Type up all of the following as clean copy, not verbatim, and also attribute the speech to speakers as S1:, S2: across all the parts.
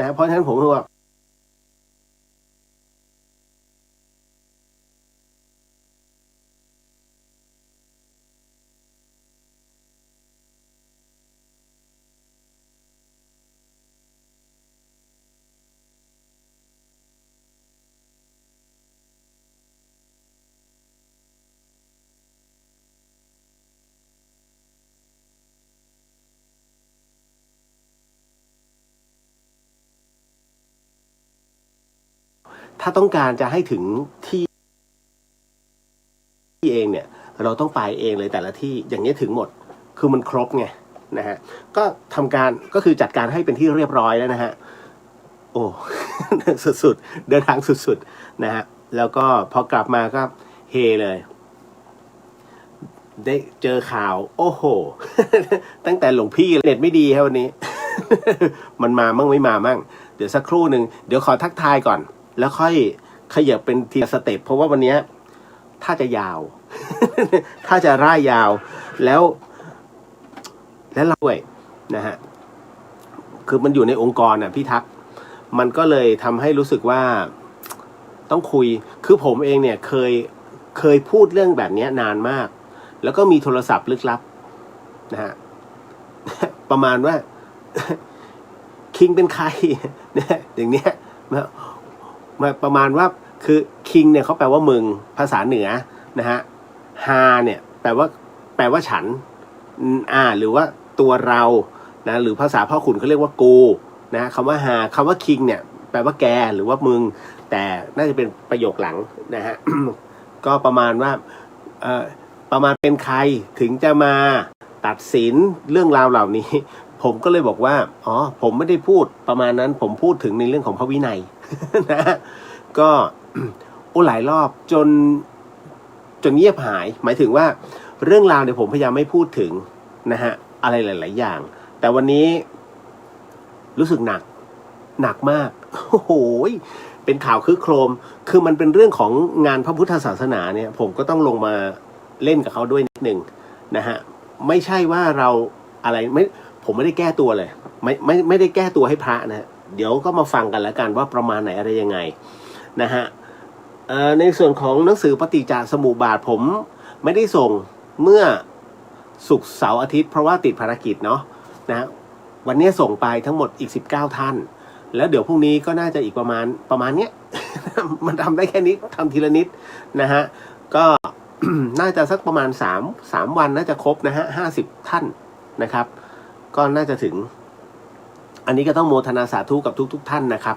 S1: นะเพราะฉะนั้นผมว่าถ้าต้องการจะให้ถึงที่เองเนี่ยเราต้องไปเองเลยแต่ละที่อย่างนี้ถึงหมดคือมันครบไงนะฮะก็ทำการก็คือจัดการให้เป็นที่เรียบร้อยแล้วนะฮะโอ้ สุดๆเดินทางสุดๆนะฮะแล้วก็พอกลับมาก็เฮเลยได้เจอข่าวโอ้โห ตั้งแต่หลวงพี่เน็ตไม่ดีครับวันนี้ มันมามั่งไม่มามั่งเดี๋ยวสักครู่หนึ่งเดี๋ยวขอทักทายก่อนแล้วค่อยขยับเป็นทีละสเต็ปเพราะว่าวันนี้ถ้าจะยาว ถ้าจะร่ายยาวแล้วเราด้วยนะฮะคือมันอยู่ในองค์กรพี่ทักมันก็เลยทำให้รู้สึกว่าต้องคุยคือผมเองเนี่ยเคยพูดเรื่องแบบนี้นานมากแล้วก็มีโทรศัพท์ลึกลับนะฮะ ประมาณว่า คิงเป็นใครเนี่ยอย่างเนี้ยมาประมาณว่าคือคิงเนี่ยเขาแปลว่ามึงภาษาเหนือนะฮะฮาเนี่ยแปลว่าฉันหรือว่าตัวเรานะหรือภาษาพ่อขุนเขาเรียกว่ากูนะคำว่าฮาคำว่าคิงเนี่ยแปลว่าแกหรือว่ามึงแต่น่าจะเป็นประโยคหลังนะฮะ ก็ประมาณว่าประมาณเป็นใครถึงจะมาตัดสินเรื่องราวเหล่านี้ผมก็เลยบอกว่าอ๋อผมไม่ได้พูดประมาณนั้นผมพูดถึงในเรื่องของพระวินัย นะก็หลายรอบจนเงียบหายหมายถึงว่าเรื่องราวเนี่ยผมพยายามไม่พูดถึงนะฮะอะไรหลายๆอย่างแต่วันนี้รู้สึกหนักมากโอ้โหเป็นข่าวคึกโครมคือมันเป็นเรื่องของงานพระพุทธศาสนาเนี่ยผมก็ต้องลงมาเล่นกับเขาด้วยนิดนึงนะฮะไม่ใช่ว่าเราอะไรผมไม่ได้แก้ตัวเลยไม่ได้แก้ตัวให้พระนะเดี๋ยวก็มาฟังกันแล้วกันว่าประมาณไหนอะไรยังไงนะฮะในส่วนของหนังสือปฏิจจสมุปบาทผมไม่ได้ส่งเมื่อศุกร์เสาร์อาทิตย์เพราะว่าติดภารกิจเนาะนะวันนี้ส่งไปทั้งหมดอีก19ท่านแล้วเดี๋ยวพรุ่งนี้ก็น่าจะอีกประมาณเนี้ย มันทำได้แค่นี้ทำทีละนิดนะฮะก็ น่าจะสักประมาณ3วันน่าจะครบนะฮะ50ท่านนะครับก็น่าจะถึงอันนี้ก็ต้องโมทนาสาธุกับทุกท่านนะครับ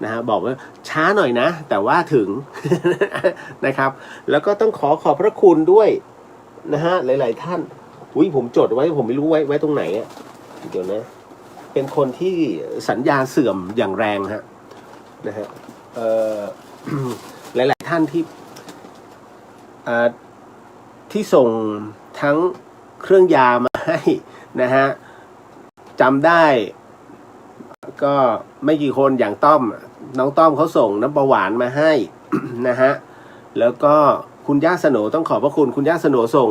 S1: นะฮะบอกว่าช้าหน่อยนะแต่ว่าถึง นะครับแล้วก็ต้องขอบพระคุณด้วยนะฮะหลายๆท่านผมจดไว้ผมไม่รู้ไว้ตรงไหนอ่ะเดี๋ยวนะเป็นคนที่สัญญาเสื่อมอย่างแรงฮะนะฮะหลายๆท่านที่ส่งทั้งเครื่องยามาให้นะฮะจำได้ก็ไม่กี่คนอย่างน้องต้อมเขาส่งน้ำประหวานมาให้ นะฮะแล้วก็คุณย่าสโหนต้องขอบพระคุณคุณย่าสโหนส่ง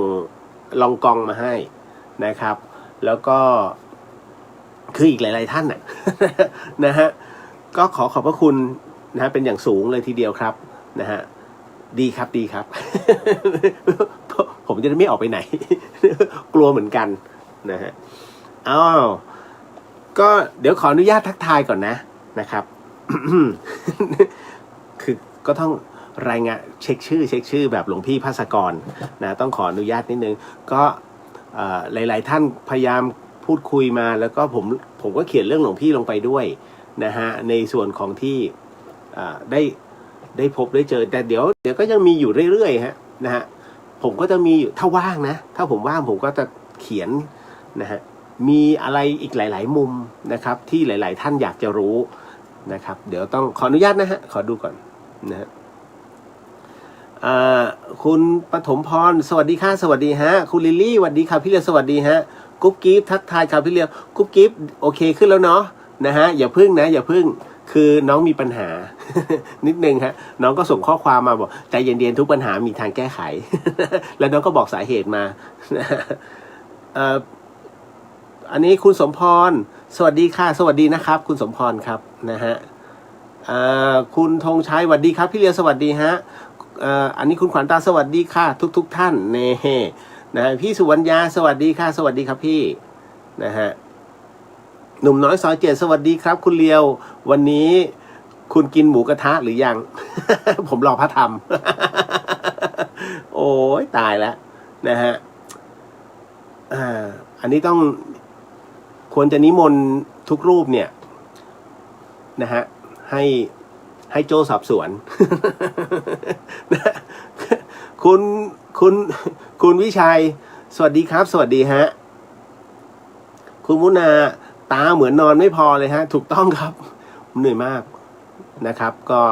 S1: ลองกองมาให้นะครับแล้วก็คืออีกหลายๆท่านน่ะ นะฮะก็ขอบพระคุณนะฮะเป็นอย่างสูงเลยทีเดียวครับนะฮะดีครับ ผมจะได้ไม่ออกไปไหน กลัวเหมือนกันนะฮะก็เดี๋ยวขออนุญาตทักทายก่อนนะครับ คือก็ต้องรายงานเช็คชื่อแบบหลวงพี่ภาสกรนะต้องขออนุญาตนิดนึงก็หลายๆท่านพยายามพูดคุยมาแล้วก็ผมก็เขียนเรื่องหลวงพี่ลงไปด้วยนะฮะในส่วนของที่ได้พบได้เจอแต่เดี๋ยวก็ยังมีอยู่เรื่อยๆฮะนะฮะผมก็จะมีอยู่ถ้าว่างนะถ้าผมว่างผมก็จะเขียนนะฮะมีอะไรอีกหลายๆมุมนะครับที่หลายๆท่านอยากจะรู้นะครับเดี๋ยวต้องขออนุญาตนะฮะขอดูก่อนนะฮะคุณปฐมพรสวัสดีค่ะสวัสดีฮะคุณลิลลี่สวัสดีค่ะพี่เลียวสวัสดีฮะกุ๊บกิ๊บทักทายค่ะพี่เลียวกุ๊บกิ๊บโอเคขึ้นแล้วเนาะนะฮะอย่าพึ่งคือน้องมีปัญหา นิดนึงฮะน้องก็ส่งข้อความมาบอกใจเย็นๆทุกปัญหามีทางแก้ไข แล้วน้องก็บอกสาเหตุมา อันนี้คุณสมพรสวัสดีค่ะสวัสดีนะครับคุณสมพรครับนะฮะคุณธงชัยสวัสดีครับพี่เลียวสวัสดีฮะอันนี้คุณขวัญตาสวัสดีค่ะทุกท่านเน่นะพี่สุวรรณยาสวัสดีค่ะสวัสดีครับพี่นะฮะหนุ่มน้อยซอย7สวัสดีครับคุณเลียววันนี้คุณกินหมูกระทะหรือยัง ผมรอพระธรรม โอ้ยตายแล้วนะฮะอันนี้ต้องควรจะนิมนต์ทุกรูปเนี่ยนะฮะให้โจ้สอบสวน คุณวิชัยสวัสดีครับสวัสดีฮะคุณมุนาตาเหมือนนอนไม่พอเลยฮะถูกต้องครับเหนื่อยมากนะครับก็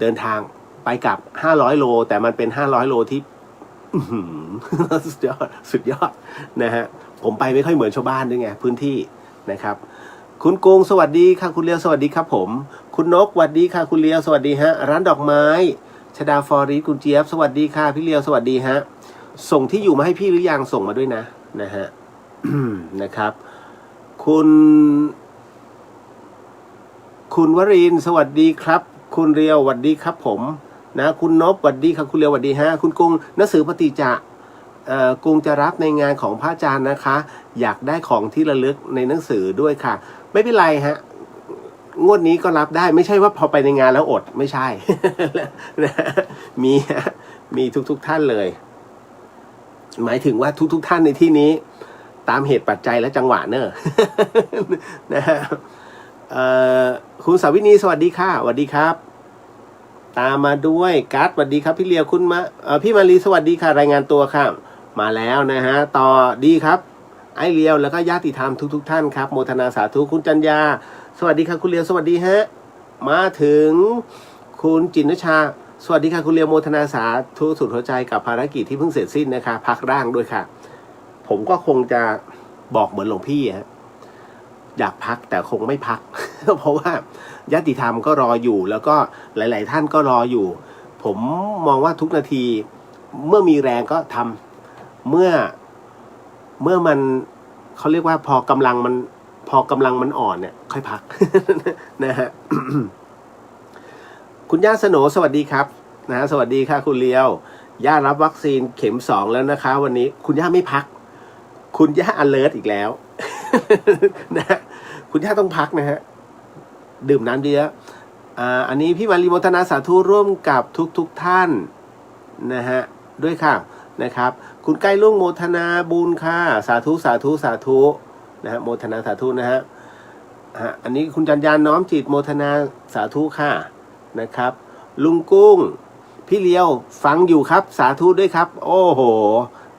S1: เดินทางไปกลับ500โลแต่มันเป็น500โลที่สุดยอดนะฮะผมไปไม่ค่อยเหมือนชาวบ้านด้วยไงพื้นที่นะครับคุณกงสวัสดีค่ะคุณเลียวสวัสดีครับผมคุณนกสวัสดีค่ะคุณเลียวสวัสดีฮะร้านดอกไม้ชดาฟอรีคุณเจี๊ยบสวัสดีค่ะพี่เลียวสวัสดีฮะส่งที่อยู่มาให้พี่หรือยังส่งมาด้วยนะฮะ นะครับคุณวรินทร์สวัสดีครับคุณเรียวสวัสดีครับผมนะคุณนพสวัสดีครับคุณเรียวสวัสดีฮะคุณกุ้งหนังสือปฏิจะกุ้งจะรับในงานของพระอาจารย์นะคะอยากได้ของที่ระลึกในหนังสือด้วยค่ะไม่เป็นไรฮะงวดนี้ก็รับได้ไม่ใช่ว่าพอไปในงานแล้วอดไม่ใช่ มีทุกท่านเลยหมายถึงว่าทุกท่านในที่นี้ตามเหตุปัจจัยและจังหวะเนอะ นะฮะคุณสาวินีสวัสดีค่ะสวัสดีครับตามมาด้วยการ์ดสวัสดีครับพี่เลียวคุณพี่มารีสวัสดีค่ะรายงานตัวค่ะมาแล้วนะฮะต่อดีครับไอเลียวแล้วก็ญาติธรรมทุกท่านครับโมทนาสาธุคุณจัญญาสวัสดีค่ะคุณเลียวสวัสดีฮะมาถึงคุณจินชาสวัสดีค่ะคุณเลียวโมทนาสาธุสุดหัวใจกับภารกิจที่เพิ่งเสร็จสิ้นนะคะพักร่างด้วยค่ะผมก็คงจะบอกเหมือนหลวงพี่ฮะอยากพักแต่คงไม่พัก เพราะว่าญาติธรรมก็รออยู่แล้วก็หลายๆท่านก็รออยู่ผมมองว่าทุกนาทีเมื่อมีแรงก็ทำเมื่อมันเขาเรียกว่าพอกำลังมันอ่อนเนี่ยค่อยพัก นะฮะ คุณย่าสโหนสวัสดีครับนะฮะสวัสดีค่ะคุณเลียวย่ารับวัคซีนเข็ม2แล้วนะคะวันนี้คุณย่าไม่พักคุณย่า alert อีกแล้ว นะฮะคุณย่าต้องพักนะฮะดื่มน้ำเยอะอันนี้พี่มารีโมทนาสาธุร่วมกับทุกท่านนะฮะด้วยค่ะนะครับคุณใกล้ลุงโมทนาบุญค่ะสาธุนะฮะโมทนาสาธุนะฮะอันนี้คุณจันยานน้อมจิตโมทนาสาธุค่ะนะครับลุงกุ้งพี่เลียวฟังอยู่ครับสาธุด้วยครับโอ้โห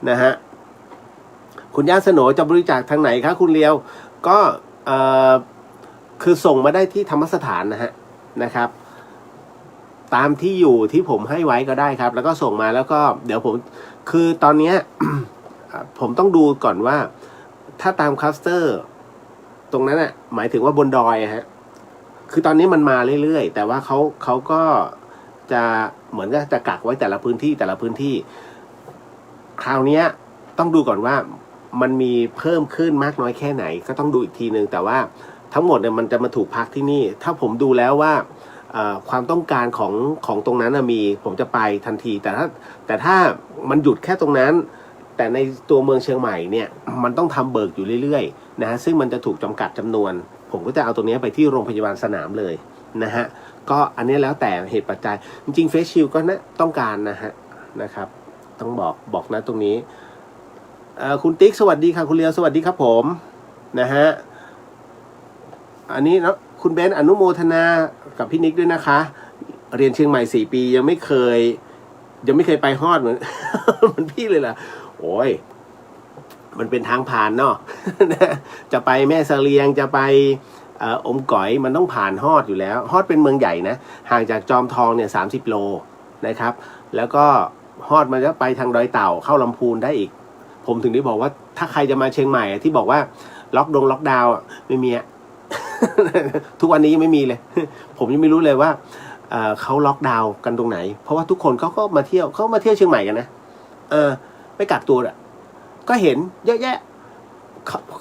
S1: นะฮะคุณย่าสโหนจะบริจาคทางไหนครับคุณเลียวก็คือส่งมาได้ที่ธรรมสถานนะครับตามที่อยู่ที่ผมให้ไว้ก็ได้ครับแล้วก็ส่งมาแล้วก็เดี๋ยวผมคือตอนนี้ ผมต้องดูก่อนว่าถ้าตามคลัสเตอร์ตรงนั้นน่ะหมายถึงว่าบนดอยฮะคือตอนนี้มันมาเรื่อยๆแต่ว่าเขาก็จะเหมือนกับจะกักไว้แต่ละพื้นที่คราวนี้ต้องดูก่อนว่ามันมีเพิ่มขึ้นมากน้อยแค่ไหนก็ต้องดูอีกทีนึงแต่ว่าทั้งหมดเนี่ยมันจะมาถูกพักที่นี่ถ้าผมดูแล้วว่าความต้องการของตรงนั้นมีผมจะไปทันทีแต่ถ้ามันหยุดแค่ตรงนั้นแต่ในตัวเมืองเชียงใหม่เนี่ยมันต้องทำเบิกอยู่เรื่อยๆนะฮะซึ่งมันจะถูกจำกัดจำนวนผมก็จะเอาตรงนี้ไปที่โรงพยาบาลสนามเลยนะฮะก็อันนี้แล้วแต่เหตุปัจจัยจริงๆเฟสชิลก็ต้องการนะครับต้องบอกนะตรงนี้คุณติ๊กสวัสดีค่ะคุณเลียวสวัสดีครับผมนะฮะอันนี้นะคุณเบนอนุโมทนากับพี่นิกด้วยนะคะเรียนเชียงใหม่4 ปียังไม่เคยไปฮอดเหมือน เหมือนพี่เลยล่ะโอ้ยมันเป็นทางผ่านเนาะ จะไปแม่เสลียงจะไปอมก๋อยมันต้องผ่านฮอดอยู่แล้วฮอดเป็นเมืองใหญ่นะห่างจากจอมทองเนี่ย30 โลนะครับแล้วก็ฮอดมันจะไปทางดอยเต่าเข้าลำพูนได้อีกผมถึงได้บอกว่าถ้าใครจะมาเชียงใหม่ที่บอกว่าล็อกดาวน์ไม่มีทุกวันนี้ยังไม่มีเลย ผมยังไม่รู้เลยว่าเขาล็อกดาวน์กันตรงไหนเพราะว่าทุกคนเขาก็มาเที่ยวเชียงใหม่กันนะไม่กักตัวอ่ะก็เห็นเยอะแยะ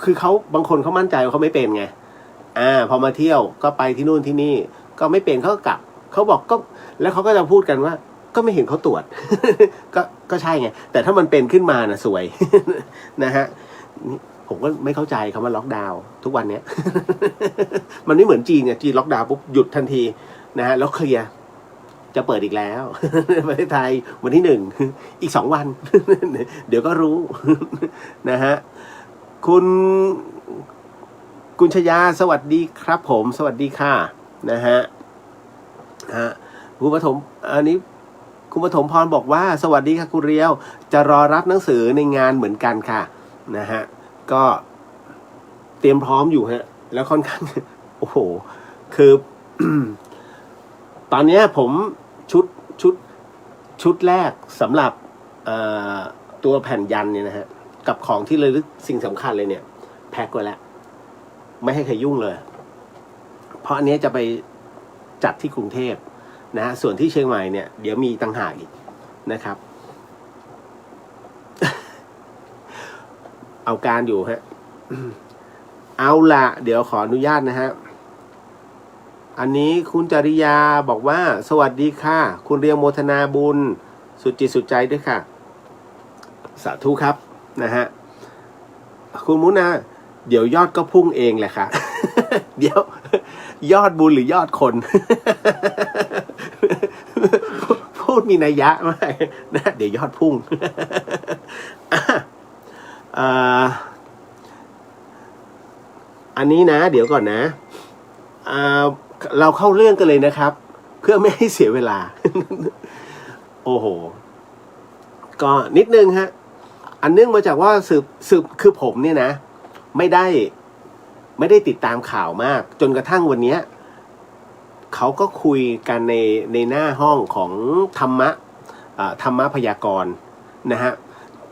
S1: คือเขาบางคนเขามั่นใจว่าเขาไม่เป็นไงพอมาเที่ยวก็ไปที่นู่นที่นี่ก็ไม่เป็นเขาก็กลับเขาบอกก็แล้วเขาก็จะพูดกันว่าก็ไม่เห็นเขาตรวจ ก็ใช่ไงแต่ถ้ามันเป็นขึ้นมาน่ะสวย นะฮะผมก็ไม่เข้าใจคำว่าล็อกดาวน์ทุกวันเนี้ย มันไม่เหมือนจีนไงจีนล็อกดาวน์ปุ๊บหยุดทันทีนะฮะแล้วเคลียร์จะเปิดอีกแล้ว ประเทศไทยวันที่1อีก2 วัน เดี๋ยวก็รู้ นะฮะคุณชยาสวัสดีครับผมสวัสดีค่ะนะฮะคุณปฐมอันนี้คุณปฐมพรบอกว่าสวัสดีค่ะคุณเรียวจะรอรับหนังสือในงานเหมือนกันค่ะนะฮะก็เตรียมพร้อมอยู่ฮะแล้วค่อนข้าง โอ้โหคือ ตอนนี้ผมชุดแรกสำหรับตัวแผ่นยันเนี่ยนะฮะกับของที่ระลึกสิ่งสำคัญเลยเนี่ยแพ็คไว้แล้วไม่ให้ใครยุ่งเลยเพราะอันนี้จะไปจัดที่กรุงเทพนะฮะส่วนที่เชียงใหม่เนี่ยเดี๋ยวมีต่างหากอีกนะครับ เอาการอยู่ฮะ เอาละเดี๋ยวขออนุญาตนะฮะอันนี้คุณจริยาบอกว่าสวัสดีค่ะคุณเรียงโมทนาบุญสุดจิตสุดใจด้วยค่ะสาธุครับนะฮะคุณมุนาเดี๋ยวยอดก็พุ่งเองแหละค่ะ เดี๋ยวยอดบุญหรือยอดคน พูดมีนัยยะมากนะเดี๋ยวยอดพุ่ง อันนี้นะเดี๋ยวก่อนนะเราเข้าเรื่องกันเลยนะครับเพื่อไม่ให้เสียเวลา โอ้โหก็นิดนึงฮะอันเนื่องมาจากว่าสืบคือผมเนี่ยนะไม่ได้ติดตามข่าวมากจนกระทั่งวันนี้เขาก็คุยกันในหน้าห้องของธรรมะพยากรณ์นะฮะ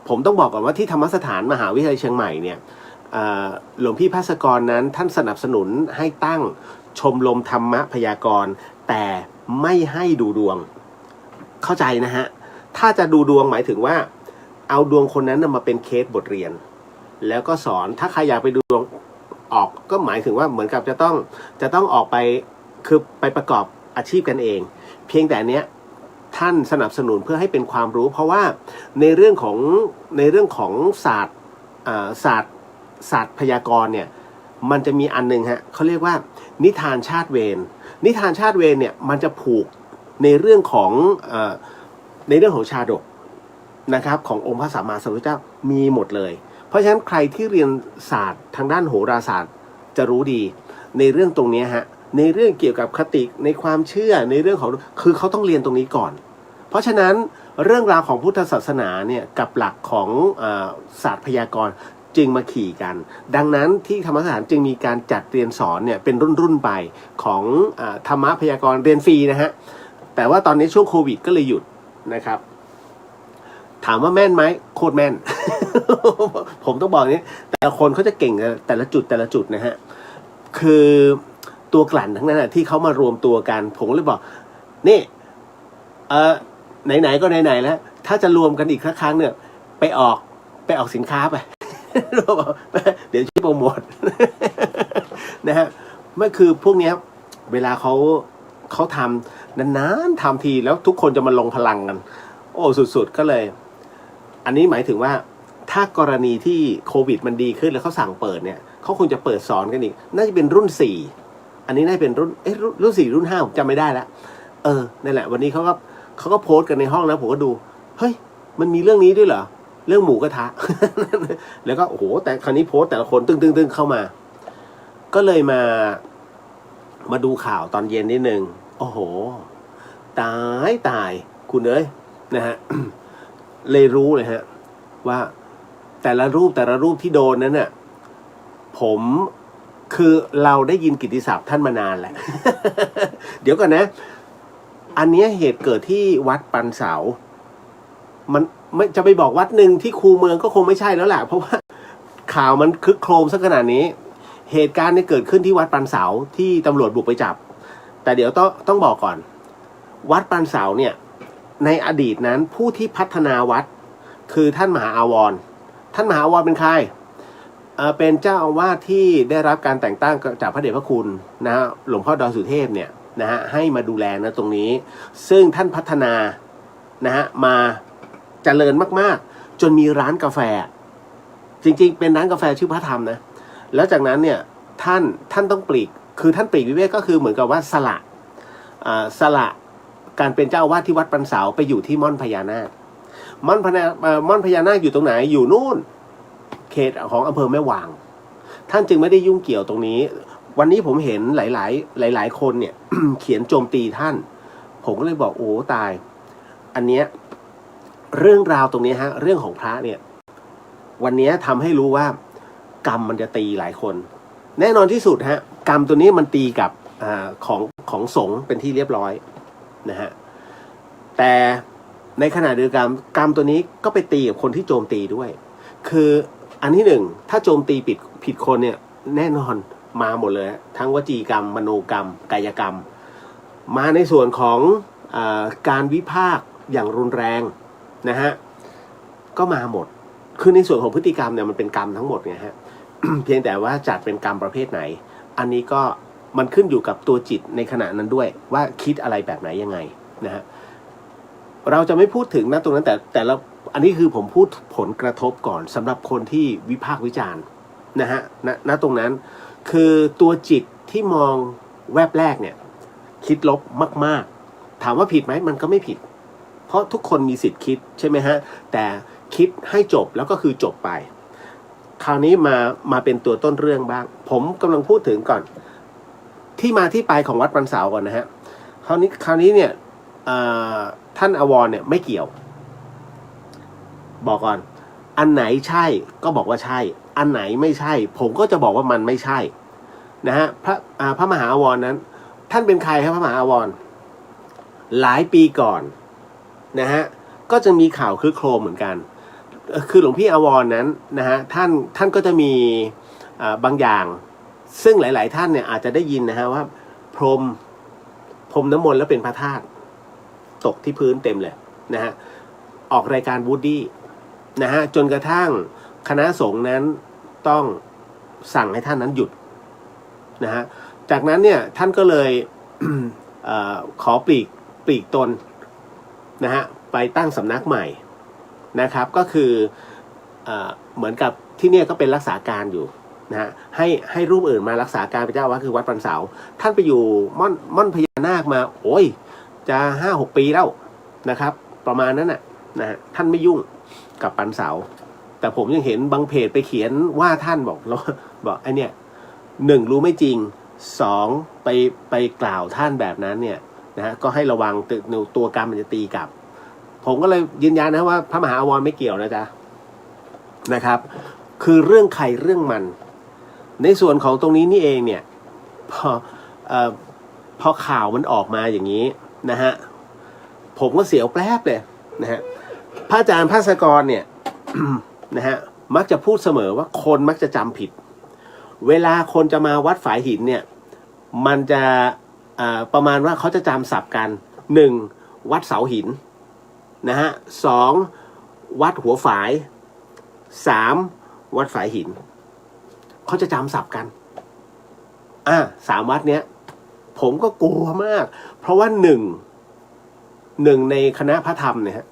S1: ผมต้องบอกก่อนว่าที่ธรรมสถานมหาวิทยาลัยเชียงใหม่เนี่ยหลวงพี่ภาสกรนั้นท่านสนับสนุนให้ตั้งชมรมธรรมะพยากรณ์แต่ไม่ให้ดูดวงเข้าใจนะฮะถ้าจะดูดวงหมายถึงว่าเอาดวงคนนั้นมาเป็นเคสบทเรียนแล้วก็สอนถ้าใครอยากไปดูดวงออกก็หมายถึงว่าเหมือนกับจะต้องออกไปคือไปประกอบอาชีพกันเองเพียงแต่เนี้ยท่านสนับสนุนเพื่อให้เป็นความรู้เพราะว่าในเรื่องของศาสตร์พยากรณ์เนี่ยมันจะมีอันนึงฮะเขาเรียกว่านิทานชาติเวรนิทานชาติเวรเนี่ยมันจะผูกในเรื่องของชาดกนะครับขององค์พระสัมมาสัมพุทธเจ้ามีหมดเลยเพราะฉะนั้นใครที่เรียนศาสตร์ทางด้านโหราศาสตร์จะรู้ดีในเรื่องตรงนี้ฮะในเรื่องเกี่ยวกับคติในความเชื่อในเรื่องของคือเขาต้องเรียนตรงนี้ก่อนเพราะฉะนั้นเรื่องราวของพุทธศาสนาเนี่ยกับหลักของศาสตร์พยากรณ์จึงมาขี่กันดังนั้นที่ธรรมสถานจึงมีการจัดเรียนสอนเนี่ยเป็นรุ่นไปของธรรมะพยากรณ์เรียนฟรีนะฮะแต่ว่าตอนนี้ช่วงโควิดก็เลยหยุดนะครับถามว่าแม่นไหมโคตรแม่น ผมต้องบอกนี้แต่ละคนเขาจะเก่งแต่ละจุดนะฮะคือตัวกลั่นทั้งนั้นที่เขามารวมตัวกันผมเลยบอกนี่ไหนๆก็ไหนๆแล้วถ้าจะรวมกันอีกครั้งเนี่ยไปออกสินค้าไป เดี๋ยวช่วยโปรโมท นะฮะไม่คือพวกนี้เวลาเขาทำนานๆทำทีแล้วทุกคนจะมาลงพลังกันโอ้สุดๆก็เลยอันนี้หมายถึงว่าถ้ากรณีที่โควิดมันดีขึ้นแล้วเขาสั่งเปิดเนี่ยเขาคงจะเปิดสอนกันอีกน่าจะเป็นรุ่น4อันนี้น่าจะเป็นรุ่น4รุ่น5ผมจำไม่ได้แล้วนั่นแหละวันนี้เขาก็โพสต์กันในห้องแล้วผมก็ดูเฮ้ยมันมีเรื่องนี้ด้วยเหรอเรื่องหมูกระทะ แล้วก็โอ้โหแต่คราวนี้โพสต์แต่ละคนตึงเข้ามาก็เลยมาดูข่าวตอนเย็นนิดนึงโอ้โหตายคุณเอ้ยนะฮะ เลยรู้เลยฮะว่าแต่ละรูปที่โดนนั้นน่ะผมคือเราได้ยินกิตติศัพท์ท่านมานานแหละ เดี๋ยวก่อนนะอันนี้เหตุเกิดที่วัดปันเสามันไม่จะไปบอกวัดหนึ่งที่คูเมืองก็คงไม่ใช่แล้วแหละเพราะว่าข่าวมันคึกโครมซะขนาดนี้เหตุการณ์นี้เกิดขึ้นที่วัดปันเสาที่ตำรวจบุกไปจับแต่เดี๋ยวต้องบอกก่อนวัดปันเสาเนี่ยในอดีตนั้นผู้ที่พัฒนาวัดคือท่านมหาอาวรท่านมหาอาวรเป็นใคร เป็นเจ้าอาวาสที่ได้รับการแต่งตั้งจากพระเดชพระคุณนะฮะหลวงพ่อดอยสุเทพเนี่ยนะฮะให้มาดูแลนะตรงนี้ซึ่งท่านพัฒนานะฮะมาเจริญมากๆจนมีร้านกาแฟจริงๆเป็นร้านกาแฟชื่อพระธรรมนะแล้วจากนั้นเนี่ยท่านต้องปลีกคือท่านปลีกวิเวกก็คือเหมือนกับว่าสละการเป็นเจ้าอาวาสที่วัดปันเสาไปอยู่ที่ม่อนพญานาคม่อนพญานาคอยู่ตรงไหนอยู่นู่นเขตของอำเภอแม่วางท่านจึงไม่ได้ยุ่งเกี่ยวตรงนี้วันนี้ผมเห็นหลายคนเนี่ย เขียนโจมตีท่านผมก็เลยบอกโอ้ตายอันเนี้ยเรื่องราวตรงนี้ฮะเรื่องของพระเนี่ยวันนี้ทำให้รู้ว่ากรรมมันจะตีหลายคนแน่นอนที่สุดฮะกรรมตัวนี้มันตีกับของสงฆ์เป็นที่เรียบร้อยนะฮะแต่ในขณะเดียวกันกรรมตัวนี้ก็ไปตีกับคนที่โจมตีด้วยคืออันที่หนึ่งถ้าโจมตีผิดคนเนี่ยแน่นอนมาหมดเลยทั้งวจีกรรมมโนกรรมกายกรรมมาในส่วนของการวิพากษ์อย่างรุนแรงนะฮะก็มาหมดคือในส่วนของพฤติกรรมเนี่ยมันเป็นกรรมทั้งหมดไงฮะ เพียงแต่ว่าจัดเป็นกรรมประเภทไหนอันนี้ก็มันขึ้นอยู่กับตัวจิตในขณะนั้นด้วยว่าคิดอะไรแบบไหนยังไงนะฮะเราจะไม่พูดถึงนะตรงนั้นแต่ละอันนี้คือผมพูดผลกระทบก่อนสำหรับคนที่วิพากษ์วิจารณ์นะฮะณตรงนั้นคือตัวจิตที่มองแวบแรกเนี่ยคิดลบมากๆถามว่าผิดไหมมันก็ไม่ผิดเพราะทุกคนมีสิทธิ์คิดใช่ไหมฮะแต่คิดให้จบแล้วก็คือจบไปคราวนี้มาเป็นตัวต้นเรื่องบ้างผมกำลังพูดถึงก่อนที่มาที่ไปของวัดปันเสาก่อนนะฮะคราวนี้เนี่ยท่านอวรเนี่ยไม่เกี่ยวบอกก่อนอันไหนใช่ก็บอกว่าใช่อันไหนไม่ใช่ผมก็จะบอกว่ามันไม่ใช่นะฮะพระมหาอวรนั้นท่านเป็นใครครับพระมหาอวรหลายปีก่อนนะฮะก็จะมีข่าวคลึกโครมเหมือนกันคือหลวงพี่อวรนั้นนะฮะท่านก็จะมีบางอย่างซึ่งหลายๆท่านเนี่ยอาจจะได้ยินนะฮะว่าพรมน้ำมนต์แล้วเป็นพระธาตุตกที่พื้นเต็มเลยนะฮะออกรายการวูดดี้นะฮะจนกระทั่งคณะสงฆ์นั้นต้องสั่งให้ท่านนั้นหยุดนะฮะจากนั้นเนี่ยท่านก็เลย ขอปลีกตนนะฮะไปตั้งสำนักใหม่นะครับก็คือเหมือนกับที่เนี่ยก็เป็นรักษาการอยู่นะฮะให้รูปอื่นมารักษาการเป็นเจ้าอาวาสคือวัดปันเสาท่านไปอยู่ม่อนพญานาคมาโอ้ยจะ5-6 ปีแล้วนะครับประมาณนั้นนะฮะท่านไม่ยุ่งกับปันเสาแต่ผมยังเห็นบางเพจไปเขียนว่าท่านบอกไอเนี่ย1รู้ไม่จริง2ไปกล่าวท่านแบบนั้นเนี่ยนะฮะก็ให้ระวังตัวกรรมมันจะตีกลับผมก็เลยยืนยันนะว่าพระมหาอวรไม่เกี่ยวนะจ๊ะนะครับคือเรื่องใครเรื่องมันในส่วนของตรงนี้นี่เองเนี่ยพอข่าวมันออกมาอย่างนี้นะฮะผมก็เสียวแป๊บเลยนะฮะพระอาจารย์ภาสกรเนี่ย นะฮะมักจะพูดเสมอว่าคนมักจะจำผิดเวลาคนจะมาวัดฝายหินเนี่ยมันจะประมาณว่าเขาจะจำศัพท์กัน1วัดเสาหินนะฮะ2วัดหัวฝาย3วัดฝายหินเขาจะจำศัพท์กัน3วัดเนี้ยผมก็กลัวมากเพราะว่าหนึ่งในคณะพระธรรมเนี่ย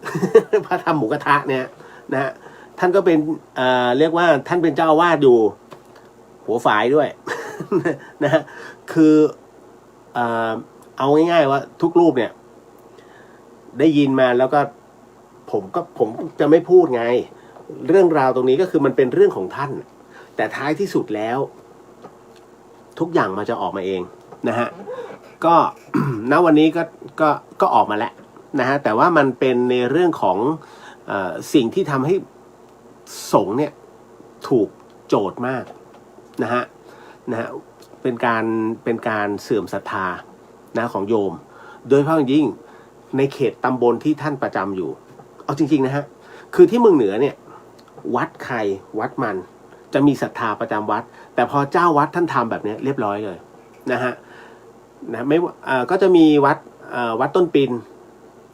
S1: พระธรรมหมูกระทะเนี่ยนะฮะท่านก็เป็นเรียกว่าท่านเป็นเจ้าอาวาสอยู่หัวฝายด้วย นะฮะคือเอาง่ายๆว่าทุกรูปเนี่ยได้ยินมาแล้วก็ผมจะไม่พูดไงเรื่องราวตรงนี้ก็คือมันเป็นเรื่องของท่านแต่ท้ายที่สุดแล้วทุกอย่างมันจะออกมาเองนะฮะก็ ณวันนี้ก็ออกมาแล้วนะฮะแต่ว่ามันเป็นในเรื่องของสิ่งที่ทำให้สงฆ์เนี่ยถูกโจทย์มากนะฮะเป็นการเสื่อมศรัทธานะของโยมโดยเฉพาะยิ่งในเขตตำบลที่ท่านประจำอยู่เอาจริงๆนะฮะคือที่เมืองเหนือเนี่ยวัดใครวัดมันจะมีศรัทธาประจำวัดแต่พอเจ้าวัดท่านทำแบบนี้เรียบร้อยเลยนะฮะไม่ก็จะมีวัดต้นปิน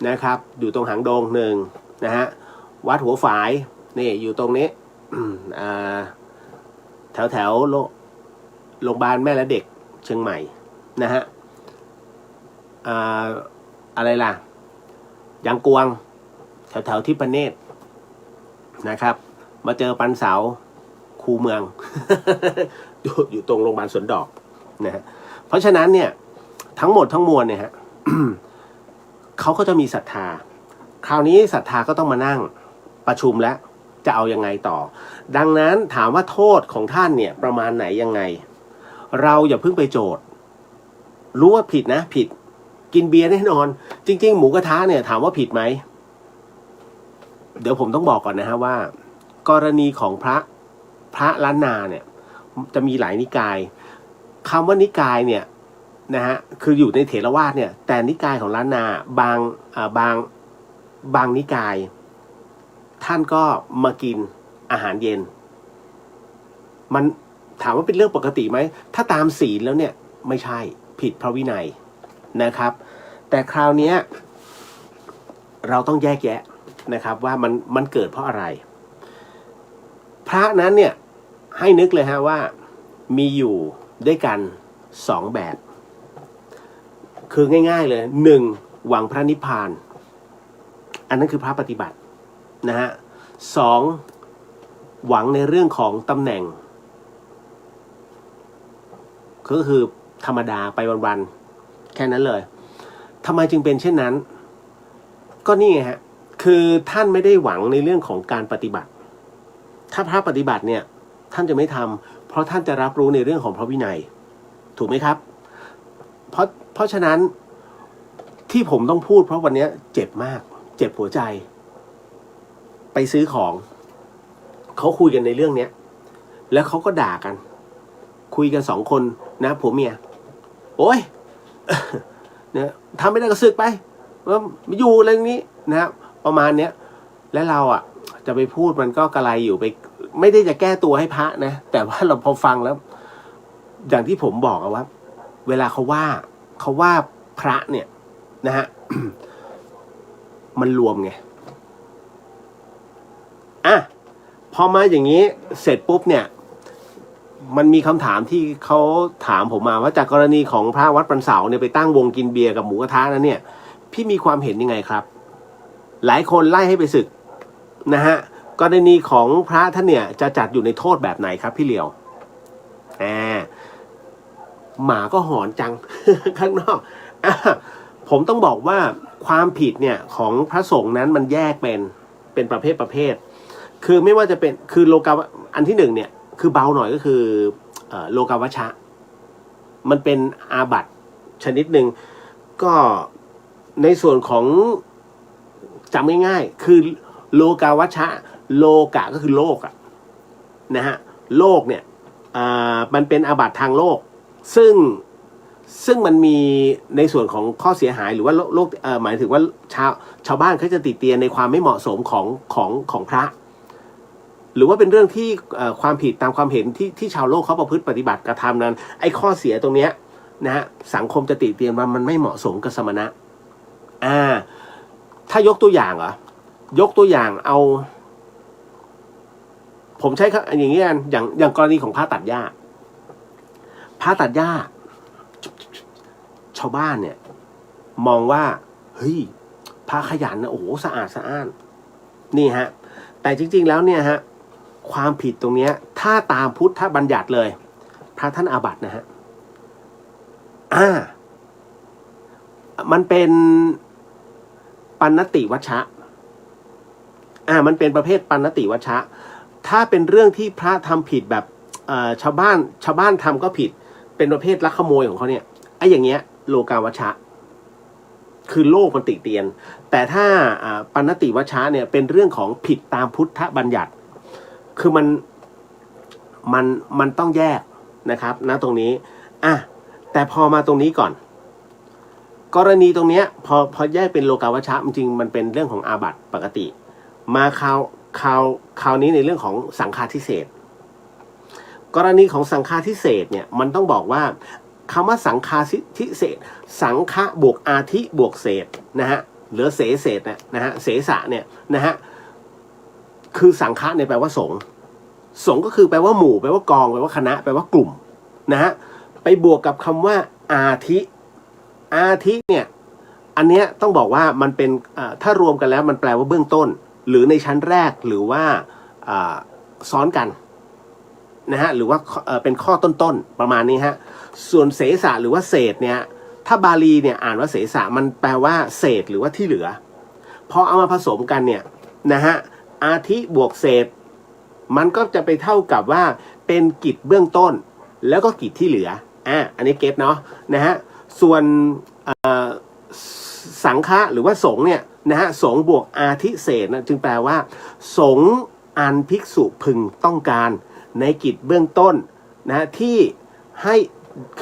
S1: นะครับอยู่ตรงหางดง1นะฮะวัดหัวฝายนี่อยู่ตรงนี้ แถวโรงพยาบาลแม่และเด็กเชียงใหม่นะฮะอะไรล่ะยางกวงแถวที่ประเนตรนะครับมาเจอปันเสาคูเมือง อยู่ตรงโรงพยาบาลสวนดอกนะฮะเพราะฉะนั้นเนี่ยทั้งหมดทั้งมวลเนี่ยฮะ เขาก็จะมีศรัทธาคราวนี้ศรัทธาก็ต้องมานั่งประชุมแล้วจะเอายังไงต่อดังนั้นถามว่าโทษของท่านเนี่ยประมาณไหนยังไงเราอย่าเพิ่งไปโจทย์รู้ว่าผิดนะผิดกินเบียร์แน่นอนจริงๆหมูกระทะเนี่ยถามว่าผิดไหมเดี๋ยวผมต้องบอกก่อนนะฮะว่ากรณีของพระล้านนาเนี่ยจะมีหลายนิกายคำว่านิกายเนี่ยนะฮะคืออยู่ในเถรวาทเนี่ยแต่นิกายของล้านนาบางนิกายท่านก็มากินอาหารเย็นมันถามว่าเป็นเรื่องปกติไหมถ้าตามศีลแล้วเนี่ยไม่ใช่ผิดพระวินัยนะครับแต่คราวนี้เราต้องแยกแยะนะครับว่ามันเกิดเพราะอะไรพระนั้นเนี่ยให้นึกเลยฮะว่ามีอยู่ด้วยกัน2แบบคือง่ายๆเลย1หวังพระนิพพานอันนั้นคือพระปฏิบัตินะฮะ2หวังในเรื่องของตำแหน่งก็คือธรรมดาไปวันๆแค่นั้นเลยทำไมจึงเป็นเช่นนั้นก็นี่ไงฮะคือท่านไม่ได้หวังในเรื่องของการปฏิบัติถ้าพระปฏิบัติเนี่ยท่านจะไม่ทำเพราะท่านจะรับรู้ในเรื่องของพระวินัยถูกไหมครับเพราะฉะนั้นที่ผมต้องพูดเพราะวันนี้เจ็บมากเจ็บหัวใจไปซื้อของเขาคุยกันในเรื่องเนี้ยแล้วเขาก็ด่ากันคุยกัน2คนนะผัวเมียโอ้ยเนี่ยทำไม่ได้ก็สึกไปว่าไม่อยู่อะไรนี้นะครับประมาณเนี้ยแล้วเราอ่ะจะไปพูดมันก็กระไรอยู่ไปไม่ได้จะแก้ตัวให้พระนะแต่ว่าเราพอฟังแล้วอย่างที่ผมบอกว่าเวลาเขาว่าพระเนี่ยนะฮะ มันรวมไงอ่ะพอมาอย่างนี้เสร็จปุ๊บเนี่ยมันมีคำถามที่เขาถามผมมาว่าจากกรณีของพระวัดปันเสาเนี่ยไปตั้งวงกินเบียร์กับหมูกระทะนั้นเนี่ยพี่มีความเห็นยังไงครับหลายคนไล่ให้ไปศึกนะฮะกรณีของพระท่านเนี่ยจะจัดอยู่ในโทษแบบไหนครับพี่เหลียวหมาก็หอนจัง ข้างนอกผมต้องบอกว่าความผิดเนี่ยของพระสงฆ์นั้นมันแยกเป็นประเภทคือไม่ว่าจะเป็นคือโลกาอันที่1เนี่ยคือเบาหน่อยก็คือโลกาวัชชะมันเป็นอาบัติชนิดหนึ่งก็ในส่วนของจำง่ายๆคือโลกาวัชชะโลกะก็คือโลกอะนะฮะโลกเนี่ยมันเป็นอาบัติทางโลกซึ่งมันมีในส่วนของข้อเสียหายหรือว่าโลกหมายถึงว่าชาวบ้านเขาจะติเตียนในความไม่เหมาะสมของพระหรือว่าเป็นเรื่องที่ความผิดตามความเห็นที่ชาวโลกเขาประพฤติปฏิบัติกระทำนั้นไอ้ข้อเสียตรงเนี้ยนะฮะสังคมจะติเตียนว่ามันไม่เหมาะสมกับสมณะถ้ายกตัวอย่างยกตัวอย่างเอาผมใช้อย่างนี้กันอย่างกรณีของผ้าตัดหญ้าชาวบ้านเนี่ยมองว่าเฮ้ยพระขยันนะโอ้โหสะอาดสะอ้านนี่ฮะแต่จริงๆแล้วเนี่ยฮะความผิดตรงเนี้ยถ้าตามพุทธบัญญัติเลยพระท่านอาบัตินะฮะมันเป็นปัณติวัชชะมันเป็นประเภทปัณติวัชชะถ้าเป็นเรื่องที่พระทำผิดแบบชาวบ้านทำก็ผิดเป็นประเภทลักขโมยของเขาเนี่ยไอ้อย่างเงี้ยโลกาวัชชะคือโลกมันติเตียนแต่ถ้าปัณติวัชชะเนี่ยเป็นเรื่องของผิดตามพุทธบัญญัติคือมันต้องแยกนะครับนะตรงนี้แต่พอมาตรงนี้ก่อนกรณีตรงเนี้ยพอแยกเป็นโลกาวัชชะจริงๆมันเป็นเรื่องของอาบัติปกติมาคราวนี้ในเรื่องของสังฆาทิเศษกรณีของสังฆาทิเศษเนี่ยมันต้องบอกว่าคำว่าสังฆาทิเศษสังฆะบวกอาทิบวกเศษนะฮะเหลือเศษนะฮะเสสะเนี่ยนะฮะคือสังฆะเนี่ยแปลว่าสงฆ์ สงฆ์ก็คือแปลว่าหมู่แปลว่ากองแปลว่าคณะแปลว่ากลุ่มนะฮะไปบวกกับคำว่าอาทิเนี่ยอันเนี้ยต้องบอกว่ามันเป็นถ้ารวมกันแล้วมันแปลว่าเบื้องต้นหรือในชั้นแรกหรือว่าซ้อนกันนะฮะหรือว่าเป็นข้อต้นๆประมาณนี้ฮะส่วนเสสะหรือว่าเศษเนี่ยถ้าบาลีเนี่ยอ่านว่าเสสะมันแปลว่าเศษหรือว่าที่เหลือพอเอามาผสมกันเนี่ยนะฮะอาทิบวกเศษมันก็จะไปเท่ากับว่าเป็นกิจเบื้องต้นแล้วก็กิจที่เหลืออันนี้เก็ตเนาะนะฮะส่วนสังฆะหรือว่าสงฆ์เนี่ยนะฮะสงฆ์บวกอาทิเศษนะจึงแปลว่าสงฆ์อันภิกษุพึงต้องการในกิจเบื้องต้นนะที่ให้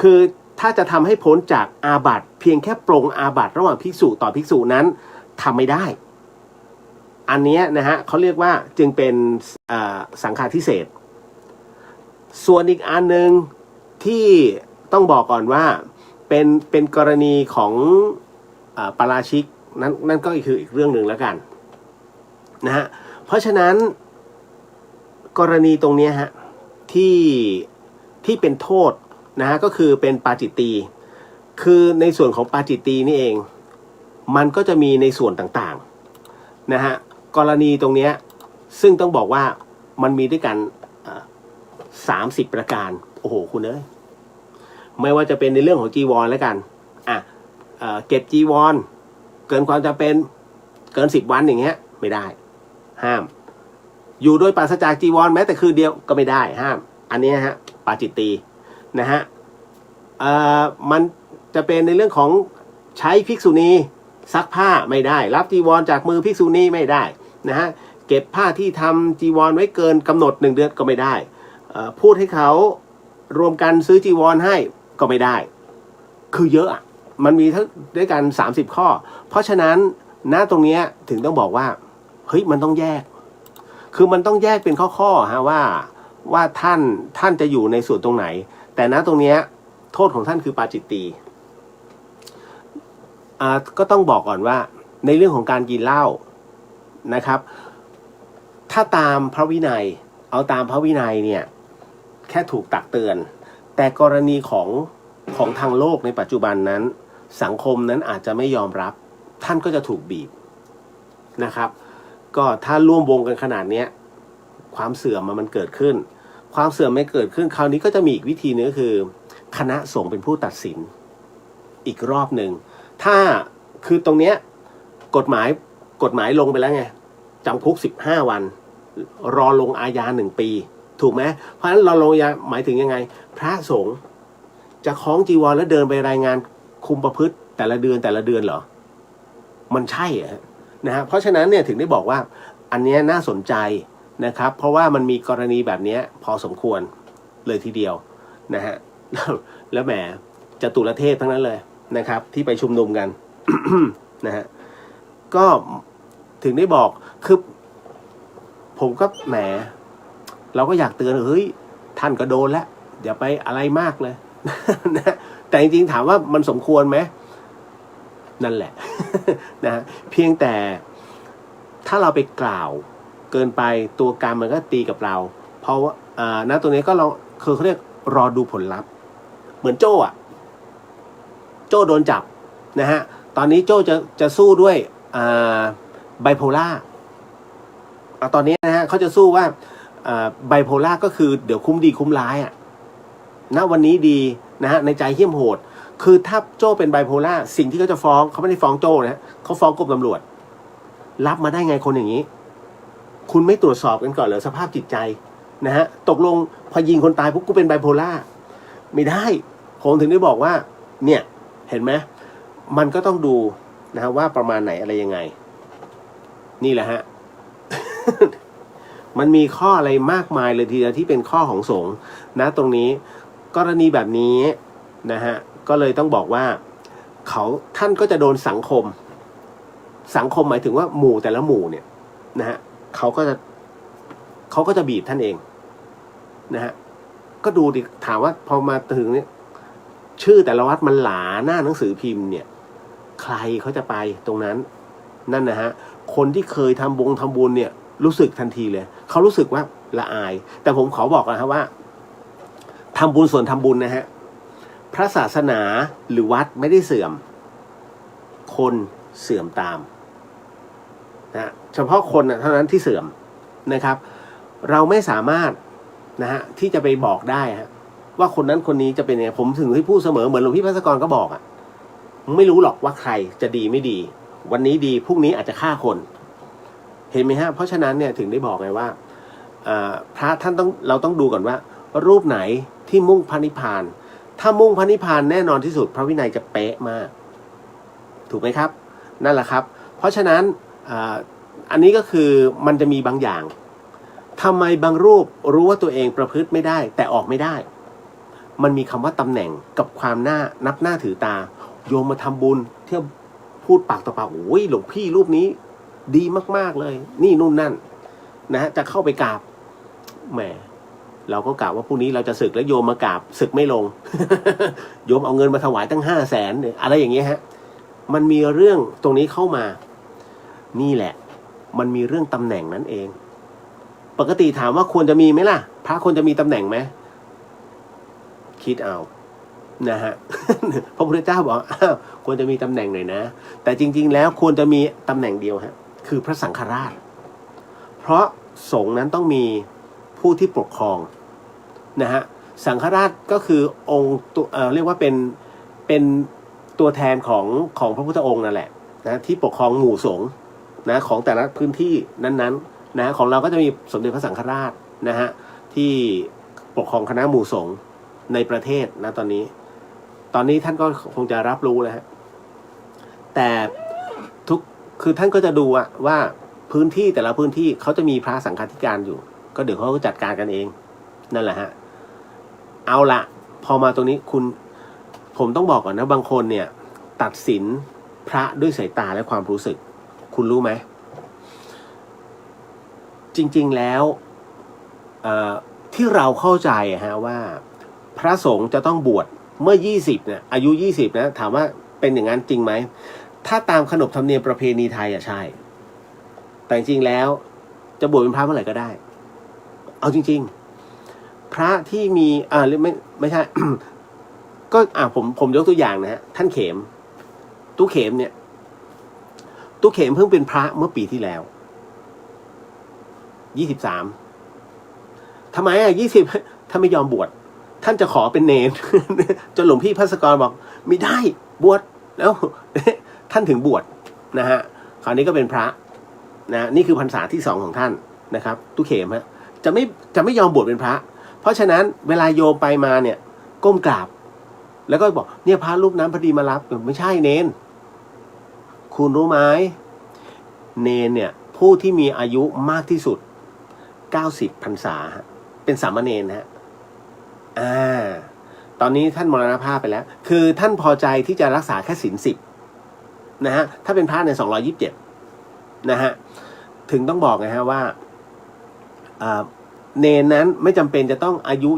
S1: คือถ้าจะทำให้พ้นจากอาบัติเพียงแค่ปรงอาบัติระหว่างภิกษุต่อภิกษุนั้นทำไม่ได้อันนี้นะฮะเขาเรียกว่าจึงเป็นสังฆาทิเศษส่วนอีกอันหนึ่งที่ต้องบอกก่อนว่าเป็นกรณีของปาราชิกนั่นก็คืออีกเรื่องหนึ่งแล้วกันนะฮะเพราะฉะนั้นกรณีตรงนี้ฮะที่เป็นโทษนะฮะก็คือเป็นปาจิตตีคือในส่วนของปาจิตตีนี่เองมันก็จะมีในส่วนต่างๆนะฮะกรณีตรงนี้ซึ่งต้องบอกว่ามันมีด้วยกัน30 ประการโอ้โหคุณเอ้ยไม่ว่าจะเป็นในเรื่องของจีวรแล้วกันเก็บจีวรเกินความจำเป็นเกิน10 วันอย่างเงี้ยไม่ได้ห้ามอยู่โดยปราศจากจีวรแม้แต่คืนเดียวก็ไม่ได้ห้ามอันนี้ฮะปาจิตตีนะฮะมันจะเป็นในเรื่องของใช้ภิกษุณีซักผ้าไม่ได้รับจีวรจากมือภิกษุณีไม่ได้นะฮะเก็บผ้าที่ทำจีวรไว้เกินกำหนด1 เดือนก็ไม่ได้พูดให้เขารวมกันซื้อจีวรให้ก็ไม่ได้คือเยอะอ่ะมันมีทั้งด้วยกัน30 ข้อเพราะฉะนั้นณตรงนี้ถึงต้องบอกว่าเฮ้ยมันต้องแยกคือมันต้องแยกเป็นข้อๆฮะว่าท่านจะอยู่ในส่วนตรงไหนแต่ณตรงนี้โทษของท่านคือปาจิตตีก็ต้องบอกก่อนว่าในเรื่องของการกินเหล้านะครับถ้าตามพระวินัยเอาตามพระวินัยเนี่ยแค่ถูกตักเตือนแต่กรณีของทางโลกในปัจจุบันนั้นสังคมนั้นอาจจะไม่ยอมรับท่านก็จะถูกบีบนะครับก็ถ้าร่วมวงกันขนาดนี้ความเสื่อมมันเกิดขึ้นความเสื่อมไม่เกิดขึ้นคราวนี้ก็จะมีอีกวิธีนึงก็คือคณะสงฆ์เป็นผู้ตัดสินอีกรอบหนึ่งถ้าคือตรงเนี้ยกฎหมายลงไปแล้วไงจำคุก15 วันรอลงอาญา1 ปีถูกไหมเพราะฉะนั้นเราลงอาญาหมายถึงยังไงพระสงฆ์จะคล้องจีวรแล้วเดินไปรายงานคุมประพฤติแต่ละเดือนเหรอมันใช่นะฮะเพราะฉะนั้นเนี่ยถึงได้บอกว่าอันนี้น่าสนใจนะครับเพราะว่ามันมีกรณีแบบนี้พอสมควรเลยทีเดียวนะฮะแล้วแหมจตุรเทพทั้งนั้นเลยนะครับที่ไปชุมนุมกัน นะฮะก็ถึงได้บอกคือผมก็แหมเราก็อยากเตือนเฮ้ยท่านก็โดนแล้วอย่าไปอะไรมากเลย นะแต่จริงๆถามว่ามันสมควรไหมนั่นแหละ นะเพียงแต่ถ้าเราไปกล่าวเกินไปตัวกรรมมันก็ตีกับเราเพราะว่าณตัวนี้ก็เราคือเขาเรียกรอดูผลลัพธ์เหมือนโจ้โจ้โดนจับนะฮะตอนนี้โจ้จะสู้ด้วยไบโพล่าตอนนี้นะฮะเขาจะสู้ว่าไบโพล่าก็คือเดี๋ยวคุ้มดีคุ้มร้ายณวันนี้ดีนะฮะในใจเหี้ยมโหดคือถ้าโจ้เป็นไบโพล่าสิ่งที่เขาจะฟ้องเขาไม่ได้ฟ้องโจ้นะเขาฟ้องกรมตำรวจรับมาได้ไงคนอย่างนี้คุณไม่ตรวจสอบกันก่อนเหรอสภาพจิตใจนะฮะตกลงพอยิงคนตายปุ๊บกูเป็นไบโพล่าไม่ได้ผมถึงได้บอกว่าเนี่ยเห็นไหมมันก็ต้องดูนะฮะว่าประมาณไหนอะไรยังไงนี่แหละฮะ มันมีข้ออะไรมากมายเลยทีเดียวที่เป็นข้อของสงฆ์นะตรงนี้กรณีแบบนี้นะฮะก็เลยต้องบอกว่าท่านก็จะโดนสังคมหมายถึงว่าหมู่แต่ละหมู่เนี่ยนะฮะเขาก็จะบีบท่านเองนะฮะก็ดูดิถามว่าพอมาถึงเนี่ยชื่อแต่ละวัดมันหลาหน้าหนังสือพิมพ์เนี่ยใครเขาจะไปตรงนั้นนั่นนะฮะคนที่เคยทำบุญเนี่ยรู้สึกทันทีเลยเขารู้สึกว่า ละอาย แต่ผมขอบอกนะครับว่าทำบุญส่วนทำบุญนะฮะพระศาสนาหรือวัดไม่ได้เสื่อมคนเสื่อมตามนะเฉพาะคนเท่านั้นที่เสื่อมนะครับเราไม่สามารถนะฮะที่จะไปบอกได้ฮะว่าคนนั้นคนนี้จะเป็นยังไงผมถึงที่พูดเสมอเหมือนหลวงพี่ภัสกรก็บอกอ่ะไม่รู้หรอกว่าใครจะดีไม่ดีวันนี้ดีพรุ่งนี้อาจจะฆ่าคนเห็นไหมฮะเพราะฉะนั้นเนี่ยถึงได้บอกไงว่าพระท่านเราต้องดูก่อนว่ารูปไหนที่มุ่งพระนิพพานถ้ามุ่งพระนิพพานแน่นอนที่สุดพระวินัยจะเป๊ะมากถูกไหมครับนั่นแหละครับเพราะฉะนั้นอันนี้ก็คือมันจะมีบางอย่างทำไมบางรูปรู้ว่าตัวเองประพฤติไม่ได้แต่ออกไม่ได้มันมีคำว่าตำแหน่งกับความนับหน้าถือตาโยมมาทำบุญเที่ยวพูดปากต่อปากโอ้ยหลวงพี่รูปนี้ดีมากๆเลยนี่นู่นนั่นนะฮะจะเข้าไปกราบแหมเราก็กล่าวว่าพรุ่งนี้เราจะศึกแล้วโยมมากราบศึกไม่ลง โยมเอาเงินมาถวายตั้ง500,000เนี่ยอะไรอย่างเงี้ยฮะมันมีเรื่องตรงนี้เข้ามานี่แหละมันมีเรื่องตำแหน่งนั่นเองปกติถามว่าควรจะมีไหมล่ะพระควรจะมีตำแหน่งไหมคิดเอานะฮะ พระพุทธเจ้าบอกควรจะมีตำแหน่งหน่อยนะแต่จริงๆแล้วควรจะมีตำแหน่งเดียวฮะคือพระสังฆราชเพราะสงฆ์นั้นต้องมีผู้ที่ปกครองนะฮะสังฆราชก็คือองค์ตัวเรียกว่าเป็นตัวแทนของพระพุทธองค์นั่นแหละนะที่ปกครองหมู่สงฆ์นะของแต่ละพื้นที่นั้นๆนะของเราก็จะมีสมเด็จพระสังฆราชนะฮะที่ปกครองคณะหมู่สงฆ์ในประเทศนะตอนนี้ท่านก็คงจะรับรู้แล้วฮะแต่คือท่านก็จะดูว่าพื้นที่แต่ละพื้นที่เขาจะมีพระสังฆาธิการอยู่ก็เดี๋ยวเขาก็จัดการกันเองนั่นแหละฮะเอาละพอมาตรงนี้ผมต้องบอกก่อนนะบางคนเนี่ยตัดสินพระด้วยสายตาและความรู้สึกคุณรู้ไหมจริงๆแล้วที่เราเข้าใจฮะว่าพระสงฆ์จะต้องบวชเมื่อ20เนี่ยอายุ20นะถามว่าเป็นอย่างนั้นจริงไหมถ้าตามขนบธรรมเนียมประเพณีไทยใช่แต่จริงๆแล้วจะบวชเป็นพระเมื่อไหร่ก็ได้เอาจริงๆพระที่มีไม่ใช่ ก็ผมยกตัวอย่างนะฮะท่านเขมตู้เขมเนี่ยตู้เขมเพิ่งเป็นพระเมื่อปีที่แล้ว23ทำไม20ท่านไม่ยอมบวชท่านจะขอเป็นเนร จนหลวงพี่ภัสกรบอกไม่ได้บวชแล้ว ท่านถึงบวชนะฮะคราวนี้ก็เป็นพระนะนี่คือพรรษาที่2ของท่านนะครับตู้เขมฮะจะไม่ยอมบวชเป็นพระเพราะฉะนั้นเวลาโยมไปมาเนี่ยก้มกราบแล้วก็บอกเนี่ยพระรูปนั้นพอดีมารับไม่ใช่เนนคุณรู้ไหมเนนเนี่ยผู้ที่มีอายุมากที่สุด90 พรรษาเป็นสามเณรฮะตอนนี้ท่านมรณภาพไปแล้วคือท่านพอใจที่จะรักษาแค่ศีล10นะฮะถ้าเป็นพระใน227นะฮะถึงต้องบอกไงฮะว่าเนนนั้นไม่จำเป็นจะต้องอายุ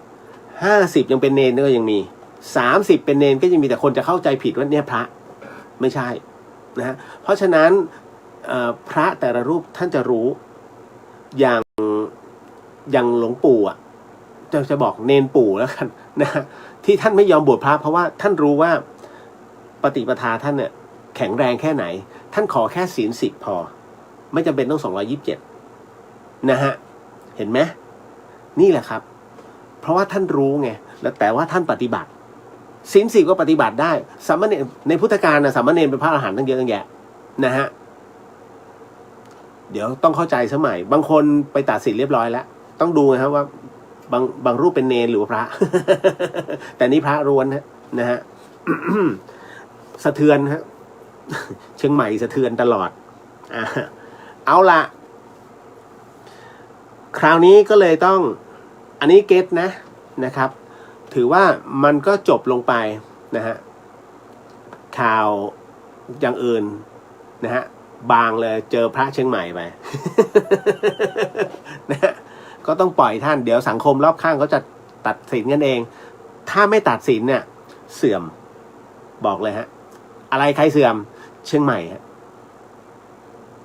S1: 50ยังเป็นเนนก็ยังมี30เป็นเนนก็ยังมีแต่คนจะเข้าใจผิดว่าเนี่ยพระไม่ใช่นะฮะเพราะฉะนั้นพระแต่ละรูปท่านจะรู้อย่างหลวงปู่จะบอกเนนปู่แล้วกันนะที่ท่านไม่ยอมบวชพระเพราะว่าท่านรู้ว่าปฏิปทาท่านเนี่ยแข็งแรงแค่ไหนท่านขอแค่ศีล10พอไม่จำเป็นต้อง227นะฮะเห็นไหมนี่แหละครับเพราะว่าท่านรู้ไงแล้วแต่ว่าท่านปฏิบัติศีล10ก็ปฏิบัติได้สามเณรในพุทธกาลสามเณรเป็นพระอรหันต์ตั้งเยอะตั้งแยะนะฮะเดี๋ยวต้องเข้าใจสมัยบางคนไปตัดสินเรียบร้อยแล้วต้องดูนะครับว่าบางรูปเป็นเนรหรือพระ แต่นี่พระล้วนนะฮะ สะเทือนฮะ เชียงใหม่สะเทือนตลอดเอาละคราวนี้ก็เลยต้องอันนี้เก็ตนะครับ ถือว่ามันก็จบลงไปนะฮะข่าวอย่างอื่นนะฮะบางเลยเจอพระเชียงใหม่ไป นะฮะก็ต้องปล่อยท่านเดี๋ยวสังคมรอบข้างเขาจะตัดสินกันเองถ้าไม่ตัดสินเนี่ยเสื่อมบอกเลยฮะอะไรใครเสื่อมเชียงใหม่ฮะ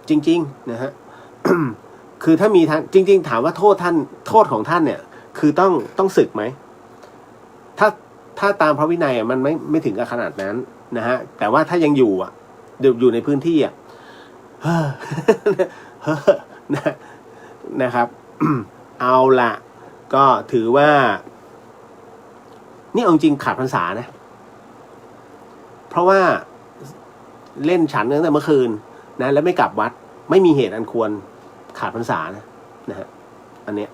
S1: จริงๆนะฮะ คือถ้ามีท่านจริงๆถามว่าโทษของท่านเนี่ยคือต้องสึกไหมถ้าตามพระวินัยมันไม่ถึงกับขนาดนั้นนะฮะแต่ว่าถ้ายังอยู่ในพื้นที่นะครับ เอาละก็ถือว่านี่เอาจริงขาดพรรษานะเพราะว่าเล่นฉันตั้งแต่เมื่อคืนนะแล้วไม่กลับวัดไม่มีเหตุอันควรขาดพรรษานะฮะอันเนี้ย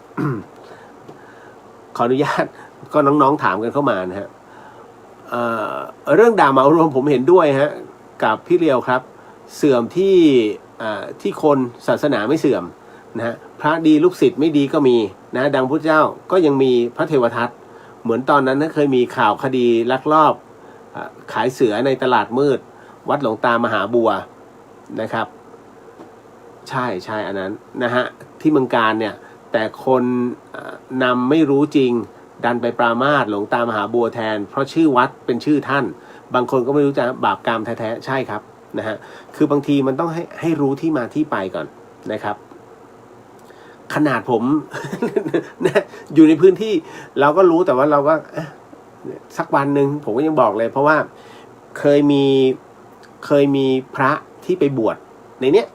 S1: ขออนุญาตก็น้องๆถามกันเข้ามานะฮะเรื่องด่าเหมารวมผมเห็นด้วยฮะกับพี่เลียวครับเสื่อมที่คนศาสนาไม่เสื่อมนะฮะพระดีลูกศิษย์ไม่ดีก็มีนะดังพุทธเจ้าก็ยังมีพระเทวทัตเหมือนตอนนั้นเคยมีข่าวคดีลักลอบขายเสือในตลาดมืดวัดหลวงตามหาบัวนะครับใช่อันนั้นนะฮะที่เมืองการเนี่ยแต่คนนำไม่รู้จริงดันไปปรามาสหลวงตามหาบัวแทนเพราะชื่อวัดเป็นชื่อท่านบางคนก็ไม่รู้จะบาปกรรมแท้ๆใช่ครับนะฮะคือบางทีมันต้องให้รู้ที่มาที่ไปก่อนนะครับขนาดผม อยู่ในพื้นที่เราก็รู้แต่ว่าเราก็สักวันหนึ่งผมก็ยังบอกเลยเพราะว่าเคยมีพระที่ไปบวชในเนี้ย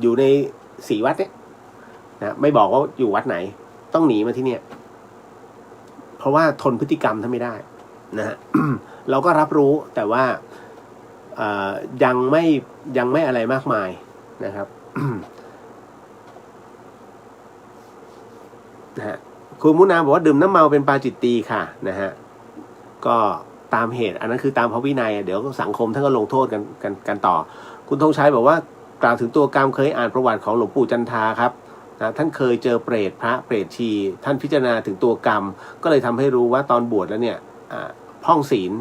S1: อยู่ใน4 วัดเนี้ยนะไม่บอกว่าอยู่วัดไหนต้องหนีมาที่เนี่ยเพราะว่าทนพฤติกรรมท่านไม่ได้นะฮะ เราก็รับรู้แต่ว่ายังไม่อะไรมากมายนะครับ นะฮะคุณมุนาบอกว่าดื่มน้ำเมาเป็นปาจิตตีค่ะนะฮะก็ตามเหตุอันนั้นคือตามพระวินัยเดี๋ยวสังคมท่านก็ลงโทษกันต่อคุณธงชัยบอกว่ากล่าวถึงตัวกรรมเคยอ่านประวัติของหลวงปู่จันทาครับนะท่านเคยเจอเปรตพระเปรตชีท่านพิจารณาถึงตัวกรรมก็เลยทำให้รู้ว่าตอนบวชแล้วเนี่ยพ่องศีล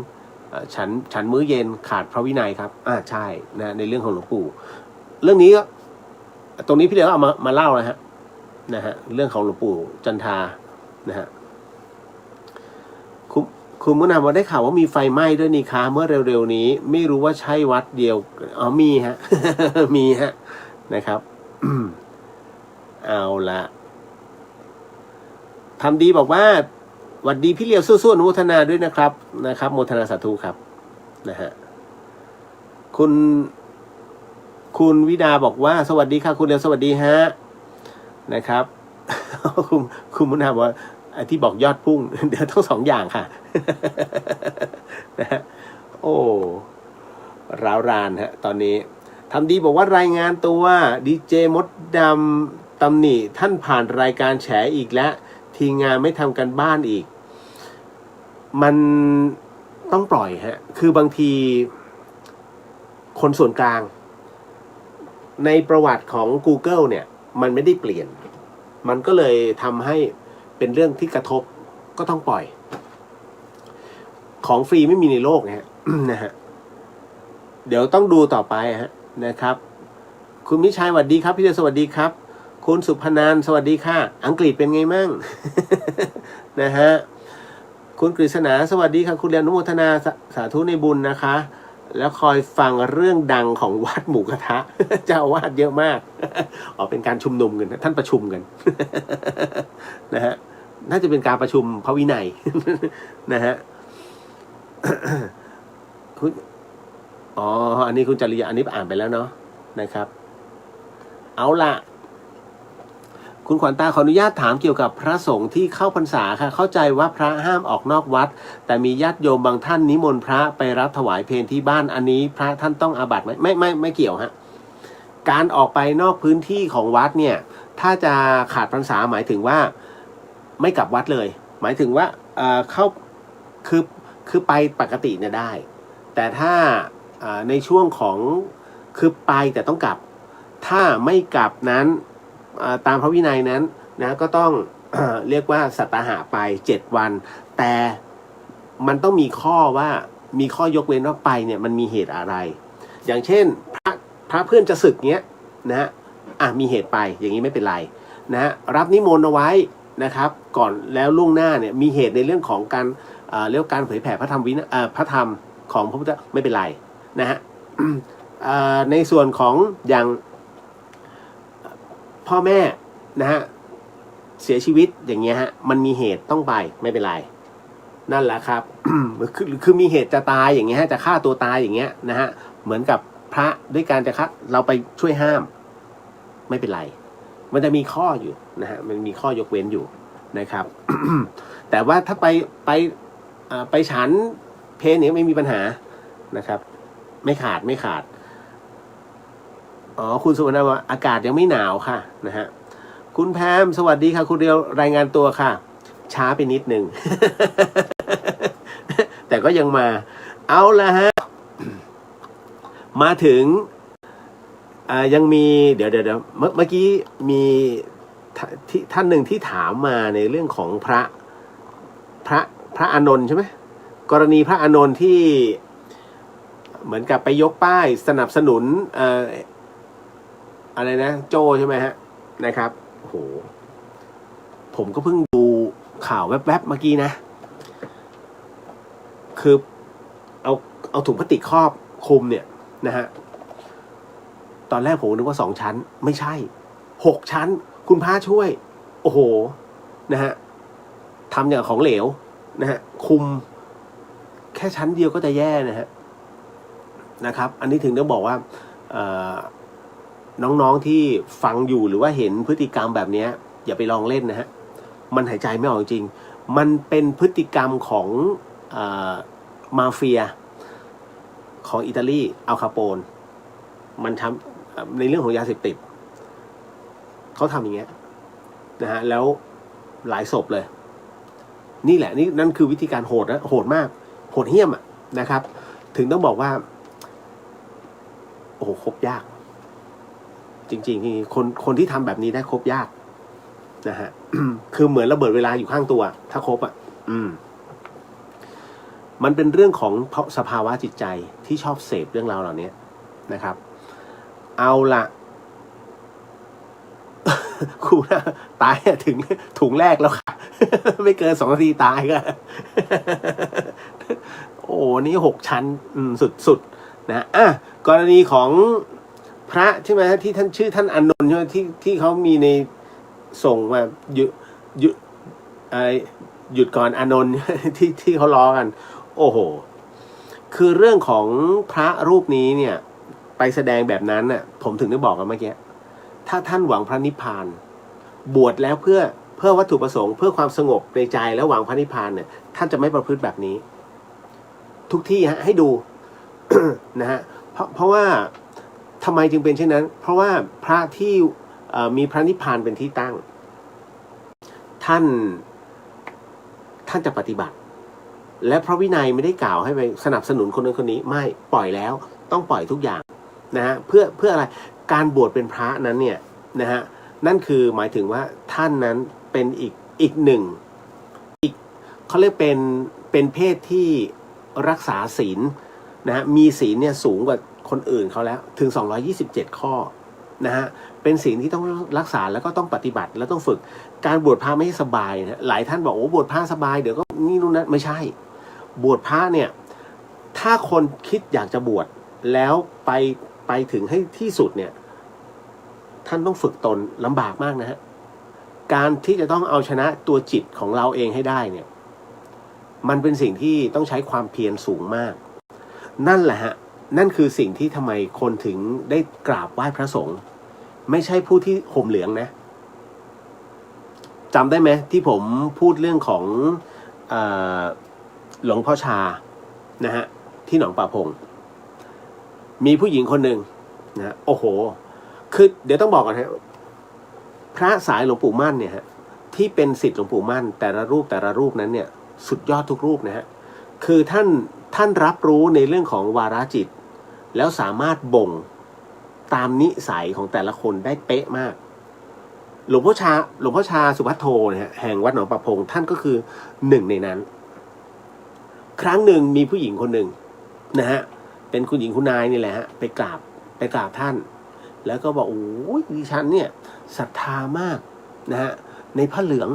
S1: ฉันมื้อเย็นขาดพระวินัยครับใช่นะในเรื่องของหลวงปู่เรื่องนี้ก็ตรงนี้พี่เดียวเอามาเล่านะฮะเรื่องของหลวงปู่จันทานะฮะคุณมุนาบอกได้ข่าวว่ามีไฟไหม้ด้วยนี่คะเมื่อเร็วๆนี้ไม่รู้ว่าใช่วัดเดียวมีฮะ มีฮะนะครับ เอาละทำดีบอกว่าหวัดดีพี่เลียวสู้ๆอนุโมทนาด้วยนะครับโมทนาสาธุครับนะฮะคุณวิดาบอกว่าสวัสดีค่ะคุณเลียวสวัสดีฮะนะครับ คุณมุนาบอกว่าที่บอกยอดพุ่งเดี๋ยวต้อง2 อย่างค่ะ นะฮะโอ้ร้าวรานฮะตอนนี้ทำดีบอกว่ารายงานตัวดีเจมดดำตำหนิท่านผ่านรายการแฉอีกแล้วทีงานไม่ทำกันบ้านอีกมันต้องปล่อยฮะคือบางทีคนส่วนกลางในประวัติของ Google เนี่ยมันไม่ได้เปลี่ยนมันก็เลยทำให้เป็นเรื่องที่กระทบก็ต้องปล่อยของฟรีไม่มีในโลกนะฮะ นะฮะเดี๋ยวต้องดูต่อไปฮะนะครับคุณมิชัยสวัสดีครับพี่เดชสวัสดีครับคุณสุพนันท์สวัสดีค่ะอังกฤษเป็นไงมั่ง นะฮะคุณกฤษณาสวัสดีค่ะคุณเรียนอนุโมทนาสาธุในบุญนะคะแล้วคอยฟังเรื่องดังของวัดหมูกระทะ เจ้าอาวาสเยอะมาก เป็นการชุมนุมกันท่านประชุมกัน นะฮะน่าจะเป็นการประชุมพระวินัย นะฮะ คุณอันนี้คุณจริยาอันนี้อ่านไปแล้วเนาะนะครับเอาละคุณขวัญตาขออนุญาตถามเกี่ยวกับพระสงฆ์ที่เข้าพรรษาค่ะเข้าใจว่าพระห้ามออกนอกวัดแต่มีญาติโยมบางท่านนิมนต์พระไปรับถวายเพลที่บ้านอันนี้พระท่านต้องอาบัติไหมไม่เกี่ยวฮะการออกไปนอกพื้นที่ของวัดเนี่ยถ้าจะขาดพรรษาหมายถึงว่าไม่กลับวัดเลยหมายถึงว่าเข้าคือไปปกติเนี่ยได้แต่ถ้าในช่วงของคือไปแต่ต้องกลับถ้าไม่กลับนั้นตามพระวินัยนั้นนะก็ต้อง เรียกว่าสัตตหะไป7 วันแต่มันต้องมีข้อว่ามีข้อยกเว้นว่าไปเนี่ยมันมีเหตุอะไรอย่างเช่นพระเพื่อนจะศึกเนี้ยนะฮะมีเหตุไปอย่างนี้ไม่เป็นไรนะฮะรับนิมนต์เอาไว้นะครับก่อนแล้วล่วงหน้าเนี่ยมีเหตุในเรื่องของการเรียกการเผยแผ่พระธรรมพระธรรมของพระพุทธไม่เป็นไรนะฮะ ในส่วนของอย่างพ่อแม่ นะฮะเสียชีวิตอย่างเงี้ยฮะมันมีเหตุต้องไปไม่เป็นไรนั่นแหละครับ คือมีเหตุจะตายอย่างเงี้ยจะฆ่าตัวตายอย่างเงี้ยนะฮะเหมือนกับพระด้วยการจะฆ่าเราไปช่วยห้ามไม่เป็นไรมันจะมีข้ออยู่นะฮะมันมีข้อยกเว้นอยู่นะครับ แต่ว่าถ้าไปฉันเพลเนี้ยไม่มีปัญหานะครับไม่ขาดอ๋อคุณสุวรรณว่าอากาศยังไม่หนาวค่ะนะฮะคุณแพมสวัสดีค่ะคุณเรียวรายงานตัวค่ะช้าไปนิดนึง แต่ก็ยังมาเอาละฮะมาถึงยังมีเดี๋ยวเมื่อกี้มีท่านหนึ่งที่ถามมาในเรื่องของพระอานนท์ใช่ไหมกรณีพระอานนท์ที่เหมือนกับไปยกป้ายสนับสนุนอะไรนะโจใช่ไหมฮะนะครับโอ้โหผมก็เพิ่งดูข่าวแวบๆเมื่อกี้นะคือเอาถุงพลาสติกครอบคลุมเนี่ยนะฮะตอนแรกผมนึกว่า2 ชั้นไม่ใช่6 ชั้นคุณพระช่วยโอ้โหนะฮะทำอย่างของเหลวนะฮะคุมแค่ชั้นเดียวก็จะแย่นะครับอันนี้ถึงต้องบอกว่าน้องๆที่ฟังอยู่หรือว่าเห็นพฤติกรรมแบบนี้อย่าไปลองเล่นนะฮะมันหายใจไม่ออกจริงมันเป็นพฤติกรรมของมาเฟียของอิตาลีอัลคาโปนมันทำในเรื่องของยาเสพติดเขาทำอย่างเงี้ยนะฮะแล้วหลายศพเลยนี่แหละนั่นคือวิธีการโหดนะโหดมากโหดเหี้ยมนะครับถึงต้องบอกว่าโอ้โหคบยากจริงๆคนที่ทำแบบนี้ได้คบยากนะฮะ คือเหมือนระเบิดเวลาอยู่ข้างตัวถ้าคบมันเป็นเรื่องของสภาวะจิตใจที่ชอบเสพเรื่องราวเหล่านี้นะครับเอาละครูนะตายถึงถุงแรกแล้วค่ะ ไม่เกิน2 นาทีตายก็ โอ้นี่6 ชั้นสุดนะกรณีของพระใช่ไหมที่ท่านชื่อท่านอานนท์ใช่ไหมที่เขามีในส่งมาหยุดก่อนอานนท์ที่เขาล้อกันโอ้โหคือเรื่องของพระรูปนี้เนี่ยไปแสดงแบบนั้นน่ะผมถึงได้บอกกันเมื่อกี้ถ้าท่านหวังพระนิพพานบวชแล้วเพื่อวัตถุประสงค์เพื่อความสงบในใจแล้วหวังพระนิพพานเนี่ยท่านจะไม่ประพฤติแบบนี้ทุกที่ฮะให้ดู นะฮะเพราะว่าทำไมจึงเป็นเช่นนั้นเพราะว่าพระที่มีพระนิพพานเป็นที่ตั้งท่านจะปฏิบัติและพระวินัยไม่ได้กล่าวให้ไปสนับสนุนคนนั้นคนนี้ไม่ปล่อยแล้วต้องปล่อยทุกอย่างนะฮะเพื่ออะไรการบวชเป็นพระนั้นเนี่ยนะฮะนั่นคือหมายถึงว่าท่านนั้นเป็นอีกหนึ่งเขาเรียกเป็นเพศที่รักษาศีลนะฮะมีศีลเนี่ยสูงกว่าคนอื่นเขาแล้วถึง227 ข้อนะฮะเป็นศีลที่ต้องรักษาแล้วก็ต้องปฏิบัติแล้วต้องฝึกการบวชพระไม่สบายนะหลายท่านบอกโอ้บวชพระสบายเดี๋ยวก็นี่นู่นนั่นไม่ใช่บวชพระเนี่ยถ้าคนคิดอยากจะบวชแล้วไปถึงให้ที่สุดเนี่ยท่านต้องฝึกตนลำบากมากนะฮะการที่จะต้องเอาชนะตัวจิตของเราเองให้ได้เนี่ยมันเป็นสิ่งที่ต้องใช้ความเพียรสูงมากนั่นแหละฮะนั่นคือสิ่งที่ทำไมคนถึงได้กราบไหว้พระสงฆ์ไม่ใช่ผู้ที่ห่มเหลืองนะจำได้ไหมที่ผมพูดเรื่องของหลวงพ่อชานะฮะที่หนองป่าพงมีผู้หญิงคนหนึ่งนะโอ้โหคือเดี๋ยวต้องบอกก่อนฮะพระสายหลวงปู่มั่นเนี่ยฮะที่เป็นศิษย์หลวงปู่มั่นแต่ละรูปนั้นเนี่ยสุดยอดทุกรูปนะฮะคือท่านรับรู้ในเรื่องของวาระจิตแล้วสามารถบ่งตามนิสัยของแต่ละคนได้เป๊ะมากหลวงพ่อชาสุภัทโทเนี่ยแห่งวัดหนองป่าพงท่านก็คือหนึ่งในนั้นครั้งหนึ่งมีผู้หญิงคนหนึ่งนะฮะเป็นคุณหญิงคุณนายนี่แหละฮะไปกราบท่านแล้วก็บอกโอ้ยดิฉันเนี่ยศรัทธามากนะฮะในผ้าเหลือง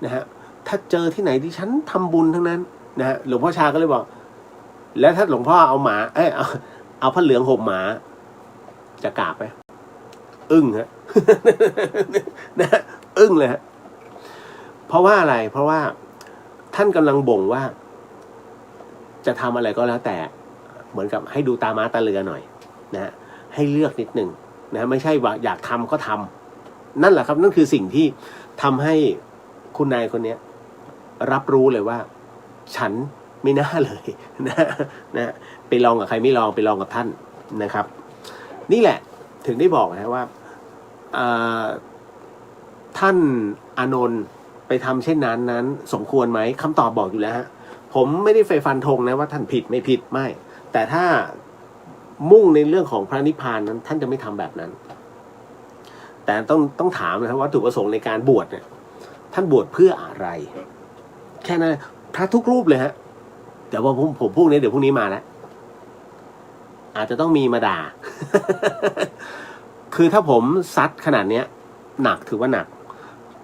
S1: นะฮะถ้าเจอที่ไหนดิฉันทำบุญทั้งนั้นนะฮะหลวงพ่อชาก็เลยบอกแล้วถ้าหลวงพ่อเอาหมาเอาผ้าเหลืองห่มหมาจะกราบไหมอึ้งฮะนะ อึ้งเลยฮะเพราะว่าอะไรเพราะว่าท่านกำลังบ่งว่าจะทำอะไรก็แล้วแต่เหมือนกับให้ดูตาม้าตาเรือหน่อยนะให้เลือกนิดนึงนะไม่ใช่ว่าอยากทำก็ทำนั่นแหละครับนั่นคือสิ่งที่ทำให้คุณนายคนนี้รับรู้เลยว่าฉันไม่น่าเลยนะไปลองกับใครไม่ลองไปลองกับท่านนะครับนี่แหละถึงได้บอกนะว่าท่านอานนท์ไปทำเช่นนั้นสมควรไหมคำตอบบอกอยู่แล้วฮะผมไม่ได้ไฟฟันธงนะว่าท่านผิดไม่ผิดไม่แต่ถ้ามุ่งในเรื่องของพระนิพพานนั้นท่านจะไม่ทำแบบนั้นแต่ต้องถามนะครับว่าวัตถุประสงค์ในการบวชเนี่ยท่านบวชเพื่ออะไรแค่นั้นพระทุกรูปเลยฮะแต่ว่าผมพูดนี้เดี๋ยวพรุ่งนี้มาแล้วอาจจะต้องมีมาด่า คือถ้าผมซัดขนาดเนี้ยหนักถือว่าหนัก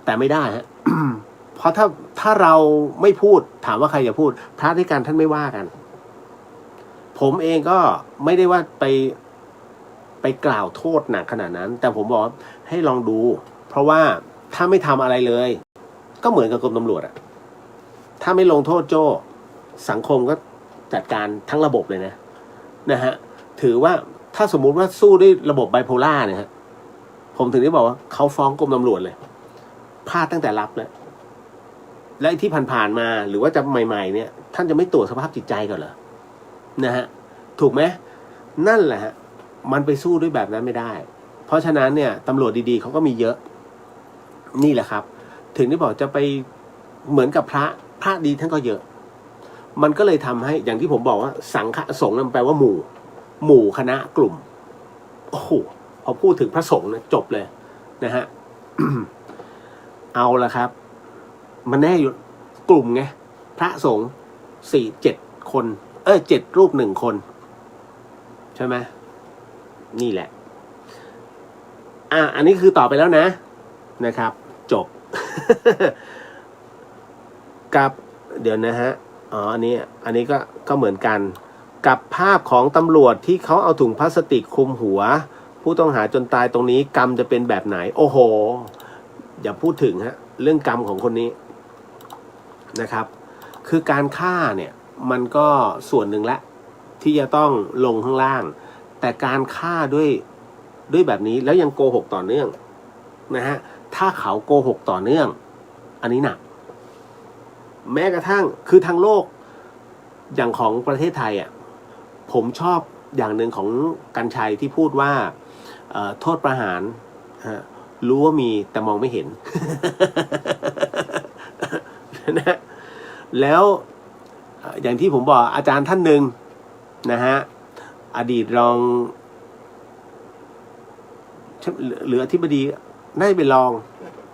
S1: แต่ไม่ได้ฮะ เพราะถ้าเราไม่พูดถามว่าใครจะพูดพระด้วยกันท่านไม่ว่ากันผมเองก็ไม่ได้ว่าไปกล่าวโทษหนักขนาดนั้นแต่ผมบอกให้ลองดูเพราะว่าถ้าไม่ทำอะไรเลยก็เหมือนกับกรมตำรวจอะถ้าไม่ลงโทษโจ้สังคมก็จัดการทั้งระบบเลยนะฮะถือว่าถ้าสมมุติว่าสู้ด้วยระบบไบโพล่าเนี่ยฮะผมถึงได้บอกว่าเขาฟ้องกรมตำรวจเลยพลาดตั้งแต่รับแล้วและที่ผ่านๆมาหรือว่าจะใหม่ๆเนี่ยท่านจะไม่ตรวจสภาพจิตใจก่อนเหรอนะฮะถูกไหมนั่นแหละฮะมันไปสู้ด้วยแบบนั้นไม่ได้เพราะฉะนั้นเนี่ยตำรวจดีๆเขาก็มีเยอะนี่แหละครับถึงได้บอกจะไปเหมือนกับพระดีท่านก็เยอะมันก็เลยทำให้อย่างที่ผมบอกว่าสังฆสงฆ์มันแปลว่าหมู่คณะกลุ่มโอ้โหพอพูดถึงพระสงฆ์นะจบเลยนะฮะ เอาละครับมันแน่อยู่กลุ่มไงพระสงฆ์7 คน7 รูป 1 คนใช่ไหมนี่แหละอันนี้คือตอบไปแล้วนะครับจบ กับเดี๋ยวนะฮะอันนี้ก็เหมือนกันกับภาพของตำรวจที่เขาเอาถุงพลาสติกคลุมหัวผู้ต้องหาจนตายตรงนี้กรรมจะเป็นแบบไหนโอ้โหอย่าพูดถึงฮะเรื่องกรรมของคนนี้นะครับคือการฆ่าเนี่ยมันก็ส่วนหนึ่งละที่จะต้องลงข้างล่างแต่การฆ่าด้วยแบบนี้แล้วยังโกหกต่อเนื่องนะฮะถ้าเขาโกหกต่อเนื่องอันนี้หนักแม้กระทั่งคือทางโลกอย่างของประเทศไทยผมชอบอย่างหนึ่งของกรรชัยที่พูดว่าโทษประหารรู้ว่ามีแต่มองไม่เห็น นะแล้วอย่างที่ผมบอกอาจารย์ท่านหนึ่งนะฮะอดีตรองหรืออธิบดีน่าจะเป็นรอง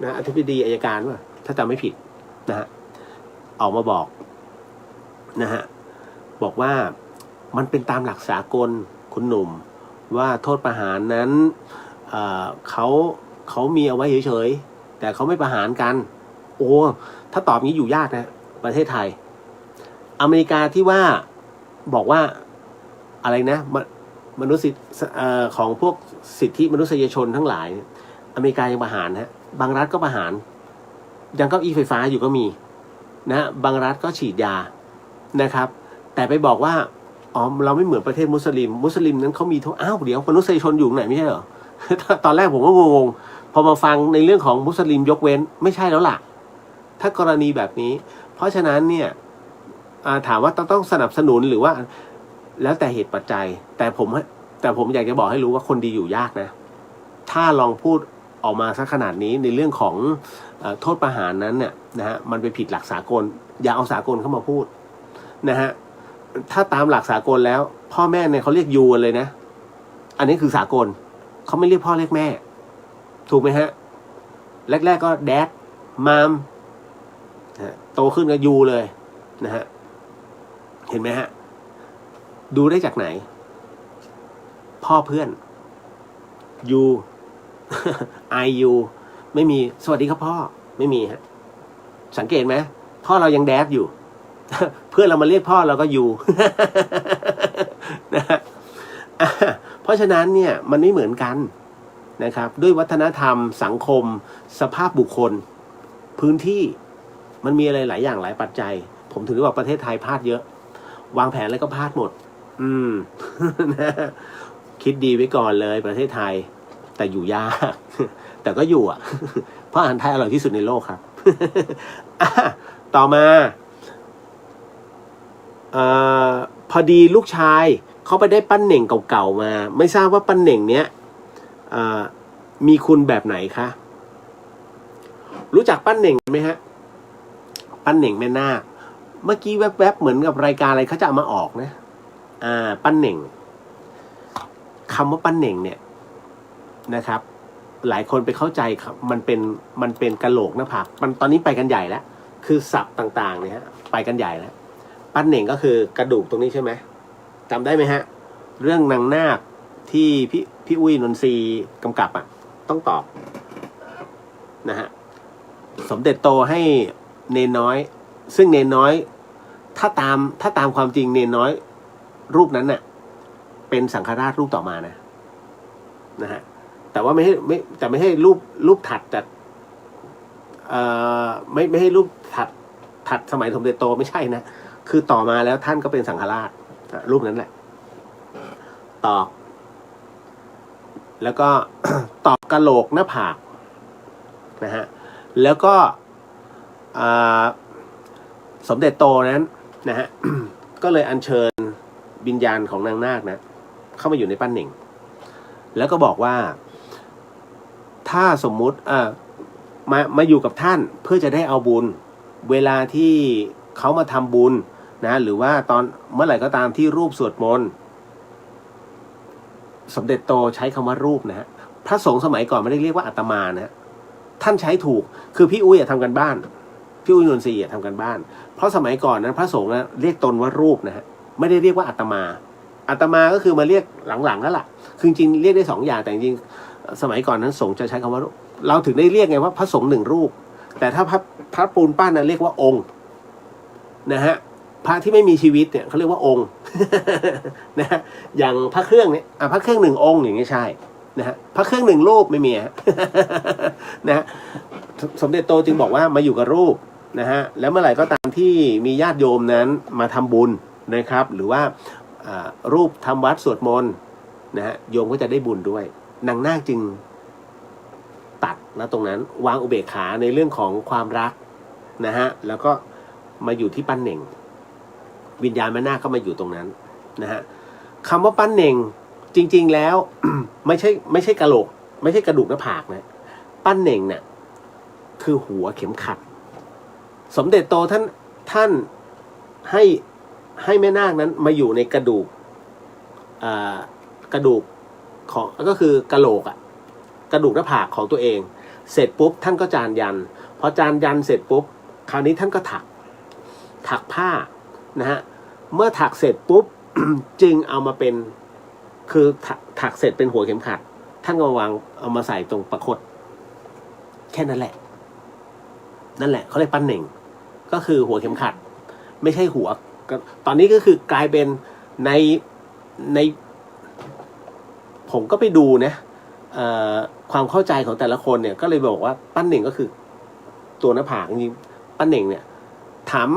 S1: นะอธิบดีอัยการว่าถ้าจำไม่ผิดนะฮะออกมาบอกนะฮะบอกว่ามันเป็นตามหลักสากลคุณหนุ่มว่าโทษประหารนั้นเขามีเอาไว้เฉยๆแต่เขาไม่ประหารกันโอ้ถ้าตอบงี้อยู่ยากนะประเทศไทยอเมริกาที่ว่าบอกว่าอะไรนะมนุษยของพวกสิทธิมนุษยชนทั้งหลายอเมริกายังประหารบางรัฐก็ประหารยังเก้าอี้ไฟฟ้าอยู่ก็มีนะบางรัฐก็ฉีดยานะครับแต่ไปบอกว่าเราไม่เหมือนประเทศมุสลิมนั้นเขามีโทษเดี๋ยวมนุษยชนอยู่ไหนไม่ใช่เหรอ ตอนแรกผมก็งงพอมาฟังในเรื่องของมุสลิมยกเว้นไม่ใช่แล้วล่ะถ้ากรณีแบบนี้เพราะฉะนั้นเนี่ยถามว่าต้องสนับสนุนหรือว่าแล้วแต่เหตุปัจจัยแต่ผมอยากจะบอกให้รู้ว่าคนดีอยู่ยากนะถ้าลองพูดออกมาสักขนาดนี้ในเรื่องของโทษประหารนั้นเนี่ยนะฮะมันไปผิดหลักสากลอย่าเอาสากลเข้ามาพูดนะฮะถ้าตามหลักสากลแล้วพ่อแม่เนี่ยเขาเรียกยูเลยนะอันนี้คือสากลเขาไม่เรียกพ่อเรียกแม่ถูกไหมฮะแรกๆก็แดดมามโตขึ้นก็ยูเลยนะฮะเห็นไหมฮะดูได้จากไหนพ่อเพื่อนยูไอยูไม่มีสวัสดีครับพ่อไม่มีฮะสังเกตไหมพ่อเรายังแดดอยู่ เพื่อนเรามาเรียกพ่อเราก็ยู นะฮะเพราะฉะนั้นเนี่ยมันไม่เหมือนกัน นะครับด้วยวัฒนธรรมสังคมสภาพบุคคลพื้นที่มันมีอะไรหลายอย่างหลายปัจจัยผมถือว่าประเทศไทยพลาดเยอะวางแผนแล้วก็พลาดหมดนะคิดดีไว้ก่อนเลยประเทศไทยแต่อยู่ยากแต่ก็อยู่อ่ะเพราะอาหารไทยอร่อยที่สุดในโลกครับ ต่อมาพอดีลูกชายเขาไปได้ปั้นเหน่งเก่าๆมาไม่ทราบว่าปั้นเหน่งเนี้ยมีคุณแบบไหนคะรู้จักปั้นเหน่งไหมฮะปั้นเหน่งแม่นาคเมื่อกี้แวบๆเหมือนกับรายการอะไรเขาจะเอามาออกนะปั้นเหน่งคำว่าปั้นเหน่งเนี่ยนะครับหลายคนไปเข้าใจครับมันเป็นกะโหลกหน้าผากมันตอนนี้ไปกันใหญ่แล้วคือศัพท์ต่างๆเนี่ยไปกันใหญ่แล้วปั้นเหน่งก็คือกระดูกตรงนี้ใช่ไหมจำได้ไหมฮะเรื่องนางนาคที่พี่อุ้ยนนทรีกำกับต้องตอบนะฮะสมเด็จโตให้เนนน้อยซึ่งเนนน้อยถ้าตามความจริงเนนน้อยรูปนั้นน่ะเป็นสังฆราชรูปต่อมานะฮะแต่ว่าไม่ให้รูปถัดจากไม่ให้รูปถัดสมัยสมเด็จโตไม่ใช่นะคือต่อมาแล้วท่านก็เป็นสังฆราชรูปนั้นแหละตอกแล้วก็ ตอกกะโหลกหน้าผากนะฮะแล้วก็สมเด็จโตนั้นนะฮะ ก็เลยอัญเชิญวิญญาณของนางนาคนะเข้ามาอยู่ในปั้นเหน่งแล้วก็บอกว่าถ้าสมมุติมาอยู่กับท่านเพื่อจะได้เอาบุญเวลาที่เขามาทำบุญนะหรือว่าตอนเมื่อไหร่ก็ตามที่รูปสวดมนต์สมเด็จโตใช้คำว่ารูปนะฮะพระสงฆ์สมัยก่อนไม่ได้เรียกว่าอาตมานะท่านใช้ถูกคือพี่อุ้ยทำกันบ้านพี่อุ้ยนนทรีทำกันบ้านเพราะสมัยก่อนนั้นพระสงฆ์นะเรียกตนว่ารูปนะฮะไม่ได้เรียกว่าอาตมาอาตมาก็คือมาเรียกหลังๆแล้วล่ะคือจริงเรียกได้2อย่างแต่จริงสมัยก่อนนั้นสงฆ์จะใช้คำว่าเราถึงได้เรียกไงว่าพระสงฆ์1รูปแต่ถ้าพระปูนปั้นนั้นเรียกว่าองค์นะฮะพระที่ไม่มีชีวิตเนี่ยเขาเรียกว่าองค์ นะฮะอย่างพระเครื่องเนี่ยพระเครื่อง1องค์อย่างนี้ใช่นะฮะพระเครื่อง1รูปไม่มีฮะ นะฮะสมเด็จโตจึงบอกว่ามาอยู่กับรูปนะฮะแล้วเมื่อไหร่ก็ตามที่มีญาติโยมนั้นมาทำบุญนะครับหรือว่ารูปทำวัดสวดมนต์นะฮะโยมก็จะได้บุญด้วยนางนาคจึงตัดนะตรงนั้นวางอุเบกขาในเรื่องของความรักนะฮะแล้วก็มาอยู่ที่ปั้นเหน่งวิญญาณแม่นาคก็มาอยู่ตรงนั้นนะฮะคำว่าปั้นเหน่งจริงๆแล้ว ไม่ใช่กะโหลกไม่ใช่กระดูกหน้าผากนะปั้นเหน่งเนี่ยคือหัวเข็มขัดสมเด็จโตท่านให้แม่นาคนั้นมาอยู่ในกระดูกของก็คือกะโหลกกระดูกหน้าผากของตัวเองเสร็จปุ๊บท่านก็จานยันพอจานยันเสร็จปุ๊บคราวนี้ท่านก็ถักผ้านะฮะเมื่อถักเสร็จปุ๊บ จึงเอามาเป็นคือถักเสร็จเป็นหัวเข็มขัดท่านก็วางเอามาใส่ตรงประคตแค่นั้นแหละนั่นแหละเขาเรียกปั้นเหน่งก็คือหัวเข็มขัดไม่ใช่หัวตอนนี้ก็คือกลายเป็นในผมก็ไปดูนะความเข้าใจของแต่ละคนเนี่ยก็เลยบอกว่าปั้นเหน่งก็คือตัวหน้าผากจริงปั้นเหน่งเนี่ยถาม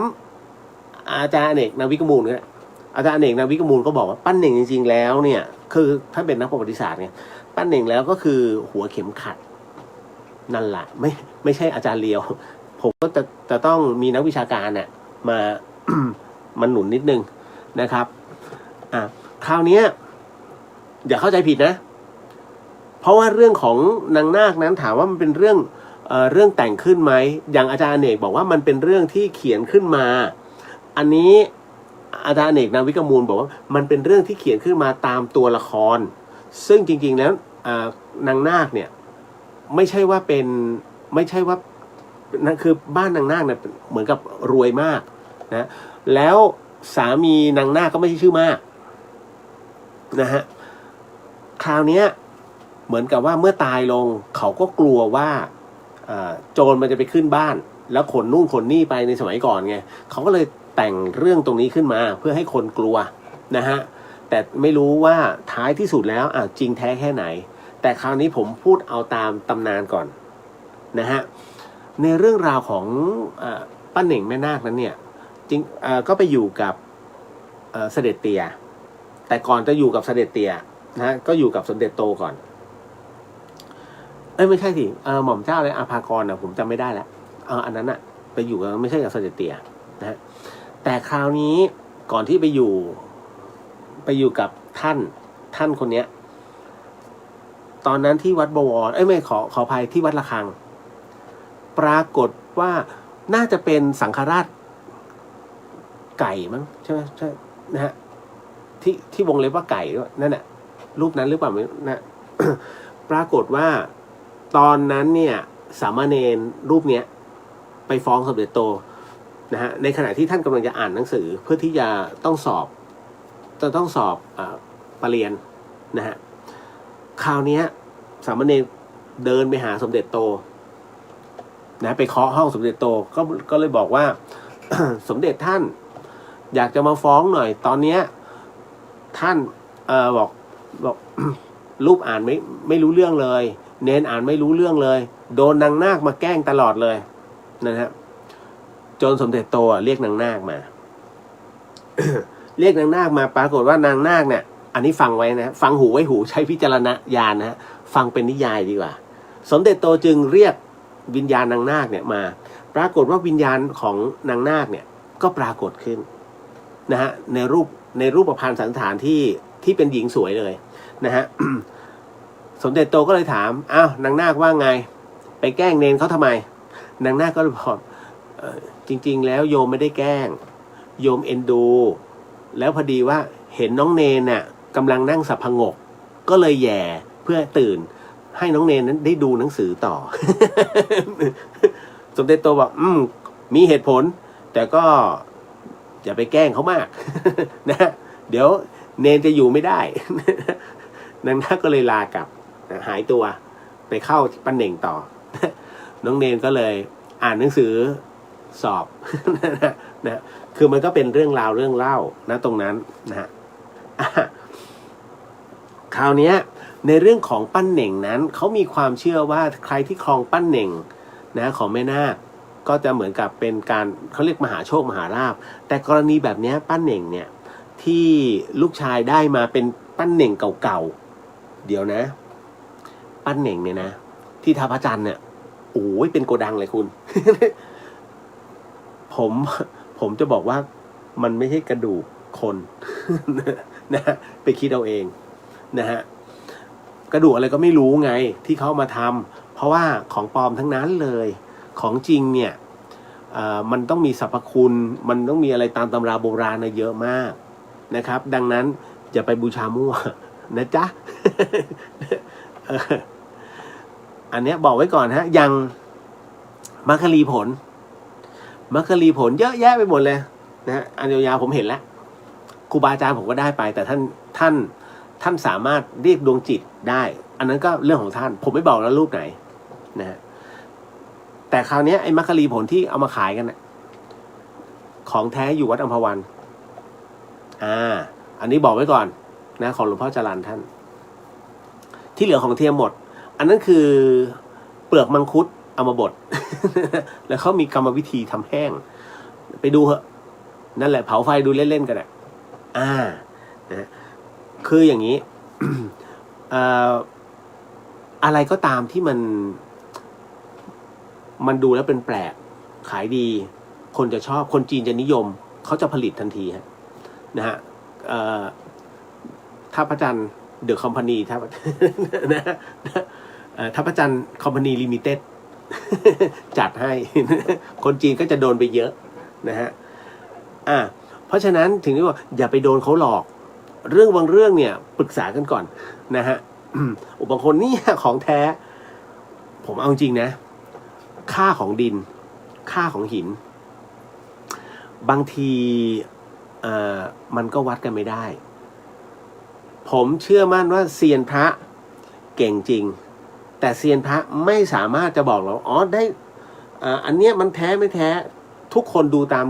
S1: อาจารย์อเนกนาวิกมูลเนี่ยอาจารย์อเนกนาวิกมูลก็บอกว่าปั้นเหน่งจริงๆแล้วเนี่ยคือถ้าเป็นนักประวัติศาสตร์เนี่ยปั้นเหน่งแล้วก็คือหัวเข็มขัดนั่นแหละไม่ใช่อาจารย์เลียวผมก็จะต้องมีนักวิชาการเนี่ยมา มันหนุนนิดนึงนะครับคราวนี้อย่าเข้าใจผิดนะเพราะว่าเรื่องของนางนาคนั้นถามว่ามันเป็นเรื่องแต่งขึ้นไหมอย่างอาจารย์อเนกบอกว่ามันเป็นเรื่องที่เขียนขึ้นมาอันนี้อาจารย์อเนกนาวิกมูลบอกว่ามันเป็นเรื่องที่เขียนขึ้นมาตามตัวละครซึ่งจริงๆแล้วนางนาคเนี่ยไม่ใช่ว่านั่นคือบ้านนางนาคเนี่ยเหมือนกับรวยมากนะแล้วสามีนางนาคก็ไม่ใช่ชื่อมากนะฮะคราวนี้เหมือนกับว่าเมื่อตายลงเขาก็กลัวว่าโจรมันจะไปขึ้นบ้านแล้วขนนู่นขนนี่ไปในสมัยก่อนไงเขาก็เลยแต่งเรื่องตรงนี้ขึ้นมาเพื่อให้คนกลัวนะฮะแต่ไม่รู้ว่าท้ายที่สุดแล้วจริงแท้แค่ไหน แต่คราวนี้ผมพูดเอาตามตำนานก่อนนะฮะในเรื่องราวของป้าเหน่งแม่นาคนั้นเนี่ยจริงก็ไปอยู่กับเสด็จเตี่ยแต่ก่อนจะอยู่กับเสด็จเตี่ยนะฮะก็อยู่กับสมเด็จโตก่อนไม่ใช่สิหม่อมเจ้าเลยอาภากรผมจำไม่ได้แล้วอันนั้นไปอยู่กับไม่ใช่กับเสด็จเตี่ยนะฮะแต่คราวนี้ก่อนที่ไปอยู่กับท่านคนเนี้ยตอนนั้นที่วัดบวรไม่ขออภัยที่วัดระฆังปรากฏว่าน่าจะเป็นสังฆราชไก่มั้งใช่ไหมใช่นะฮะที่วงเล็บว่าไก่ด้วยนั่นแหละรูปนั้นหรือเปล่านะ ปรากฏว่าตอนนั้นเนี่ยสามเณรรูปเนี้ยไปฟ้องสมเด็จโตนะฮะในขณะที่ท่านกำลังจะอ่านหนังสือเพื่อที่จะต้องสอบปรริญญานะฮะคราวนี้สามเณรเดินไปหาสมเด็จโตนะไปเคาะห้องสมเด็จโตก็เลยบอกว่า สมเด็จท่านอยากจะมาฟ้องหน่อยตอนเนี้ยท่านบอก รูปอ่านไม่รู้เรื่องเลยเนนอ่านไม่รู้เรื่องเลยโดนนางนาคมาแกล้งตลอดเลยนะฮะจนสมเด็จโตเรียกนางนาคมา เรียกนางนาคมาปรากฏว่านางนาคเนี่ยอันนี้ฟังไว้นะฟังหูไว้หูใช้พิจารณญาณนะฮะฟังเป็นนิยายดีกว่าสมเด็จโตจึงเรียกวิญญาณนางนาคเนี่ยมาปรากฏว่าวิญญาณของนางนาคเนี่ยก็ปรากฏขึ้นนะฮะในรูปพรรณสันฐานที่เป็นหญิงสวยเลยนะฮะ สมเด็จโตก็เลยถามอ้าวนางนาคว่าไงไปแกล้งเนนเขาทำไมนางนาคก็เลยบอกจริงๆแล้วโยมไม่ได้แกล้งโยมเอ็นดูแล้วพอดีว่าเห็นน้องเนนน่ะกำลังนั่งสับพงกก็เลยแย่เพื่อตื่นให้น้องเนนนั้นได้ดูหนังสือต่อ สมเด็จโตบอกมีเหตุผลแต่ก็อย่าไปแกล้งเขามาก นะเดี๋ยวเนนจะอยู่ไม่ได้ นางนาคก็เลยลากลับหายตัวไปเข้าปั้นเหน่งต่อ น้องเนนก็เลยอ่านหนังสือสอบ นะคือมันก็เป็นเรื่องราวเรื่องเล่านะตรงนั้นนะฮะ คราวนี้ในเรื่องของปั้นเหน่งนั้นเขามีความเชื่อว่าใครที่ครองปั้นเหน่งนะของแม่นาคก็จะเหมือนกับเป็นการเขาเรียกมหาโชคมหาลาภแต่กรณีแบบนี้ปั้นเหน่งเนี่ยที่ลูกชายได้มาเป็นปั้นเหน่งเก่าๆเดี๋ยวนะปั้นเหน่งเนี่ยนะที่ท่าพระจันทร์เนี่ยโอ้ยเป็นโกดังเลยคุณ ผมจะบอกว่ามันไม่ใช่กระดูกคน นะฮะไปคิดเอาเองนะฮะกระดูกอะไรก็ไม่รู้ไงที่เขามาทำเพราะว่าของปลอมทั้งนั้นเลยของจริงเนี่ยมันต้องมีสรรพคุณมันต้องมีอะไรตามตำราโบราณเยอะมากนะครับดังนั้นอย่าไปบูชามั่วนะจ๊ะ อันนี้บอกไว้ก่อนฮะยังมัคคลีผลเยอะแยะไปหมดเลยนะฮะอันยาวๆผมเห็นแล้วครูบาอาจารย์ผมก็ได้ไปแต่ท่านสามารถเรียกดวงจิตได้อันนั้นก็เรื่องของท่านผมไม่บอกแล้วรูปไหนนะฮะแต่คราวนี้ไอ้มัคคลีผลที่เอามาขายกันนะของแท้อยู่วัดอัมพวันอันนี้บอกไว้ก่อนนะของหลวงพ่อจรัญท่านที่เหลือของเทียมหมดอันนั้นคือเปลือกมังคุดเอามาบด แล้วเขามีกรรมวิธีทำแห้งไปดูเหอะนั่นแหละเผาไฟดูเล่นๆกันนะนะคืออย่างนี้ อะไรก็ตามที่มันดูแล้วเป็นแปลกขายดีคนจะชอบคนจีนจะนิยมเขาจะผลิตทันทีฮะนะฮะท่าพระจันทร์เดอะคอมพานีท่าพระจันทร์คอมพานีลิมิเต็ด จัดให้ คนจีนก็จะโดนไปเยอะนะฮะเพราะฉะนั้นถึงได้ว่าอย่าไปโดนเขาหลอกเรื่องบางเรื่องเนี่ยปรึกษากันก่อนนะฮะ บางคนนี่ของแท้ผมเอาจริงนะค่าของดินค่าของหินบางทีมันก็วัดกันไม่ได้ผมเชื่อมั่นว่าเซียนพระเก่งจริงแต่เซียนพระไม่สามารถจะบอกเราได้อันเนี้ยมันแท้ไม่แท้ทุกคนดูตาม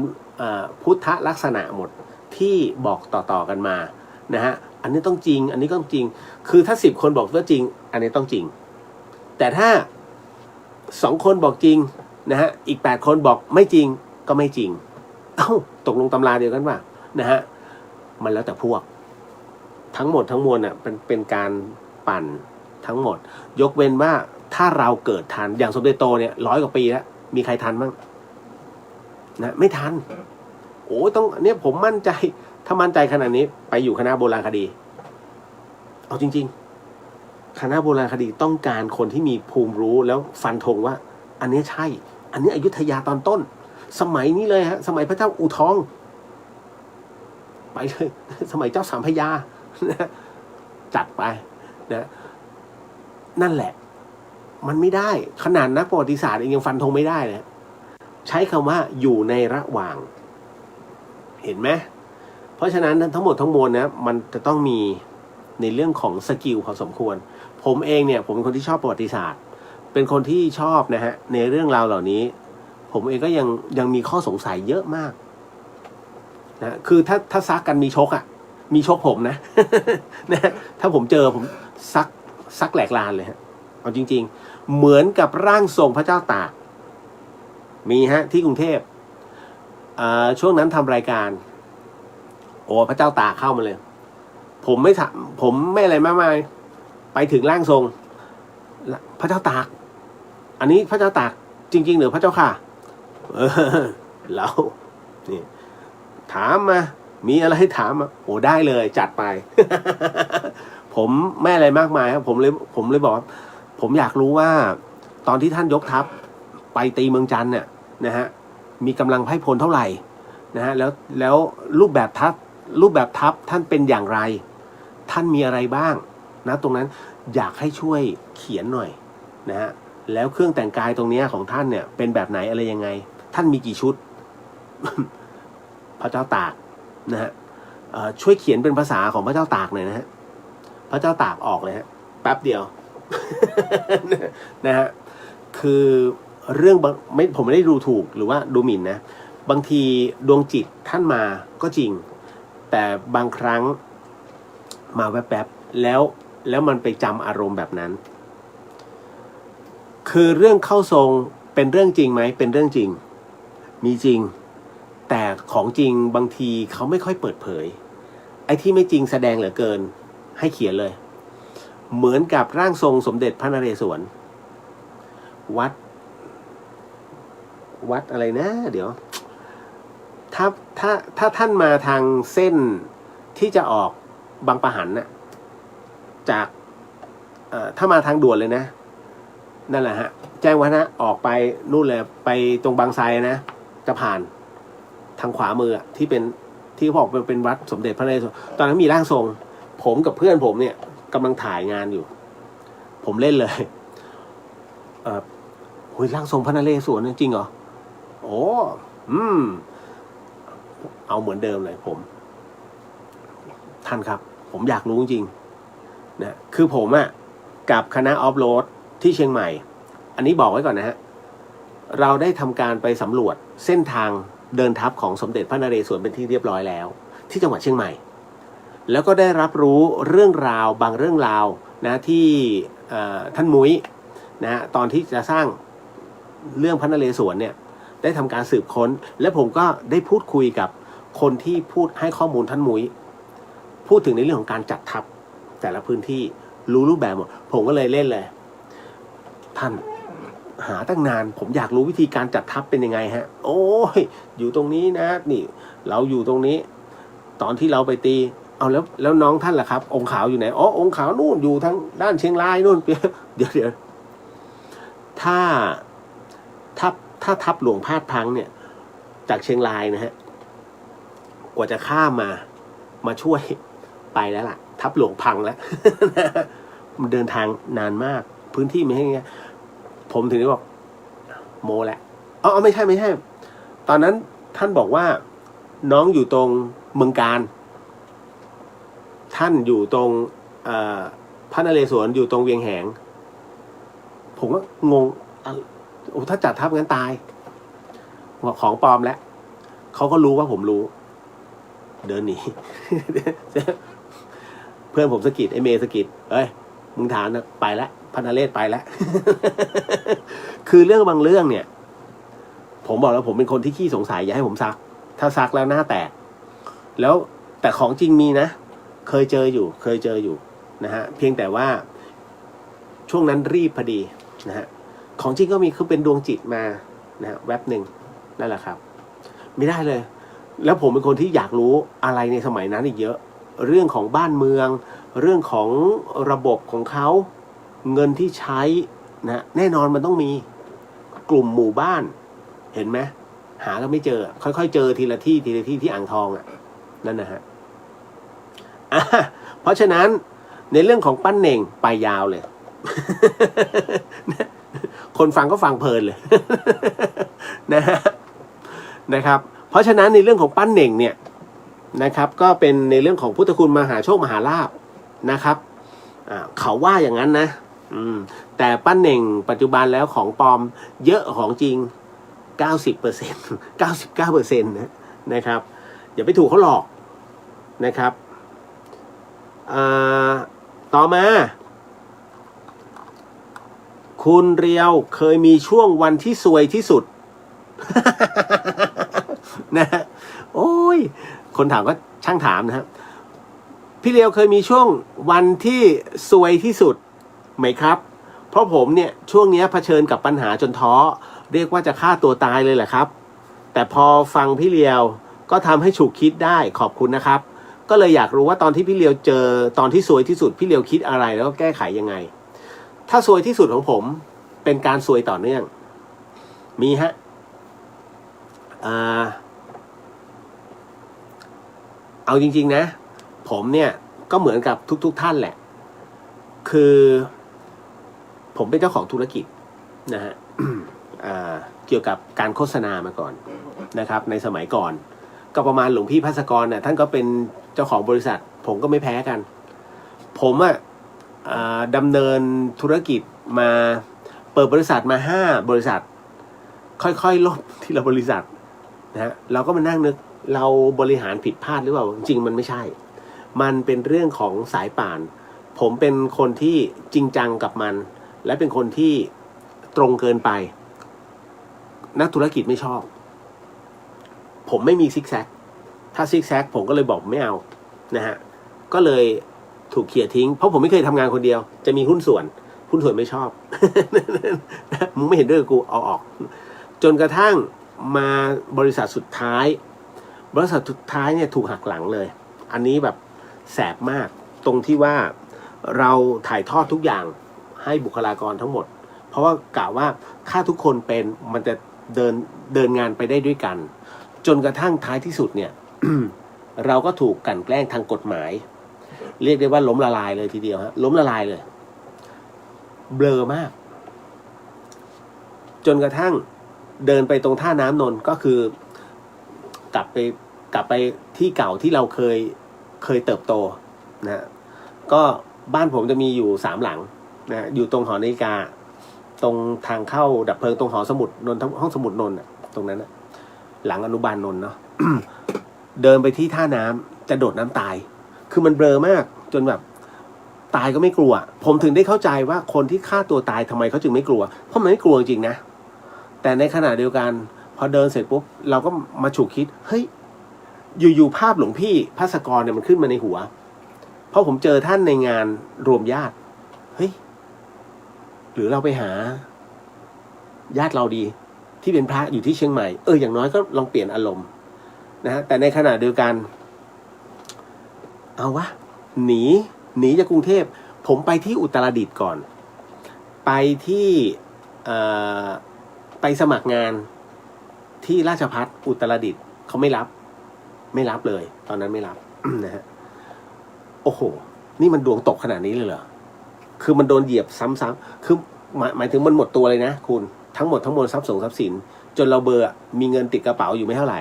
S1: พุทธลักษณะหมดที่บอกต่อๆกันมา นะฮะอันนี้ต้องจริงอันนี้ต้องจริงคือถ้า10 คนบอกว่าจริงอันนี้ต้องจริงแต่ถ้า2 คนบอกจริงนะฮะอีก8 คนบอกไม่จริงก็ไม่จริงเอ้าตกลงตำราเดียวกันป่ะนะฮะมันแล้วแต่พวกทั้งหมดทั้งมวลอ่ะเป็นการปั่นทั้งหมดยกเว้นว่าถ้าเราเกิดทันอย่างสมเด็จโตเนี่ย100 กว่าปีแล้วมีใครทันบ้างนะไม่ทันโอ้ต้องเนี่ยผมมั่นใจถ้ามั่นใจขนาดนี้ไปอยู่คณะโบราณคดีเอาจริงๆคณะโบราณคดีต้องการคนที่มีภูมิรู้แล้วฟันธงว่าอันนี้ใช่อันนี้อยุธยาตอนต้นสมัยนี้เลยฮะสมัยพระเจ้าอู่ทองไปเลยสมัยเจ้าสามพระยานะจัดไปนะนั่นแหละมันไม่ได้ขนาดนักประวัติศาสตร์เองยังฟันธงไม่ได้เลยใช้คำว่าอยู่ในระหว่างเห็นไหมเพราะฉะนั้นทั้งหมดทั้งมวลนะมันจะต้องมีในเรื่องของสกิลพอสมควรผมเองเนี่ยผมเป็นคนที่ชอบประวัติศาสตร์เป็นคนที่ชอบนะฮะในเรื่องราวเหล่านี้ผมเองก็ยังมีข้อสงสัยเยอะมากนะคือถ้าซักกันมีชกอ่ะมีชกผมนะ นะถ้าผมเจอผมซักแหลกลานเลยฮะเอาจริงๆเหมือนกับร่างทรงพระเจ้าตากมีฮะที่กรุงเทพช่วงนั้นทำรายการโอ้พระเจ้าตากเข้ามาเลยผมไม่อะไรมากมายไปถึงร่างทรงพระเจ้าตากอันนี้พระเจ้าตากจริงๆหรือพระเจ้าค่ะแล้วนี่ถามมามีอะไรให้ถามมาโอ้ได้เลยจัดไป ผมไม่อะไรมากมายครับผมเลยบอกว่าผมอยากรู้ว่าตอนที่ท่านยกทัพไปตีเมืองจันทร์เนี่ยนะฮะมีกำลังไพร่พลเท่าไหร่นะฮะแล้วรูปแบบทัพท่านเป็นอย่างไรท่านมีอะไรบ้างนะตรงนั้นอยากให้ช่วยเขียนหน่อยนะฮะแล้วเครื่องแต่งกายตรงนี้ของท่านเนี่ยเป็นแบบไหนอะไรยังไงท่านมีกี่ชุด พระเจ้าตากนะฮะช่วยเขียนเป็นภาษาของพระเจ้าตากหน่อยนะฮะพระเจ้าตากออกเลยฮะแป๊บเดียว นะฮะคือเรื่องผมไม่ได้ดูถูกหรือว่าดูหมิ่นนะบางทีดวงจิตท่านมาก็จริงแต่บางครั้งมาแวบๆแล้วมันไปจำอารมณ์แบบนั้นคือเรื่องเข้าทรงเป็นเรื่องจริงไหมเป็นเรื่องจริงมีจริงแต่ของจริงบางทีเขาไม่ค่อยเปิดเผยไอ้ที่ไม่จริงแสดงเหลือเกินให้เขียนเลยเหมือนกับร่างทรงสมเด็จพระนเรศวรวัดอะไรนะเดี๋ยวถ้าท่านมาทางเส้นที่จะออกบางปะหันน่ะจากถ้ามาทางด่วนเลยนะนั่นแหละฮะแจ้งวัฒนะออกไปนู่นเลยไปตรงบางไทรนะจะผ่านทางขวามือที่บอกเป็นวัดสมเด็จพระนเรศวรตอนนั้นมีร่างทรงผมกับเพื่อนผมเนี่ยกำลังถ่ายงานอยู่ผมเล่นเลยโอ้ยร่างทรงพระนเรศวรจริงเหรอโอ้เอาเหมือนเดิมเลยผมท่านครับผมอยากรู้จริงนะคือผมกับคณะออฟโรดที่เชียงใหม่อันนี้บอกไว้ก่อนนะฮะเราได้ทำการไปสำรวจเส้นทางเดินทัพของสมเด็จพระนเรศวรเป็นที่เรียบร้อยแล้วที่จังหวัดเชียงใหม่แล้วก็ได้รับรู้เรื่องราวบางเรื่องราวนะที่ท่านมุ้ยนะตอนที่จะสร้างเรื่องพระนเรศวรเนี่ยได้ทำการสืบค้นและผมก็ได้พูดคุยกับคนที่พูดให้ข้อมูลท่านมุ้ยพูดถึงในเรื่องของการจัดทัพแต่ละพื้นที่รู้รูปแบบหมดผมก็เลยเล่นเลยท่านหาตั้งนานผมอยากรู้วิธีการจัดทัพเป็นยังไงฮะโอ้ยอยู่ตรงนี้นะนี่เราอยู่ตรงนี้ตอนที่เราไปตีเอาแล้วน้องท่านล่ะครับองค์ขาวอยู่ไหนอ๋อองค์ขาวนู่นอยู่ทางด้านเชียงรายนู่นเดี๋ยวถ้าทัพหลวงพาดพังเนี่ยจากเชียงรายนะฮะกว่าจะข้ามมาช่วยไปแล้วล่ะทัพหลวงพังแล้ว มันเดินทางนานมากพื้นที่ไม่ให้ไงผมถึงได้บอกโมแหละอ๋อไม่ใช่ตอนนั้นท่านบอกว่าน้องอยู่ตรงเมืองการท่านอยู่ตรงพระนเรศวรอยู่ตรงเวียงแหงผมก็งงโอ้ถ้าจัดทัพงั้นตายว่าของปลอมแล้วเขาก็รู้ว่าผมรู้เดินหนี พื่อนผมสะกิดไอเมย์สะกิดเอ้ยมึงถามนะไปแล้วพันเรศไปแล้ว คือเรื่องบางเรื่องเนี่ยผมบอกแล้วผมเป็นคนที่ขี้สงสัยอย่าให้ผมซักถ้าซักแล้วหน้าแตกแล้วแต่ของจริงมีนะเคยเจออยู่นะฮะเพียงแต่ว่าช่วงนั้นรีบพอดีนะฮะของจริงก็มีคือเป็นดวงจิตมานะฮะแวบหนึ่งนั่นแหละครับไม่ได้เลยแล้วผมเป็นคนที่อยากรู้อะไรในสมัยนั้นอีกเยอะเรื่องของบ้านเมืองเรื่องของระบบของเขาเงินที่ใช้นะแน่นอนมันต้องมีกลุ่มหมู่บ้านเห็นไหมหาก็ไม่เจอค่อยๆเจอทีละที่ที่อ่างทองอ่ะนั่นนะฮะเพราะฉะนั้นในเรื่องของปั้นเน่งไปยาวเลย คนฟังก็ฟังเพลินเลย นะครับเพราะฉะนั้นในเรื่องของปั้นเน่งเนี่ยนะครับก็เป็นในเรื่องของพุทธคุณมหาโชคมหาลาภนะครับเขาว่าอย่างนั้นนะแต่ปั้นเน่งปัจจุบันแล้วของปลอมเยอะของจริง 90% 99% นะครับอย่าไปถูกเขาหลอกนะครับต่อมาคุณเรียวเคยมีช่วงวันที่ซวยที่สุด นะโอ้ยคนถามก็ช่างถามนะครับพี่เรียวเคยมีช่วงวันที่ซวยที่สุดไหมครับเพราะผมเนี่ยช่วงนี้เผชิญกับปัญหาจนท้อเรียกว่าจะฆ่าตัวตายเลยแหละครับแต่พอฟังพี่เรียวก็ทำให้ฉุกคิดได้ขอบคุณนะครับก็เลยอยากรู้ว่าตอนที่พี่เรียวเจอตอนที่ซวยที่สุดพี่เรียวคิดอะไรแล้วก็แก้ไขยังไงถ้าซวยที่สุดของผมเป็นการซวยต่อเนื่องมีฮะเอาจริงๆนะผมเนี่ยก็เหมือนกับทุกท่านแหละคือผมเป็นเจ้าของธุรกิจนะฮะ เกี่ยวกับการโฆษณามาก่อนนะครับในสมัยก่อนก็ประมาณหลวงพี่ภัสกรเนี่ยท่านก็เป็นเจ้าของบริษัทผมก็ไม่แพ้กันผมดำเนินธุรกิจมาเปิดบริษัทมา5 บริษัทค่อยๆลดทีละบริษัทนะฮะเราก็มานั่งนึกเราบริหารผิดพลาดหรือเปล่าจริงมันไม่ใช่มันเป็นเรื่องของสายป่านผมเป็นคนที่จริงจังกับมันและเป็นคนที่ตรงเกินไปนักธุรกิจไม่ชอบผมไม่มีซิกแซกถ้าซิกแซกผมก็เลยบอกไม่เอานะฮะก็เลยถูกเขี่ยทิ้งเพราะผมไม่เคยทำงานคนเดียวจะมีหุ้นส่วนไม่ชอบ มึงไม่เห็นด้วยกับกูเอาออกจนกระทั่งมาบริษัทสุดท้ายเนี่ยถูกหักหลังเลยอันนี้แบบแสบมากตรงที่ว่าเราถ่ายทอดทุกอย่างให้บุคลากรทั้งหมดเพราะว่ากล่าวว่าถ้าทุกคนเป็นมันจะเดินงานไปได้ด้วยกันจนกระทั่งท้ายที่สุดเนี่ย เราก็ถูกกลั่นแกล้งทางกฎหมายเรียกได้ว่าล้มละลายเลยทีเดียวฮะล้มละลายเลยเบลอมากจนกระทั่งเดินไปตรงท่าน้ำนนท์ก็คือกลับไปที่เก่าที่เราเคยเติบโตนะก็บ้านผมจะมีอยู่3 หลังนะอยู่ตรงหอนาฬิกาตรงทางเข้าดับเพลิงตรงหอสมุดนนท์ห้องสมุดนนท์ตรงนั้นนะหลังอนุบาลนนท์เนาะ เดินไปที่ท่าน้ำจะโดดน้ำตายคือมันเบลอมากจนแบบตายก็ไม่กลัวผมถึงได้เข้าใจว่าคนที่ฆ่าตัวตายทำไมเขาจึงไม่กลัวเพราะมันไม่กลัวจริงนะแต่ในขณะเดียวกันพอเดินเสร็จปุ๊บเราก็มาฉุกคิดเฮ้ยอยู่ภาพหลวงพี่ภัสกรเนี่ยมันขึ้นมาในหัวเพราะผมเจอท่านในงานรวมญาติเฮ้ยหรือเราไปหาญาติเราดีที่เป็นพระอยู่ที่เชียงใหม่อย่างน้อยก็ลองเปลี่ยนอารมณ์นะฮะแต่ในขณะเดียวกันเอาวะหนีจากกรุงเทพผมไปที่อุตรดิตถ์ก่อนไปที่ไปสมัครงานที่ราชภัฏอุตรดิตถ์เขาไม่รับเลยตอนนั้นไม่รับ นะฮะโอ้โหนี่มันดวงตกขนาดนี้เลยเหรอคือมันโดนเหยียบซ้ำๆคือหมายถึงมันหมดตัวเลยนะคุณทั้งหมดทรัพย์สินจนเราเบอร์มีเงินติดกระเป๋าอยู่ไม่เท่าไหร่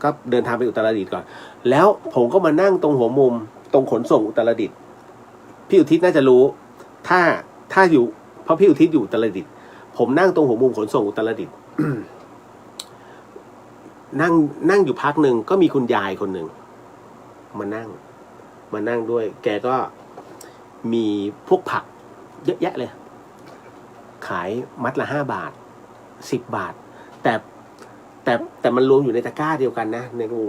S1: ก็เดินทางไปอุตรดิตถ์ก่อนแล้วผมก็มานั่งตรงหัวมุมตรงขนส่งอุตรดิตถ์พี่อุทิศน่าจะรู้ถ้าอยู่เพราะพี่อุทิศอยู่อุตรดิตถ์ผมนั่งตรงหัวมุมขนส่งอุตรดิตถ์ นั่งอยู่พักหนึ่งก็มีคุณยายคนหนึ่งมานั่งด้วยแกก็ มีพวกผักเยอะแยะเลยขายมัดละ5 บาท10 บาทแต่มันรวมอยู่ในตะกร้าเดียวกันนะในรู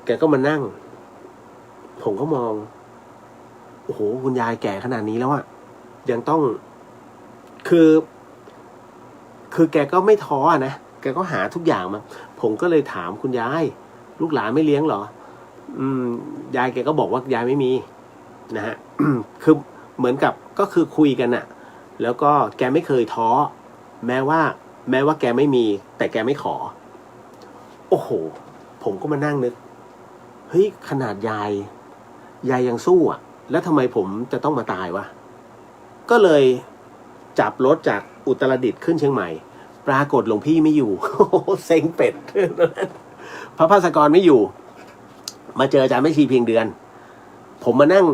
S1: แกก็มานั่งผมก็มองโอ้โหคุณยายแก่ขนาดนี้แล้วอะยังต้องคือแกก็ไม่ท้อนะแกก็หาทุกอย่างมาผมก็เลยถามคุณยายลูกหลานไม่เลี้ยงเหรอยายแกก็บอกว่ายายไม่มีนะฮะ คือเหมือนกับก็คือคุยกันอะแล้วก็แกไม่เคยท้อแม้ว่าแกไม่มีแต่แกไม่ขอโอ้โหผมก็มานั่งนึกเฮ้ยขนาดยายยังสู้อ่ะแล้วทำไมผมจะต้องมาตายวะก็เลยจับรถจากอุตรดิตถ์ขึ้นเชียงใหม่ปรากฏหลวงพี่ไม่อยู่ เซ็งเป็ด พระภาสกรไม่อยู่มาเจออาจารย์แม่ชีเพียงเดือนผมมานั่ง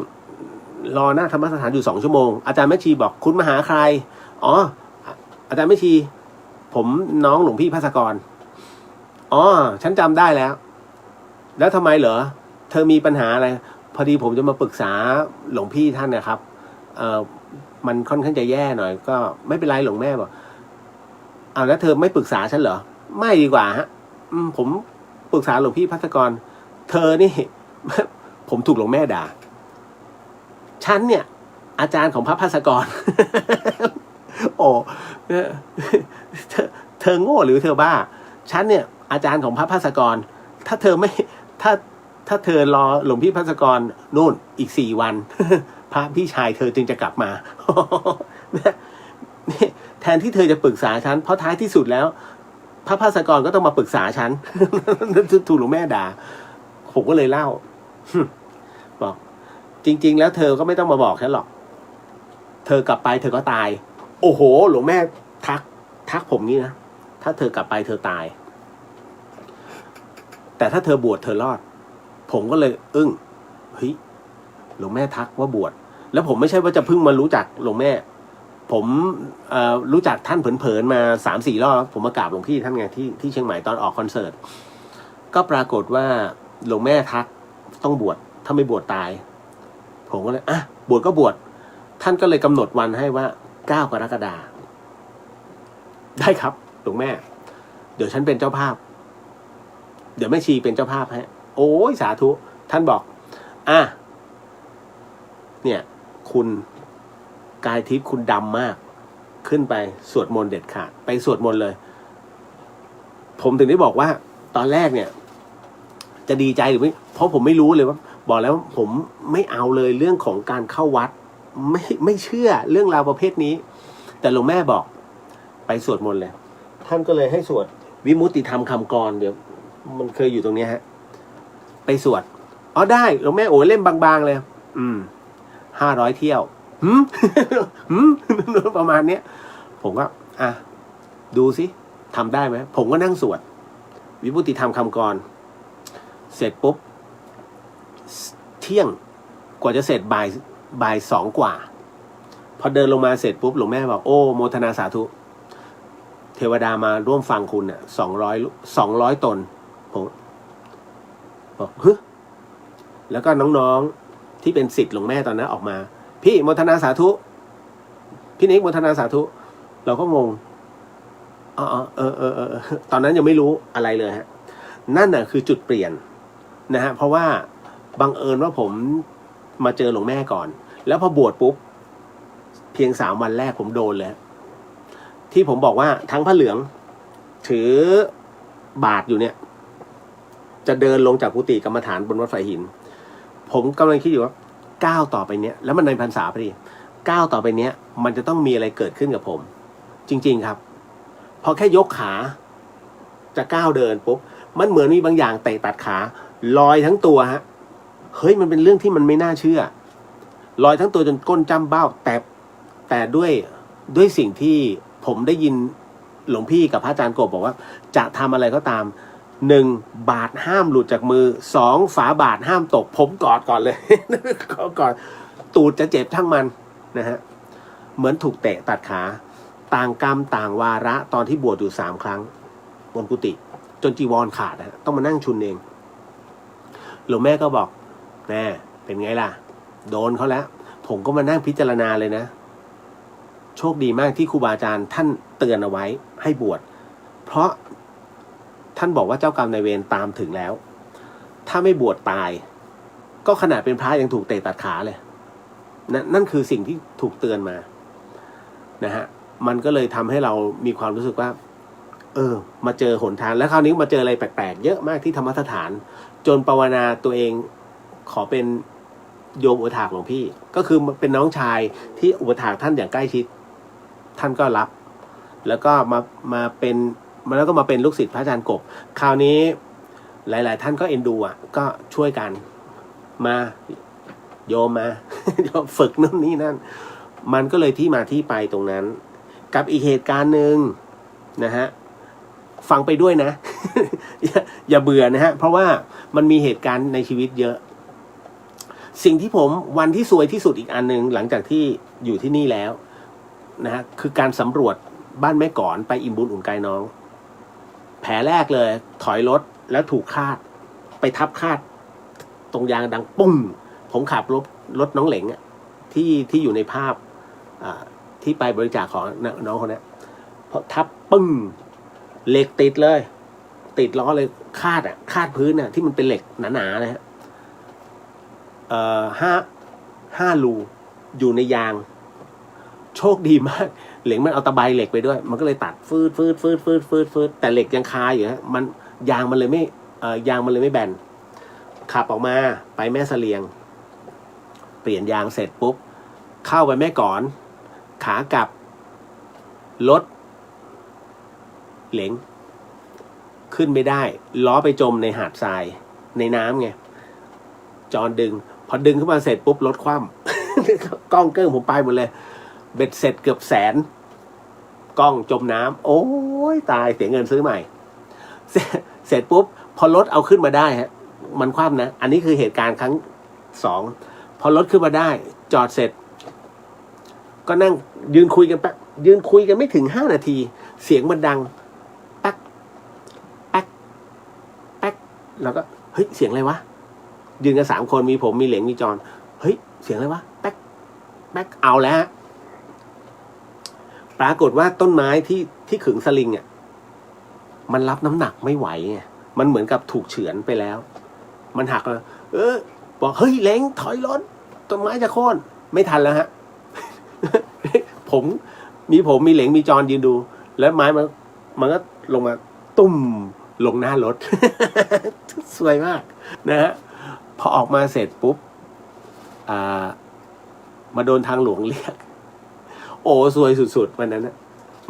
S1: รอหน้าธรรมสถานอยู่2 ชั่วโมงอาจารย์แม่ชีบอกคุณมาหาใครอ๋ออาจารย์แม่ชีผมน้องหลวงพี่ภาสกรอ๋อฉันจำได้แล้วทำไมเหรอเธอมีปัญหาอะไรพอดีผมจะมาปรึกษาหลวงพี่ท่านนะครับมันค่อนข้างจะแย่หน่อยก็ไม่เป็นไรหลวงแม่บอกแล้วเธอไม่ปรึกษาฉันเหรอไม่ดีกว่าฮะผมปรึกษาหลวงพี่ภาสกรเธอนี่ ผมถูกหลวงแม่ด่าฉันเนี่ยอาจารย์ของพระภาสกร โอ้เธอโง่หรือเธอบ้าฉันเนี่ยอาจารย์ของพระภาสกรถ้าเธอไม่ถ้าเธอรอหลวงพี่ภาสกรนู่นอีก4 วัน พระพี่ชายเธอจึงจะกลับมา แทนที่เธอจะปรึกษาฉันเพราะท้ายที่สุดแล้วพระภาสกรก็ต้องมาปรึกษาฉัน ถูกหลวงแม่ด่าผมก็เลยเล่า บอกจริงๆแล้วเธอก็ไม่ต้องมาบอกฉันหรอกเธอกลับไปเธอก็ตายโอ้โหหลวงแม่ทักผมนี่นะถ้าเธอกลับไปเธอตายแต่ถ้าเธอบวชเธอรอดผมก็เลยอึ้งเฮ้ยหลวงแม่ทักว่าบวชแล้วผมไม่ใช่ว่าจะเพิ่งมารู้จักหลวงแม่ผมรู้จักท่านเผินๆมา3-4 รอบผมมากราบหลวงพี่ท่านไงที่เชียงใหม่ตอนออกคอนเสิร์ตก็ปรากฏว่าหลวงแม่ทักต้องบวชถ้าไม่บวชตายผมก็เลยบวชก็บวชท่านก็เลยกำหนดวันให้ว่า9 กรกฎาคมได้ครับหลวงแม่เดี๋ยวฉันเป็นเจ้าภาพเดี๋ยวแม่ชีเป็นเจ้าภาพฮะโอ้ยสาธุท่านบอกเนี่ยคุณกายทิพย์คุณดำมากขึ้นไปสวดมนต์เด็ดขาดไปสวดมนต์เลยผมถึงได้บอกว่าตอนแรกเนี่ยจะดีใจหรือไม่เพราะผมไม่รู้เลยว่าบอกแล้วผมไม่เอาเลยเรื่องของการเข้าวัดไม่เชื่อเรื่องราวประเภทนี้แต่หลวงแม่บอกไปสวดมนต์เลยท่านก็เลยให้สวดวิมุตติธรรมคำกรเดี๋ยวมันเคยอยู่ตรงนี้ฮะไปสวดได้หลวงแม่โอ้เล่มบางๆเลย500 เที่ยวประมาณเนี้ยผมก็ดูสิทำได้ไหมผมก็นั่งสวดวิมุตติธรรมคำกรเสร็จปุ๊บเที่ยงกว่าจะเสร็จบ่าย 2 กว่าพอเดินลงมาเสร็จปุ๊บหลวงแม่บอกโอ้โมทนาสาธุเทวดามาร่วมฟังคุณ200 ตนผมบอกแล้วก็น้องๆที่เป็นศิษย์หลวงแม่ตอนนั้นออกมาพี่โมทนาสาธุพี่นิกโมทนาสาธุเราก็งงตอนนั้นยังไม่รู้อะไรเลยฮะนั่นน่ะคือจุดเปลี่ยนนะฮะเพราะว่าบังเอิญว่าผมมาเจอหลวงแม่ก่อนแล้วพอบวชปุ๊บเพียง3 วันแรกผมโดนเลยที่ผมบอกว่าทั้งผ้าเหลืองถือบาทอยู่เนี่ยจะเดินลงจากกุฏิกรรมฐานบนวัดไฟหินผมกำลังคิดอยู่ว่าก้าวต่อไปเนี้ยแล้วมันในพรรษาพอดีก้าวต่อไปเนี้ยมันจะต้องมีอะไรเกิดขึ้นกับผมจริงๆครับพอแค่ยกขาจะก้าวเดินปุ๊บมันเหมือนมีบางอย่างเตะตัดขาลอยทั้งตัวฮะเฮ้ยมันเป็นเรื่องที่มันไม่น่าเชื่อลอยทั้งตัวจนก้นจ้ำเบ้าแต่ด้วยสิ่งที่ผมได้ยินหลวงพี่กับพระอาจารย์กบบอกว่าจะทำอะไรก็ตาม1 บาทห้ามหลุดจากมือ2 ฝาบาทห้ามตกผมกอดก่อนเลย ก่อนตูดจะเจ็บทั้งมันนะฮะเหมือนถูกเตะตัดขาต่างกรรมต่างวาระตอนที่บวชอยู่3 ครั้งบนกุฏิจนจีวรขาดนะต้องมานั่งชุนเองหลวงแม่ก็บอกแน่เป็นไงล่ะโดนเขาแล้วผ ผมก็มานั่งพิจารณาเลยนะ โชคดีมากที่ครูบาอาจารย์ท่านเตือนเอาไว้ให้บวชเพราะท่านบอกว่าเจ้ากรรมนายเวรตามถึงแล้ว ถ้าไม่บวชตายก็ขนาดเป็นพระยังถูกเตะตัดขาเลยนั่นคือสิ่งที่ถูกเตือนมานะฮะมันก็เลยทำให้เรามีความรู้สึกว่ามาเจอหนทางแล้วคราวนี้มาเจออะไรแปลกๆเยอะมากที่ธรรมสถานจนภาวนาตัวเองขอเป็นโยมอุปถากหลวงพี่ก็คือเป็นน้องชายที่อุปถากท่านอย่างใกล้ชิดท่านก็รับแล้วก็มาเป็นแล้วก็มาเป็นลูกศิษย์พระอาจารย์กบคราวนี้หลายๆท่านก็เอ็นดูก็ช่วยกันมาโยมมา โยมฝึกนู่นนี่นั่นมันก็เลยที่มาที่ไปตรงนั้นกับอีกเหตุการณ์หนึ่งนะฮะฟังไปด้วยนะ อย่าเบื่อนะฮะเพราะว่ามันมีเหตุการณ์ในชีวิตเยอะสิ่งที่ผมวันที่ซวยที่สุดอีกอันนึงหลังจากที่อยู่ที่นี่แล้วนะฮะคือการสำรวจบ้านแม่ก่อนไปอิ่มบุญอุ่นกายน้องแผลแรกเลยถอยรถแล้วถูกคาดไปทับคาดตรงยางดังปุ้งผมขับรถน้องเหลงที่อยู่ในภาพที่ไปบริจาคของน้องคนนี้พอทับปึ้งเหล็กติดเลยติดล้อเลยคาดพื้นที่มันเป็นเหล็กหนาๆนะฮะห้ารูอยู่ในยางโชคดีมากเหล็กมันเอาตะไบเหล็กไปด้วยมันก็เลยตัดฟืดแต่เหล็กยังคาอยู่ฮะมันยางมันเลยไม่แบนขับออกมาไปแม่เสลียงเปลี่ยนยางเสร็จปุ๊บเข้าไปแม่ก่อนขากลับรถเหลงขึ้นไม่ได้ล้อไปจมในหาดทรายในน้ำไงจอนดึงพอดึงขึ้นมาเสร็จปุ๊บรถคว่ำ กล้องเกิ้งผมไปหมดเลยเบ็ดเสร็จเกือบ100,000กล้องจมน้ำโอ้ยตายเสียเงินซื้อใหม่เสร็จปุ๊บพอรถเอาขึ้นมาได้ฮะมันคว่ำนะอันนี้คือเหตุการณ์ครั้ง2พอรถขึ้นมาได้จอดเสร็จก็นั่งยืนคุยกันไม่ถึง5 นาทีเสียงมันดังแป๊กแล้วก็เฮ้ยเสียงอะไรวะยืนกัน3 คนมีผมมีเหลงมีจอนเฮ้ยเสียงอะไรวะแป๊กเอาแล้วปรากฏว่าต้นไม้ที่ขึงสลิงมันรับน้ำหนักไม่ไหวไงมันเหมือนกับถูกเฉือนไปแล้วมันหักเลยบอกเฮ้ยเหลงถอยรถต้นไม้จะโค่นไม่ทันแล้วฮะ ผมมีเหลงมีจอนยืนดูแล้วไม้มันก็ลงมาตุ้มลงหน้ารถ สวยมากนะฮะพอออกมาเสร็จปุ๊บมาโดนทางหลวงเรียกโอ้สวยสุดๆวันนั้นนะ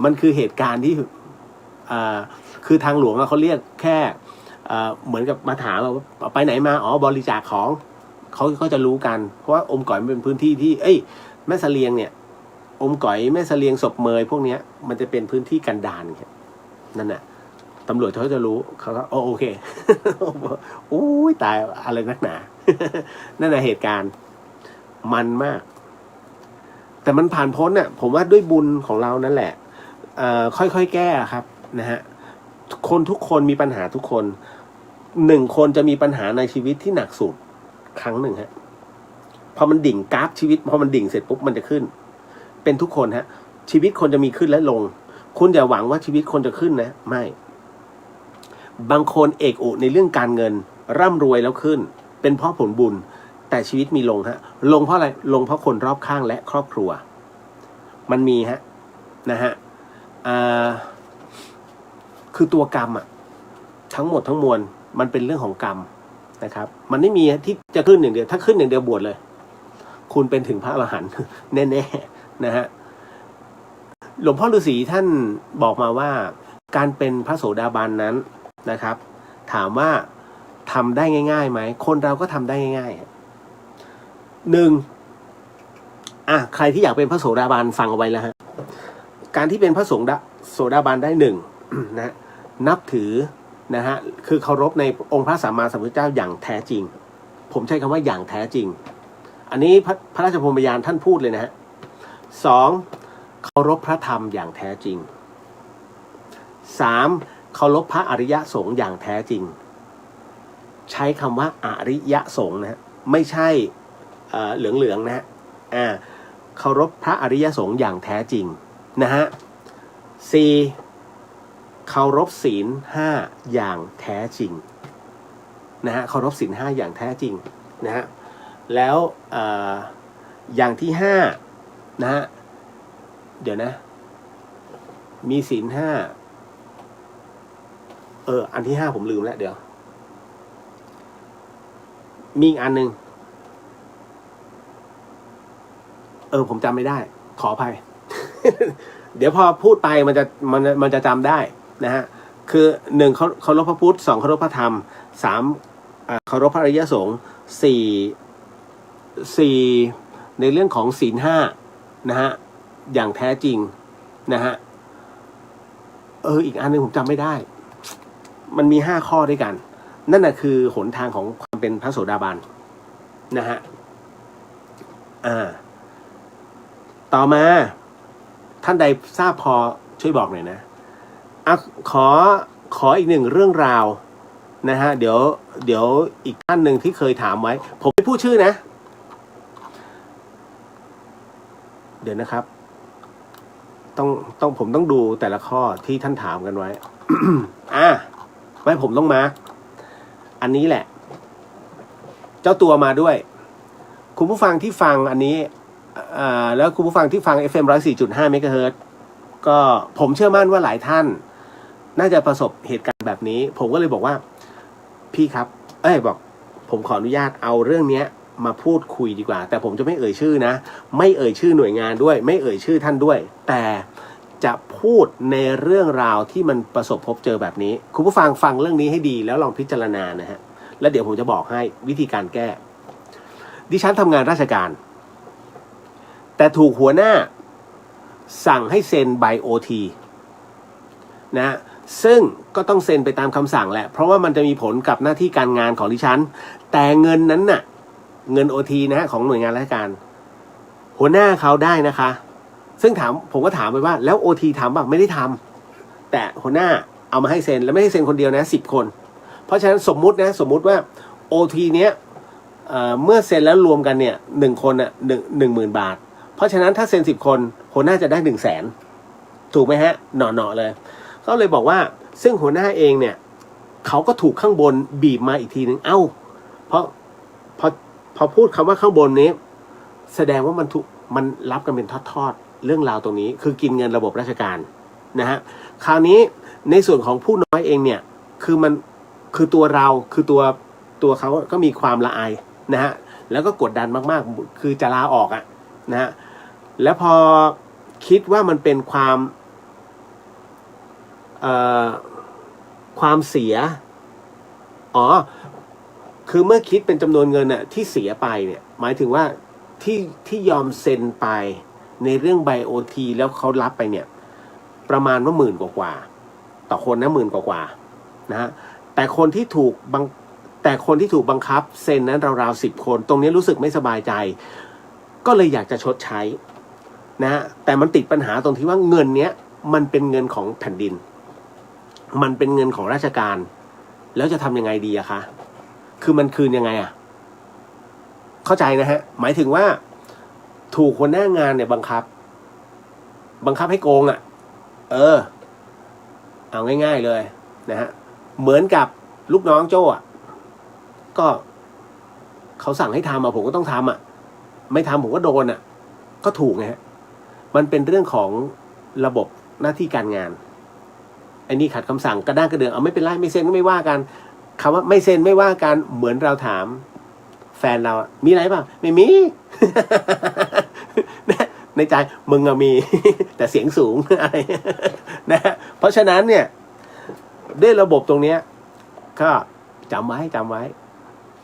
S1: มันคือเหตุการณ์ที่คือทางหลวงเขาเรียกแค่เหมือนกับมาถามว่าไปไหนมาบริจาคของเขาก็จะรู้กันเพราะว่าอมก๋อยมันเป็นพื้นที่ที่แม่เสลียงเนี่ยอมก๋อยแม่เสลียงศพเมยพวกเนี้ยมันจะเป็นพื้นที่กันดารนั่นน่ะตำรวจเขาจะรู้เขาก็โอเค โอ้ยตายอะไรนักหนา นั่นน่ะเหตุการณ์มันมากแต่มันผ่านพ้นผมว่าด้วยบุญของเรานั่นแหละค่อยๆแก้ครับนะฮะคนทุกคนมีปัญหาทุกคน1 คนจะมีปัญหาในชีวิตที่หนักสุดครั้งหนึ่งฮะพอมันดิ่งกราฟชีวิตพอมันดิ่งเสร็จปุ๊บมันจะขึ้นเป็นทุกคนฮะชีวิตคนจะมีขึ้นและลงคุณอย่าหวังว่าชีวิตคนจะขึ้นนะไม่บางคนเอกอุในเรื่องการเงินร่ำรวยแล้วขึ้นเป็นเพราะผลบุญแต่ชีวิตมีลงฮะลงเพราะอะไรลงเพราะคนรอบข้างและครอบครัวมันมีฮะนะฮะคือตัวกรรมทั้งหมดทั้งมวลมันเป็นเรื่องของกรรมนะครับมันไม่มีที่จะขึ้นอย่างเดียวถ้าขึ้นอย่างเดียวบวชเลยคุณเป็นถึงพระอรหันต์ แน่ๆนะฮะหลวงพ่อฤาษีท่านบอกมาว่าการเป็นพระโสดาบันนั้นนะครับถามว่าทำได้ง่ายๆไหมคนเราก็ทำได้ง่ายๆใครที่อยากเป็นพระโสดาบันฟังเอาไว้แล้วฮะการที่เป็นพระโสดาบันได้นะนับถือนะฮะคือเคารพในองค์พระสัมมาสัมพุทธเจ้าอย่างแท้จริงผมใช้คำว่าอย่างแท้จริงอันนี้พระราชพรหมยานท่านพูดเลยนะฮะ 2เคารพพระธรรมอย่างแท้จริง 3เคารพพระอริยสงฆ์อย่างแท้จริงใช้คำว่าอริยสงฆ์นะฮะไม่ใช่เหลืองๆนะฮะ เคารพพระอริยสงฆ์อย่างแท้จริงนะฮะ C เคารพศีล5อย่างแท้จริงนะฮะเคารพศีล5อย่างแท้จริงนะฮะแล้วอย่างที่5นะฮะเดี๋ยวนะมีศีล5อันที่5ผมลืมแล้วเดี๋ยวมีอีกอันนึงผมจำไม่ได้ขออภัย เดี๋ยวพอพูดไปมันจะจำได้นะฮะคือ1เคารพพระพุทธ2เคารพพระธรรม3เคารพพระอริยสงฆ์4ในเรื่องของศีล5นะฮะอย่างแท้จริงนะฮะอีกอันนึงผมจำไม่ได้มันมี5ข้อด้วยกันนั่นน่ะคือหนทางของความเป็นพระโสดาบันนะฮะต่อมาท่านใดทราบพอช่วยบอกหน่อยนะขออีกหนึ่งเรื่องราวนะฮะเดี๋ยวอีกท่านหนึ่งที่เคยถามไว้ผมไม่พูดชื่อนะเดี๋ยวนะครับผมต้องดูแต่ละข้อที่ท่านถามกันไว้ ไม่ผมต้องมาร์คอันนี้แหละเจ้าตัวมาด้วยคุณผู้ฟังที่ฟังอันนี้แล้วคุณผู้ฟังที่ฟัง FM 104.5 เมกะเฮิรตซ์ก็ผมเชื่อมั่นว่าหลายท่านน่าจะประสบเหตุการณ์แบบนี้ผมก็เลยบอกว่าพี่ครับบอกผมขออนุญาตเอาเรื่องนี้มาพูดคุยดีกว่าแต่ผมจะไม่เอ่ยชื่อนะไม่เอ่ยชื่อหน่วยงานด้วยไม่เอ่ยชื่อท่านด้วยแต่จะพูดในเรื่องราวที่มันประสบพบเจอแบบนี้คุณผู้ฟังฟังเรื่องนี้ให้ดีแล้วลองพิจารณานะฮะแล้วเดี๋ยวผมจะบอกให้วิธีการแก้ดิฉันทำงานราชการแต่ถูกหัวหน้าสั่งให้เซ็นใบ OT นะซึ่งก็ต้องเซ็นไปตามคำสั่งแหละเพราะว่ามันจะมีผลกับหน้าที่การงานของดิฉันแต่เงินนั้นน่ะเงิน OT นะของหน่วยงานราชการหัวหน้าเขาได้นะคะซึ่งผมก็ถามไปว่าแล้ว OT ทำป่ะไม่ได้ทำแต่หัวหน้าเอามาให้เซ็นแล้วไม่ให้เซ็นคนเดียวนะ10 คนเพราะฉะนั้นสมมุติว่า OT เนี้ยเมื่อเซ็นแล้วรวมกันเนี่ย1 คน10,000 บาทเพราะฉะนั้นถ้าเซ็น10 คนหัวหน้าจะได้100,000ถูกไหมฮะหน่อเลยก็เลยบอกว่าซึ่งหัวหน้าเองเนี่ยเขาก็ถูกข้างบนบีบมาอีกทีนึงเพราะพอพูดคำว่าข้างบนนี้แสดงว่ามันรับกันเป็นทอดเรื่องราวตรงนี้คือกินเงินระบบราชการนะฮะคราวนี้ในส่วนของผู้น้อยเองเนี่ยคือตัวเราคือตัวเขาก็มีความละอายนะฮะแล้วก็กดดันมากๆคือจะลาออกนะฮะแล้วพอคิดว่ามันเป็นความเสียคือเมื่อคิดเป็นจำนวนเงินที่เสียไปเนี่ยหมายถึงว่าที่ยอมเซ็นไปในเรื่องไบโอทีแล้วเขารับไปเนี่ยประมาณว่า10,000 กว่าต่อคนนะ10,000 กว่านะฮะแต่คนที่ถูกบังคับเซ็นนั้นราวๆ10 คนตรงนี้รู้สึกไม่สบายใจก็เลยอยากจะชดใช้นะฮะแต่มันติดปัญหาตรงที่ว่าเงินเนี้ยมันเป็นเงินของแผ่นดินมันเป็นเงินของราชการแล้วจะทำยังไงดีอะคะคือมันคืนยังไงเข้าใจนะฮะหมายถึงว่าถูกคนหน้างานเนี่ยบังคับให้โกงเอาง่ายๆเลยนะฮะเหมือนกับลูกน้องโจ้ก็เขาสั่งให้ทำผมก็ต้องทำไม่ทำผมก็โดนก็ถูกไงฮะมันเป็นเรื่องของระบบหน้าที่การงานไอ้นี่ขัดคำสั่งกระด้างกระเดื่องไม่เป็นไรไม่เซ็นก็ไม่ว่ากันคำว่าไม่เซ็นไม่ว่ากันเหมือนเราถามแฟนเรามีอะไรเปล่าไม่มี ในใจมึงมี แต่เสียงสูงอะไร นะเพราะฉะนั้นเนี่ยด้วยระบบตรงเนี้ยก็จำไว้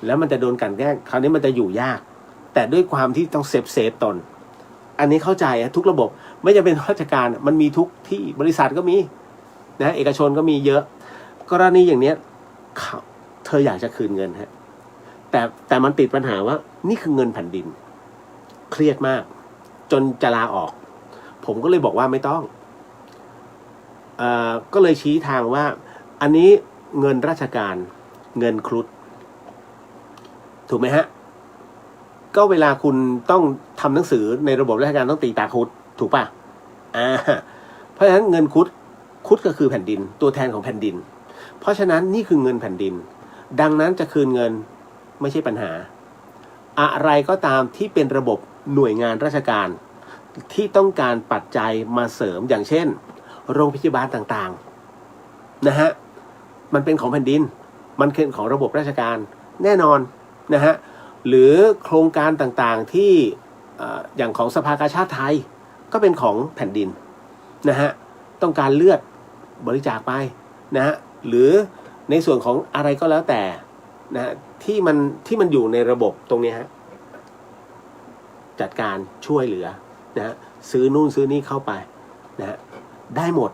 S1: แล้วมันจะโดนกลั่นแกล้งคราวนี้มันจะอยู่ยากแต่ด้วยความที่ต้องเซฟตนอันนี้เข้าใจทุกระบบไม่จำเป็นราชการมันมีทุกที่บริษัทก็มีนะเอกชนก็มีเยอะกรณีอย่างเนี้ยเธออยากจะคืนเงินฮะแต่มันติดปัญหาว่านี่คือเงินแผ่นดินเครียดมากจนจะลาออกผมก็เลยบอกว่าไม่ต้องก็เลยชี้ทางว่าอันนี้เงินราชการเงินครุฑถูกไหมฮะ ก็เวลาคุณต้องทำหนังสือในระบบราชการต้องตีตาคุดถูกป่ะเพราะฉะนั้นเงินคุดก็คือแผ่นดินตัวแทนของแผ่นดินเพราะฉะนั้นนี่คือเงินแผ่นดินดังนั้นจะคืนเงินไม่ใช่ปัญหาอะไรก็ตามที่เป็นระบบหน่วยงานราชการที่ต้องการปัจจัยมาเสริมอย่างเช่นโรงพยาบาลต่างๆนะฮะมันเป็นของแผ่นดินมันเป็นของระบบราชการแน่นอนนะฮะหรือโครงการต่างๆที่อย่างของสภากาชาดไทยก็เป็นของแผ่นดินนะฮะต้องการเลือดบริจาคไปนะฮะหรือในส่วนของอะไรก็แล้วแต่นะฮะที่มันอยู่ในระบบตรงนี้ฮะจัดการช่วยเหลือนะฮะซื้อนู่นซื้อนี่เข้าไปนะฮะได้หมด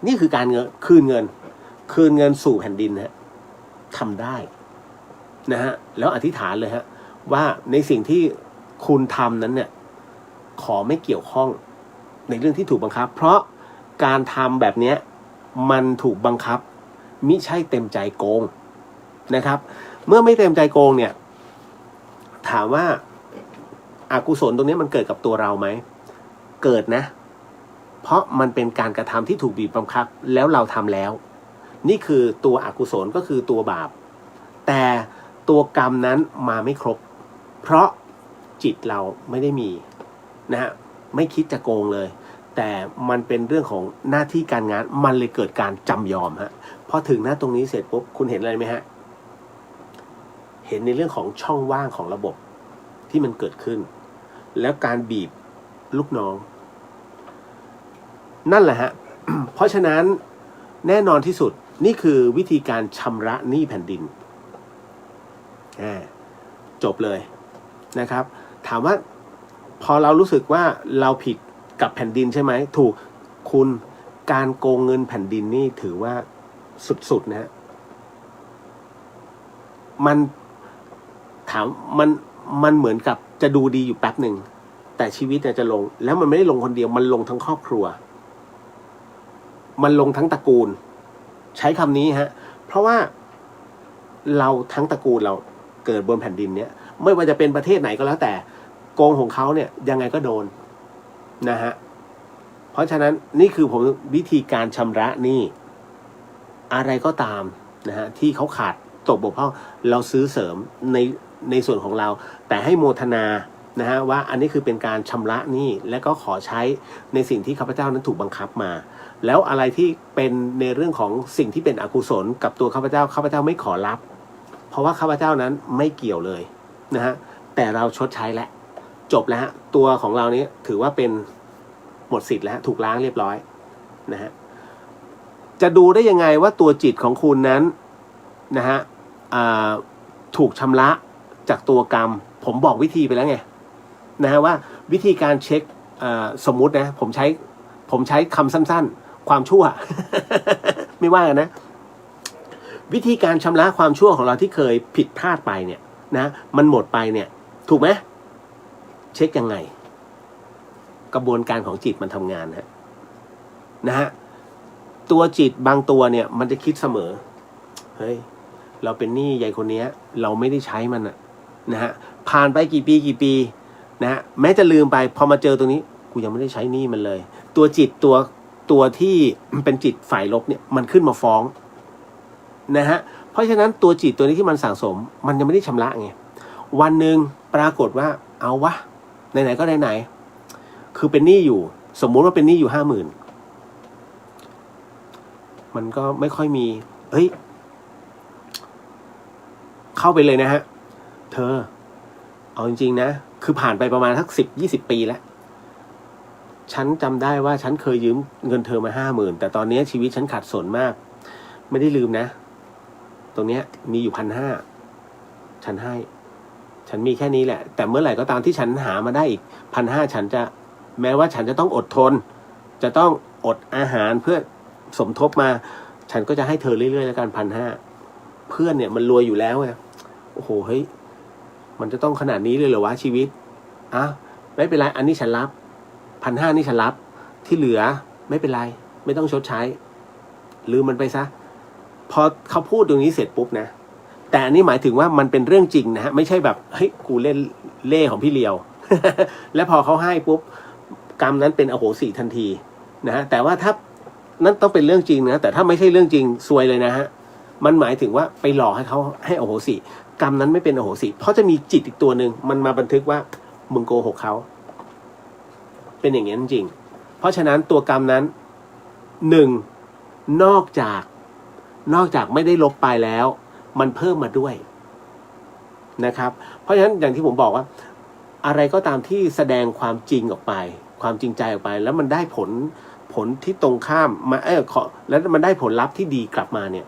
S1: นี่คือการคืนเงินสู่แผ่นดินฮะทำได้นะฮะแล้วอธิษฐานเลยฮะว่าในสิ่งที่คุณทำนั้นเนี่ยขอไม่เกี่ยวข้องในเรื่องที่ถูกบังคับเพราะการทำแบบนี้มันถูกบังคับมิใช่เต็มใจโกงนะครับเมื่อไม่เต็มใจโกงเนี่ยถามว่าอกุศลตรงนี้มันเกิดกับตัวเราไหมเกิดนะเพราะมันเป็นการกระทำที่ถูกบีบบังคับแล้วเราทำแล้วนี่คือตัวอกุศลก็คือตัวบาปแต่ตัวกรรมนั้นมาไม่ครบเพราะจิตเราไม่ได้มีนะฮะไม่คิดจะโกงเลยแต่มันเป็นเรื่องของหน้าที่การงานมันเลยเกิดการจำยอมฮะพอถึงหน้าตรงนี้เสร็จปุ๊บคุณเห็นอะไรไหมฮะเห็นในเรื่องของช่องว่างของระบบที่มันเกิดขึ้นแล้วการบีบลูกน้องนั่นแหละฮะ เพราะฉะนั้นแน่นอนที่สุดนี่คือวิธีการชำระหนี้แผ่นดินจบเลยนะครับถามว่าพอเรารู้สึกว่าเราผิดกับแผ่นดินใช่ไหมถูกคุณการโกงเงินแผ่นดินนี่ถือว่าสุดๆนะฮะมันถามมันเหมือนกับจะดูดีอยู่แป๊บหนึ่งแต่ชีวิตเนี่ยจะลงแล้วมันไม่ได้ลงคนเดียวมันลงทั้งครอบครัวมันลงทั้งตระกูลใช้คำนี้ฮะเพราะว่าเราทั้งตระกูลเราเกิดบนแผ่นดินเนี้ยไม่ว่าจะเป็นประเทศไหนก็แล้วแต่โกงของเขาเนี่ยยังไงก็โดนนะฮะเพราะฉะนั้นนี่คือผมวิธีการชำระหนี้อะไรก็ตามนะฮะที่เขาขาดตกบกพร่องเราซื้อเสริมในส่วนของเราแต่ให้โมทนานะฮะว่าอันนี้คือเป็นการชำระหนี้และก็ขอใช้ในสิ่งที่ข้าพเจ้านั้นถูกบังคับมาแล้วอะไรที่เป็นในเรื่องของสิ่งที่เป็นอกุศลกับตัวข้าพเจ้าไม่ขอรับเพราะว่าข้าพเจ้านั้นไม่เกี่ยวเลยนะฮะแต่เราชดใช้แล้วจบแล้วฮะตัวของเรานี้ถือว่าเป็นหมดสิทธิ์แล้วถูกล้างเรียบร้อยนะฮะจะดูได้ยังไงว่าตัวจิตของคุณนั้นนะฮะถูกชำระจากตัวกรรมผมบอกวิธีไปแล้วไงนะฮะว่าวิธีการเช็คสมมุตินะผมใช้คำสั้นๆความชั่ว ไม่ว่ากันนะวิธีการชำระความชั่วของเราที่เคยผิดพลาดไปเนี่ยนะมันหมดไปเนี่ยถูกไหมเช็คยังไงกระบวนการของจิตมันทำงานนะฮะตัวจิตบางตัวเนี่ยมันจะคิดเสมอเฮ้ยเราเป็นหนี้ยายคนนี้เราไม่ได้ใช้มันนะฮะผ่านไปกี่ปีนะฮะแม้จะลืมไปพอมาเจอตรงนี้กูยังไม่ได้ใช้หนี้มันเลยตัวจิตตัวที่เป็นจิตฝ่ายลบเนี่ยมันขึ้นมาฟ้องนะฮะเพราะฉะนั้นตัวจิตตัวนี้ที่มันสั่งสมมันยังไม่ได้ชำระไงวันหนึ่งปรากฏว่าเอาวะไหนๆก็ไหนๆคือเป็นหนี้อยู่สมมุติว่าเป็นหนี้อยู่ 50,000มันก็ไม่ค่อยมีเฮ้ยเข้าไปเลยนะฮะเธอเอาจริงๆนะคือผ่านไปประมาณสัก10-20 ปีแล้วฉันจำได้ว่าฉันเคยยืมเงินเธอมา50,000แต่ตอนนี้ชีวิตฉันขัดสนมากไม่ได้ลืมนะตรงเนี้ยมีอยู่1,500ฉันมีแค่นี้แหละแต่เมื่อไหร่ก็ตามที่ฉันหามาได้อีก1,500ฉันจะแม้ว่าฉันจะต้องอดทนจะต้องอดอาหารเพื่อสมทบมาฉันก็จะให้เธอเรื่อยๆแล้วกัน1,500เพื่อนเนี่ยมันรวยอยู่แล้วไงโอ้โหเฮ้ยมันจะต้องขนาดนี้เลยเหรอวะชีวิตไม่เป็นไรอันนี้ฉันรับ1,500นี่ฉันรับที่เหลือไม่เป็นไรไม่ต้องชดใช้ลืมมันไปซะพอเขาพูดตรงนี้เสร็จปุ๊บนะ แต่อันนี้หมายถึงว่ามันเป็นเรื่องจริงนะฮะไม่ใช่แบบเฮ้ยกูเล่นเล่ของพี่เลียว และพอเขาให้ปุ๊บกรรมนั้นเป็นอโหสิทันทีนะฮะแต่ว่าถ้านั้นต้องเป็นเรื่องจริงนะแต่ถ้าไม่ใช่เรื่องจริงซวยเลยนะฮะมันหมายถึงว่าไปหลอกให้เขาให้อโหสิกรรมนั้นไม่เป็นอโหสิเพราะจะมีจิตอีกตัวหนึ่งมันมาบันทึกว่ามึงโกหกเขาเป็นอย่างนี้จริงเพราะฉะนั้นตัวกรรมนั้นหนึ่งนอกจากไม่ได้ลบไปแล้วมันเพิ่มมาด้วยนะครับเพราะฉะนั้นอย่างที่ผมบอกว่าอะไรก็ตามที่แสดงความจริงออกไปความจริงใจออกไปแล้วมันได้ผลที่ตรงข้ามมาแล้วมันได้ผลลัพธ์ที่ดีกลับมาเนี่ย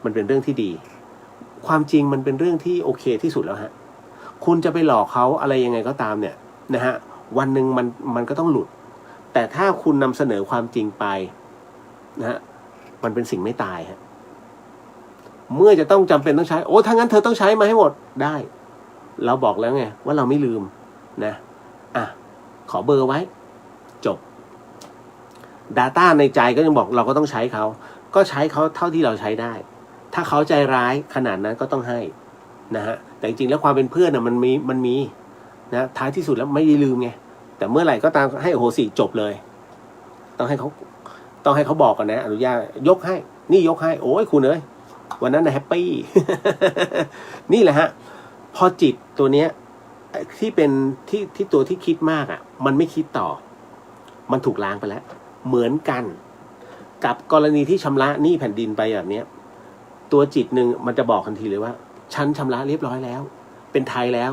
S1: มันเป็นเรื่องที่ดีความจริงมันเป็นเรื่องที่โอเคที่สุดแล้วฮะคุณจะไปหลอกเขาอะไรยังไงก็ตามเนี่ยนะฮะวันหนึ่งมันก็ต้องหลุดแต่ถ้าคุณนำเสนอความจริงไปนะฮะมันเป็นสิ่งไม่ตายฮะเมื่อจะต้องจำเป็นต้องใช้โอ้ถ้างั้นเธอต้องใช้มาให้หมดได้เราบอกแล้วไงว่าเราไม่ลืมนะขอเบอร์ไว้จบ Data ในใจก็ยังบอกเราก็ต้องใช้เขาก็ใช้เขาเท่าที่เราใช้ได้ถ้าเขาใจร้ายขนาดนั้นก็ต้องให้นะฮะแต่จริงๆแล้วความเป็นเพื่อนน่ะมันมีนะท้ายที่สุดแล้วไม่ได้ลืมไงแต่เมื่อไหร่ก็ตามให้โอโหสิจบเลยต้องให้เขาบอกกันนะอนุญาตยกให้นี่ยกให้โอ้ยคุณเอ้ยวันนั้นนะแฮปปี้ นี่แหละฮะพอจิตตัวเนี้ยที่เป็นที่ตัวที่คิดมากอ่ะมันไม่คิดต่อมันถูกล้างไปแล้วเหมือนกันกับกรณีที่ชำระหนี้แผ่นดินไปแบบเนี้ยตัวจิตหนึ่งมันจะบอกทันทีเลยว่าฉันชำระเรียบร้อยแล้วเป็นไทยแล้ว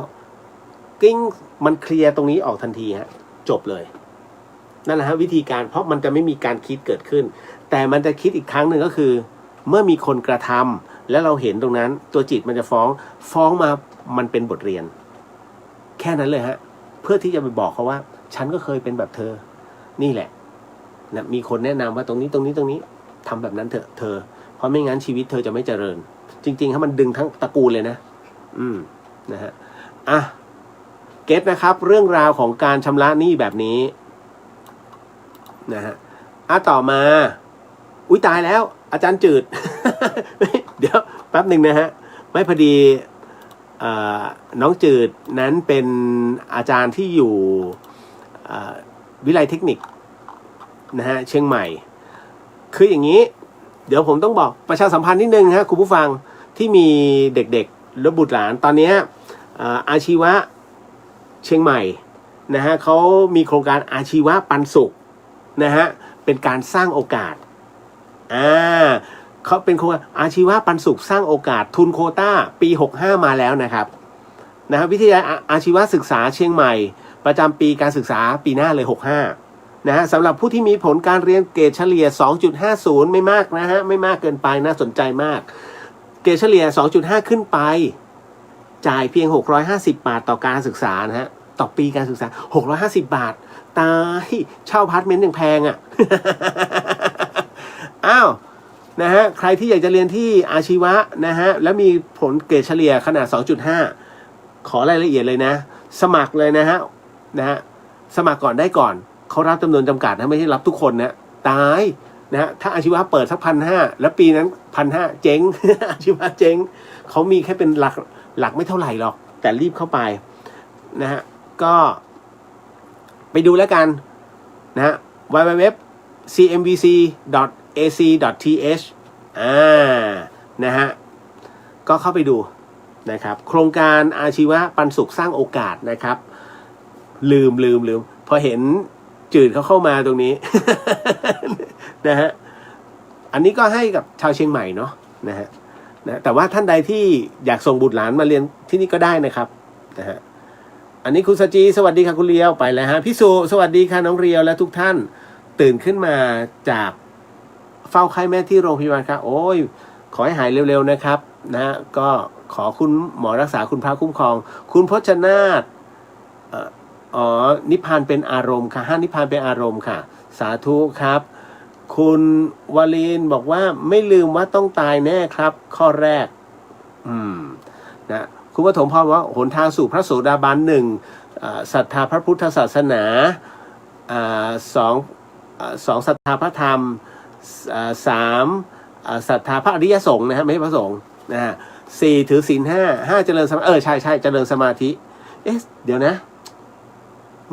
S1: กิ้งมันเคลียร์ตรงนี้ออกทันทีฮะจบเลยนั่นแหละฮะวิธีการเพราะมันจะไม่มีการคิดเกิดขึ้นแต่มันจะคิดอีกครั้งหนึ่งก็คือเมื่อมีคนกระทำแล้วเราเห็นตรงนั้นตัวจิตมันจะฟ้องมามันเป็นบทเรียนแค่นั้นเลยฮะเพื่อที่จะไปบอกเขาว่าฉันก็เคยเป็นแบบเธอนี่แหละนะมีคนแนะนำว่าตรงนี้ทำแบบนั้นเถอะเธอเพราะไม่งั้นชีวิตเธอจะไม่เจริญจริงๆถ้ามันดึงทั้งตระกูลเลยนะนะฮะเก็ตนะครับเรื่องราวของการชำระหนี้แบบนี้นะฮะต่อมาอุ้ยตายแล้วอาจารย์จืด เดี๋ยวแป๊บหนึ่งนะฮะไม่พอดีน้องจืดนั้นเป็นอาจารย์ที่อยู่วิไลเทคนิคนะฮะเชียงใหม่คืออย่างนี้เดี๋ยวผมต้องบอกประชาสัมพันธ์นิดนึงฮะคุณผู้ฟังที่มีเด็กๆและบุตรหลานตอนนี้อาชีวะเชียงใหม่นะฮะเขามีโครงการอาชีวะปันสุขนะฮะเป็นการสร้างโอกาสเขาเป็นโครงการอาชีวะปันสุขสร้างโอกาสทุนโควต้าปี65มาแล้วนะครับวิทยาอาชีวศึกษาเชียงใหม่ประจำปีการศึกษาปีหน้าเลย65นะฮะสำหรับผู้ที่มีผลการเรียนเกรดเฉลี่ย 2.50 ไม่มากนะฮะไม่มากเกินไปน่าสนใจมากเกรดเฉลี่ย 2.5 ขึ้นไปจ่ายเพียง650 บาทต่อการศึกษานะฮะต่อปีการศึกษา650 บาทตายเช่าอพาร์ตเมนต์ยังแพงอ่ะ นะฮะใครที่อยากจะเรียนที่อาชีวะนะฮะแล้วมีผลเกรดเฉลี่ยขนาด 2.5 ขอรายละเอียดเลยนะสมัครเลยนะฮะสมัครก่อนได้ก่อนเขารับจำนวนจำกัดนะไม่ใช่รับทุกคนนะตายนะฮะถ้าอาชีวะเปิดสัก 1,500 แล้วปีนั้น 1,500 เจ๊ง อาชีวะเจ๊งเขามีแค่เป็นหลักไม่เท่าไหร่หรอกแต่รีบเข้าไปนะฮะก็ไปดูแล้วกันนะฮะ www.cmvc.ac.th นะฮะก็เข้าไปดูนะครับโครงการอาชีวะปันสุขสร้างโอกาสนะครับลืมพอเห็นจืดเขาเข้ามาตรงนี้ นะฮะอันนี้ก็ให้กับชาวเชียงใหม่เนาะนะฮะแต่ว่าท่านใดที่อยากส่งบุตรหลานมาเรียนที่นี่ก็ได้นะครับนะฮะอันนี้คุณสจีสวัสดีค่ะคุณเลียวไปแล้วฮะพี่สุสวัสดีค่ะน้องเรียวและทุกท่านตื่นขึ้นมาจากเฝ้าไข้แม่ที่โรงพยาบาลครับโอ้ยขอให้หายเร็วๆนะครับนะฮะก็ขอคุณหมอรักษาคุณพระคุ้มครองคุณพจนาถนิพพานเป็นอารมณ์ค่ะนิพพานเป็นอารมณ์ค่ะสาธุครับคุณวลินบอกว่าไม่ลืมว่าต้องตายแน่ครับข้อแรกนะคุณปฐมพรว่าหนทางสู่พระโสดาบัน1ศรัทธาพระพุทธศาสนา2ศรัทธาพระธรรม3ศรัทธาพระอริยสงฆ์นะฮะไม่ใช่พระสงฆ์นะฮะ สี่ถือศีลห้าห้าเจริญสมาใช่เจริญสมาธิเดี๋ยวนะ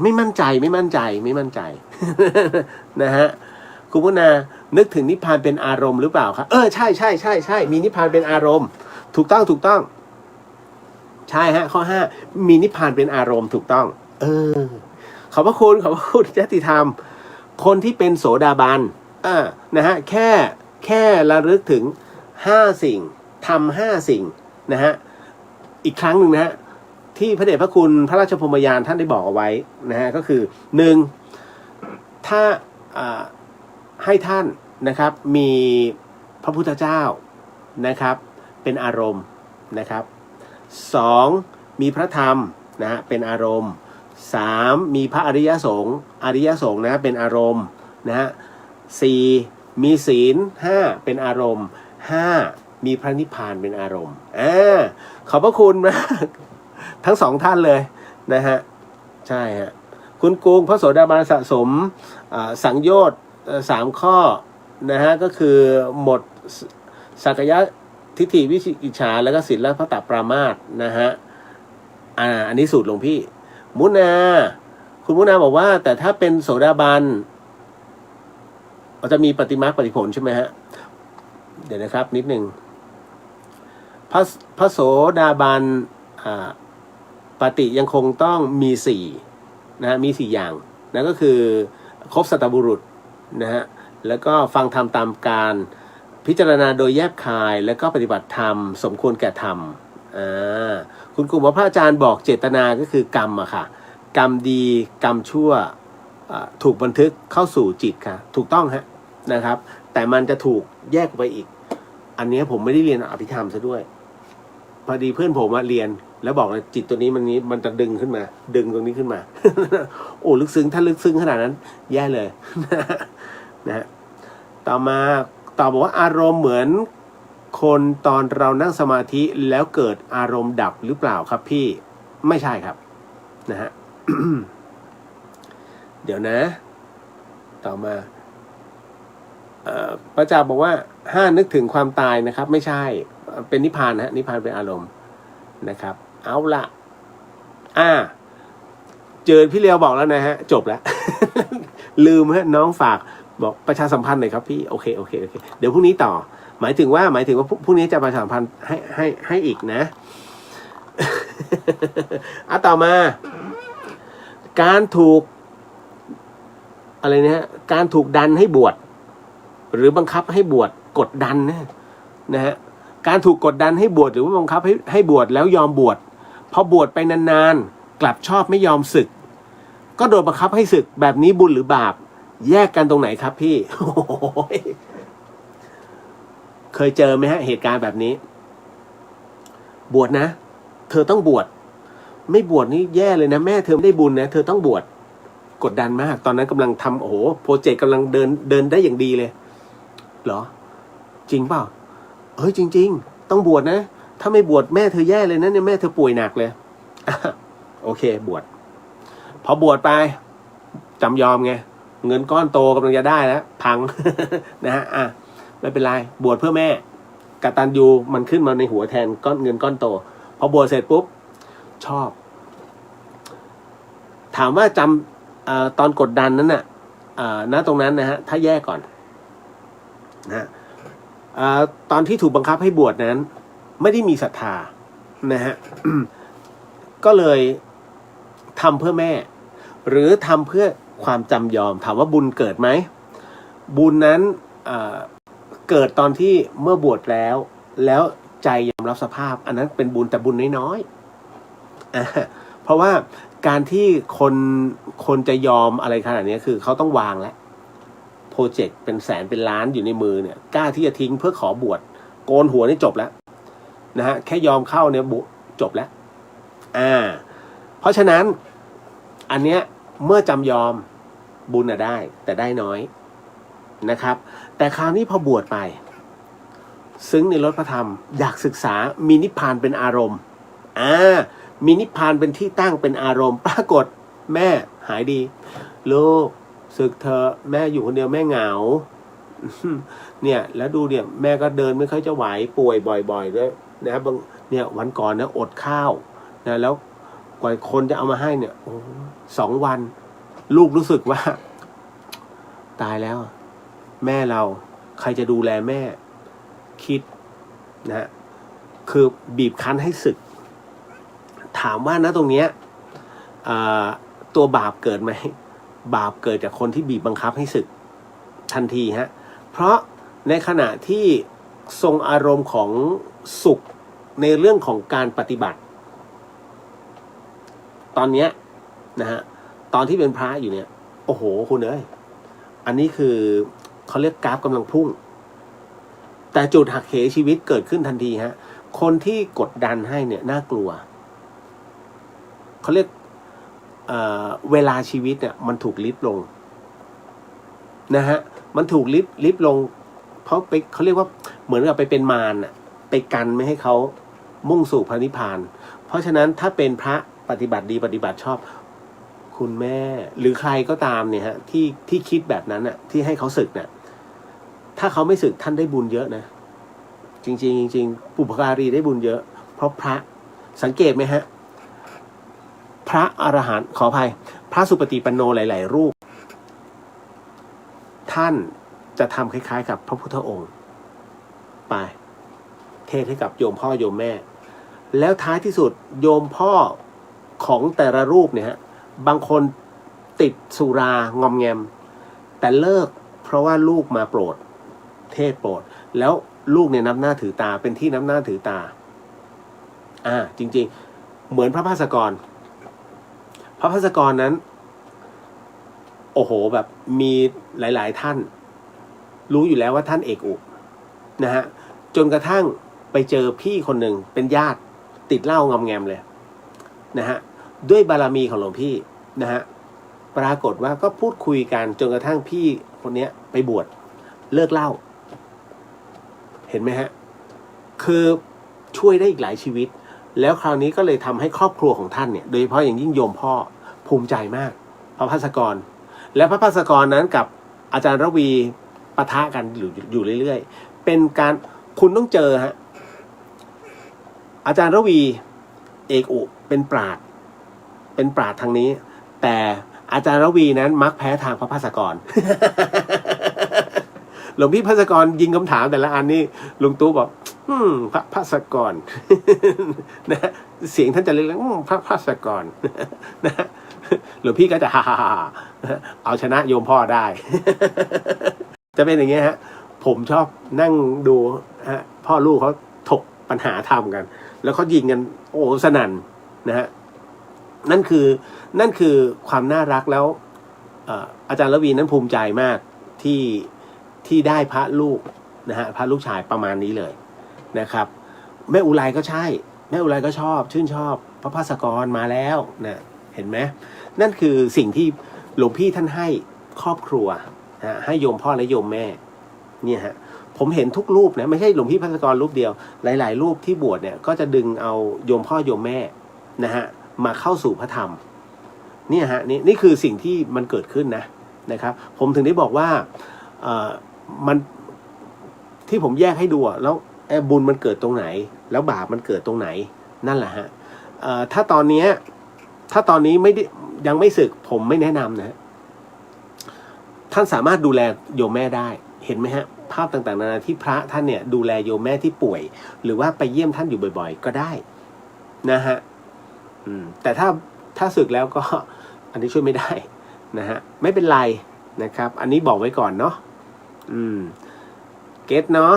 S1: ไม่มั่นใจ นะฮะคุณพุนานึกถึงนิพพานเป็นอารมณ์หรือเปล่าครับใช่มีนิพพานเป็นอารมณ์ถูกต้องใช่ฮะข้อห้ามีนิพพานเป็นอารมณ์ถูกต้องขอบพระคุณญาติธรรมคนที่เป็นโสดาบันนะฮะแค่ระลึกถึง5สิ่งทำ5สิ่งนะฮะอีกครั้งหนึ่งนะฮะที่พระเดชพระคุณพระราชพรหมยานท่านได้บอกเอาไว้นะฮะก็คือ1ถ้าให้ท่านนะครับมีพระพุทธเจ้านะครับเป็นอารมณ์นะครับ2มีพระธรรมนะฮะเป็นอารมณ์3มีพระอริยสงฆ์นะเป็นอารมณ์นะฮะ4มีศีล5เป็นอารมณ์5มีพระนิพพานเป็นอารมณ์ขอบพระคุณมากทั้ง2ท่านเลยนะฮะใช่ฮะคุณกรุงพระโสดาบันสะสมสังโยชน์3ข้อนะฮะก็คือหมดสักยะทิฏฐิวิจิกิจฉาแล้วก็ศีลและพระตปรามาสนะฮะอันนี้สูตรหลวงพี่คุณมุนาบอกว่าแต่ถ้าเป็นโสดาบันจะมีปฏิมรรคปฏิผลใช่ไหมฮะเดี๋ยวนะครับนิดหนึ่งพระโสดาบันปฏิยังคงต้องมี4นะฮะมี4อย่างนั่นก็คือครบสัตบุรุษนะฮะแล้วก็ฟังธรรมตามการพิจารณาโดยแยบคายแล้วก็ปฏิบัติธรรมสมควรแก่ธรรมคุณกลุ่มว่าพระอาจารย์บอกเจตนาก็คือกรรมอะค่ะกรรมดีกรรมชั่วถูกบันทึกเข้าสู่จิตค่ะถูกต้องฮะนะครับแต่มันจะถูกแยกไปอีกอันนี้ผมไม่ได้เรียนอภิธรรมซะด้วยพอดีเพื่อนผมมาเรียนแล้วบอกเลยจิตตัวนี้มันจะดึงขึ้นมาดึงตรงนี้ขึ้นมา โอ้ลึกซึ้งถ้าลึกซึ้งขนาดนั้นแย่เลย นะฮะต่อบอกว่าอารมณ์เหมือนคนตอนเรานั่งสมาธิแล้วเกิดอารมณ์ดับหรือเปล่าครับพี่ไม่ใช่ครับนะฮะ เดี๋ยวนะต่อมาพระอาจารย์บอกว่าห้านึกถึงความตายนะครับไม่ใช่เป็นนิพพานนะฮะนิพพานเป็นอารมณ์นะครับเอาละเจอพี่เลียวบอกแล้วนะฮะจบแล้ว ลืมฮะน้องฝากบอกประชาสัมพันธ์หน่อยครับพี่โอเคเดี๋ยวพรุ่งนี้ต่อหมายถึงว่าพรุ่งนี้จะประชาสัมพันธ์ให้อีกนะ ต่อมาการถูกอะไรเนี่ยการถูกดันให้บวชหรือบังคับให้บวชกดดันนะฮะการถูกกดดันให้บวชหรือว่าบังคับให้บวชแล้วยอมบวชพอบวชไปนานๆกลับชอบไม่ยอมสึกก็โดนบังคับให้สึกแบบนี้บุญหรือบาปแยกกันตรงไหนครับพี่ เคยเจอไหมฮะเหตุการณ์แบบนี้บวชนะเธอต้องบวชไม่บวชนี่แย่เลยนะแม่เธอไม่ได้บุญนะเธอต้องบวชกดดันมากตอนนั้นกำลังทำโปรเจกต์กำลังเดินได้อย่างดีเลยเหรอจริงเปล่าจริงๆต้องบวชนะถ้าไม่บวชแม่เธอแย่เลยนะเนี่ยแม่เธอป่วยหนักเลย โอเคบวชพอบวชไปจำยอมไงเงินก้อนโตกำลังจะได้แล้วพัง นะฮะไม่เป็นไรบวชเพื่อแม่กตัญญูมันขึ้นมาในหัวแทนก้อนเงินก้อนโตพอบวชเสร็จปุ๊บชอบถามว่าจำตอนกดดันนั้นน่ะณตรงนั้นนะฮะถ้าแยกก่อนนะตอนที่ถูกบังคับให้บวชนั้นไม่ได้มีศรัทธานะฮะ ก็เลยทำเพื่อแม่หรือทำเพื่อความจำยอมถามว่าบุญเกิดไหมบุญนั้นเกิดตอนที่เมื่อบวชแล้วใจยอมรับสภาพอันนั้นเป็นบุญแต่บุญน้อยๆเพราะว่าการที่คนจะยอมอะไรขนาดนี้คือเขาต้องวางแล้วโปรเจกต์เป็นแสนเป็นล้านอยู่ในมือเนี่ยกล้าที่จะทิ้งเพื่อขอบวชโกนหัวนี่จบแล้วนะฮะแค่ยอมเข้าเนี่ยจบแล้วเพราะฉะนั้นอันเนี้ยเมื่อจำยอมบุญได้แต่ได้น้อยนะครับแต่คราวนี้พอบวชไปซึ้งในรสพระธรรมอยากศึกษามีนิพพานเป็นอารมณ์มีนิพพานเป็นที่ตั้งเป็นอารมณ์ปรากฏแม่หายดีลูกศึกเธอแม่อยู่คนเดียวแม่เหงา เนี่ยแล้วดูเนี่ยแม่ก็เดินไม่ค่อยจะไหวป่วยบ่อยๆด้วย นะบางเนี่ยวันก่อนนะอดข้าวนะแล้วกว่าคนจะเอามาให้เนี่ย2 วันลูกรู้สึกว่าตายแล้วแม่เราใครจะดูแลแม่คิดนะคือบีบคั้นให้สึกถามว่านะตรงเนี้ยตัวบาปเกิดไหมบาปเกิดจากคนที่บีบบังคับให้สึกทันทีฮะเพราะในขณะที่ทรงอารมณ์ของสุขในเรื่องของการปฏิบัติตอนเนี้ยนะฮะตอนที่เป็นพระอยู่เนี่ยโอ้โหคุณเอ้ยอันนี้คือเขาเรียกกราฟกำลังพุ่งแต่จุดหักเหชีวิตเกิดขึ้นทันทีฮะคนที่กดดันให้เนี่ยน่ากลัวเขาเรียกเวลาชีวิตเนี่ยมันถูกลิฟต์ลงนะฮะมันถูกลิฟต์ลงเพราะไปเขาเรียกว่าเหมือนกับไปเป็นมารน่ะไปกันไม่ให้เขามุ่งสู่พระนิพพานเพราะฉะนั้นถ้าเป็นพระปฏิบัติดีปฏิบัติชอบคุณแม่หรือใครก็ตามเนี่ยฮะที่คิดแบบนั้นน่ะที่ให้เขาสึกเนี่ยถ้าเขาไม่สึกท่านได้บุญเยอะนะจริงปุพการีได้บุญเยอะเพราะพระสังเกตไหมฮะพระอรหันต์ขออภัยพระสุปฏิปันโนหลายๆรูปท่านจะทำคล้ายๆกับพระพุทธองค์ไปเทศให้กับโยมพ่อโยมแม่แล้วท้ายที่สุดโยมพ่อของแต่ละรูปเนี่ยฮะบางคนติดสุรางอมแงมแต่เลิกเพราะว่าลูกมาโปรดเทศโปรดแล้วลูกเนี่ยนับหน้าถือตาเป็นที่นับหน้าถือตาจริงๆเหมือนพระภาสกรนั้นโอ้โหแบบมีหลายๆท่านรู้อยู่แล้วว่าท่านเอกอุนะฮะจนกระทั่งไปเจอพี่คนหนึ่งเป็นญาติติดเหล้างอมแงมเลยนะฮะด้วยบารมีของหลวงพี่นะฮะปรากฏว่าก็พูดคุยกันจนกระทั่งพี่คนนี้ไปบวชเลิกเหล้าเห็นไหมฮะคือช่วยได้อีกหลายชีวิตแล้วคราวนี้ก็เลยทำให้ครอบครัวของท่านเนี่ยโดยเฉพาะอย่างยิ่งโยมพ่อภูมิใจมากพระภาสกรและพระภาสกรนั้นกับอาจารย์ระวีปะทะกันอยู่เรื่อยๆเป็นการคุณต้องเจอฮะอาจารย์ระวีเอกอุเป็นปราชญ์ทางนี้แต่อาจารย์ระวีนั้นมักแพ้ทางพระภาสกร หลวงพี่ภาสกรยิงคำถามแต่ละอันนี่ลุงตู่บอกพระภาสกร นะเสียงท่านจะเรียกพระภาสกร นะหลวงพี่ก็จะฮ่าเอาชนะโยมพ่อได้ จะเป็นอย่างเงี้ยฮะผมชอบนั่งดูฮะพ่อลูกเขาถกปัญหาธรรมกันแล้วเขายิงกันโอ้สนั่นนะฮะนั่นคือความน่ารักแล้วอาจารย์ระวีนั้นภูมิใจมากที่ได้พระลูกนะฮะพระลูกชายประมาณนี้เลยนะครับแม่อุไรก็ใช่แม่อุไรก็ชอบชื่นชอบพระภาสกรมาแล้วนะเห็นไหมนั่นคือสิ่งที่หลวงพี่ท่านให้ครอบครัวนะให้โยมพ่อและโยมแม่เนี่ยฮะผมเห็นทุกรูปนะไม่ใช่หลวงพี่ภาสกรรูปเดียวหลายๆรูปที่บวชเนี่ยก็จะดึงเอาโยมพ่อโยมแม่นะฮะมาเข้าสู่พระธรรมเนี่ยฮะนี่คือสิ่งที่มันเกิดขึ้นนะครับผมถึงได้บอกว่ามันที่ผมแยกให้ดูแล้วบุญมันเกิดตรงไหนแล้วบาปมันเกิดตรงไหนนั่นแหละฮะถ้าตอนนี้ไม่ได้ยังไม่สึกผมไม่แนะนำนะท่านสามารถดูแลโยมแม่ได้เห็นไหมฮะภาพต่างๆนานาที่พระท่านเนี่ยดูแลโยมแม่ที่ป่วยหรือว่าไปเยี่ยมท่านอยู่บ่อยๆก็ได้นะฮะแต่ถ้าสึกแล้วก็อันนี้ช่วยไม่ได้นะฮะไม่เป็นไรนะครับอันนี้บอกไว้ก่อนเนาะเก็ตเนาะ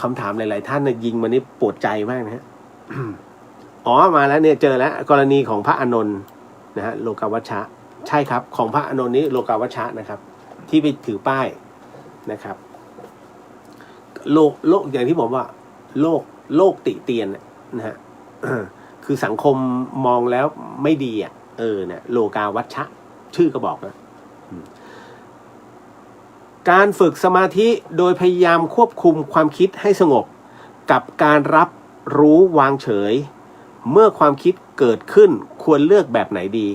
S1: คำถามหลายๆท่านเนี่ยยิงมานี่ปวดใจมากนะฮะ อ๋อมาแล้วเนี่ยเจอแล้วกรณีของพระอานนท์นะฮะโลกาวัชชะใช่ครับของพระอานนท์นี้โลกาวัชชะนะครับที่ไปถือป้ายนะครับโลกอย่างที่ผมว่าโลกติเตียนนะฮะ คือสังคมมองแล้วไม่ดีเนี่ยโลกาวัชชะชื่อก็บอกนะการฝึกสมาธิโดยพยายามควบคุมความคิดให้สงบกับการรับรู้วางเฉยเมื่อความคิดเกิดขึ้นควรเลือกแบบไหนดี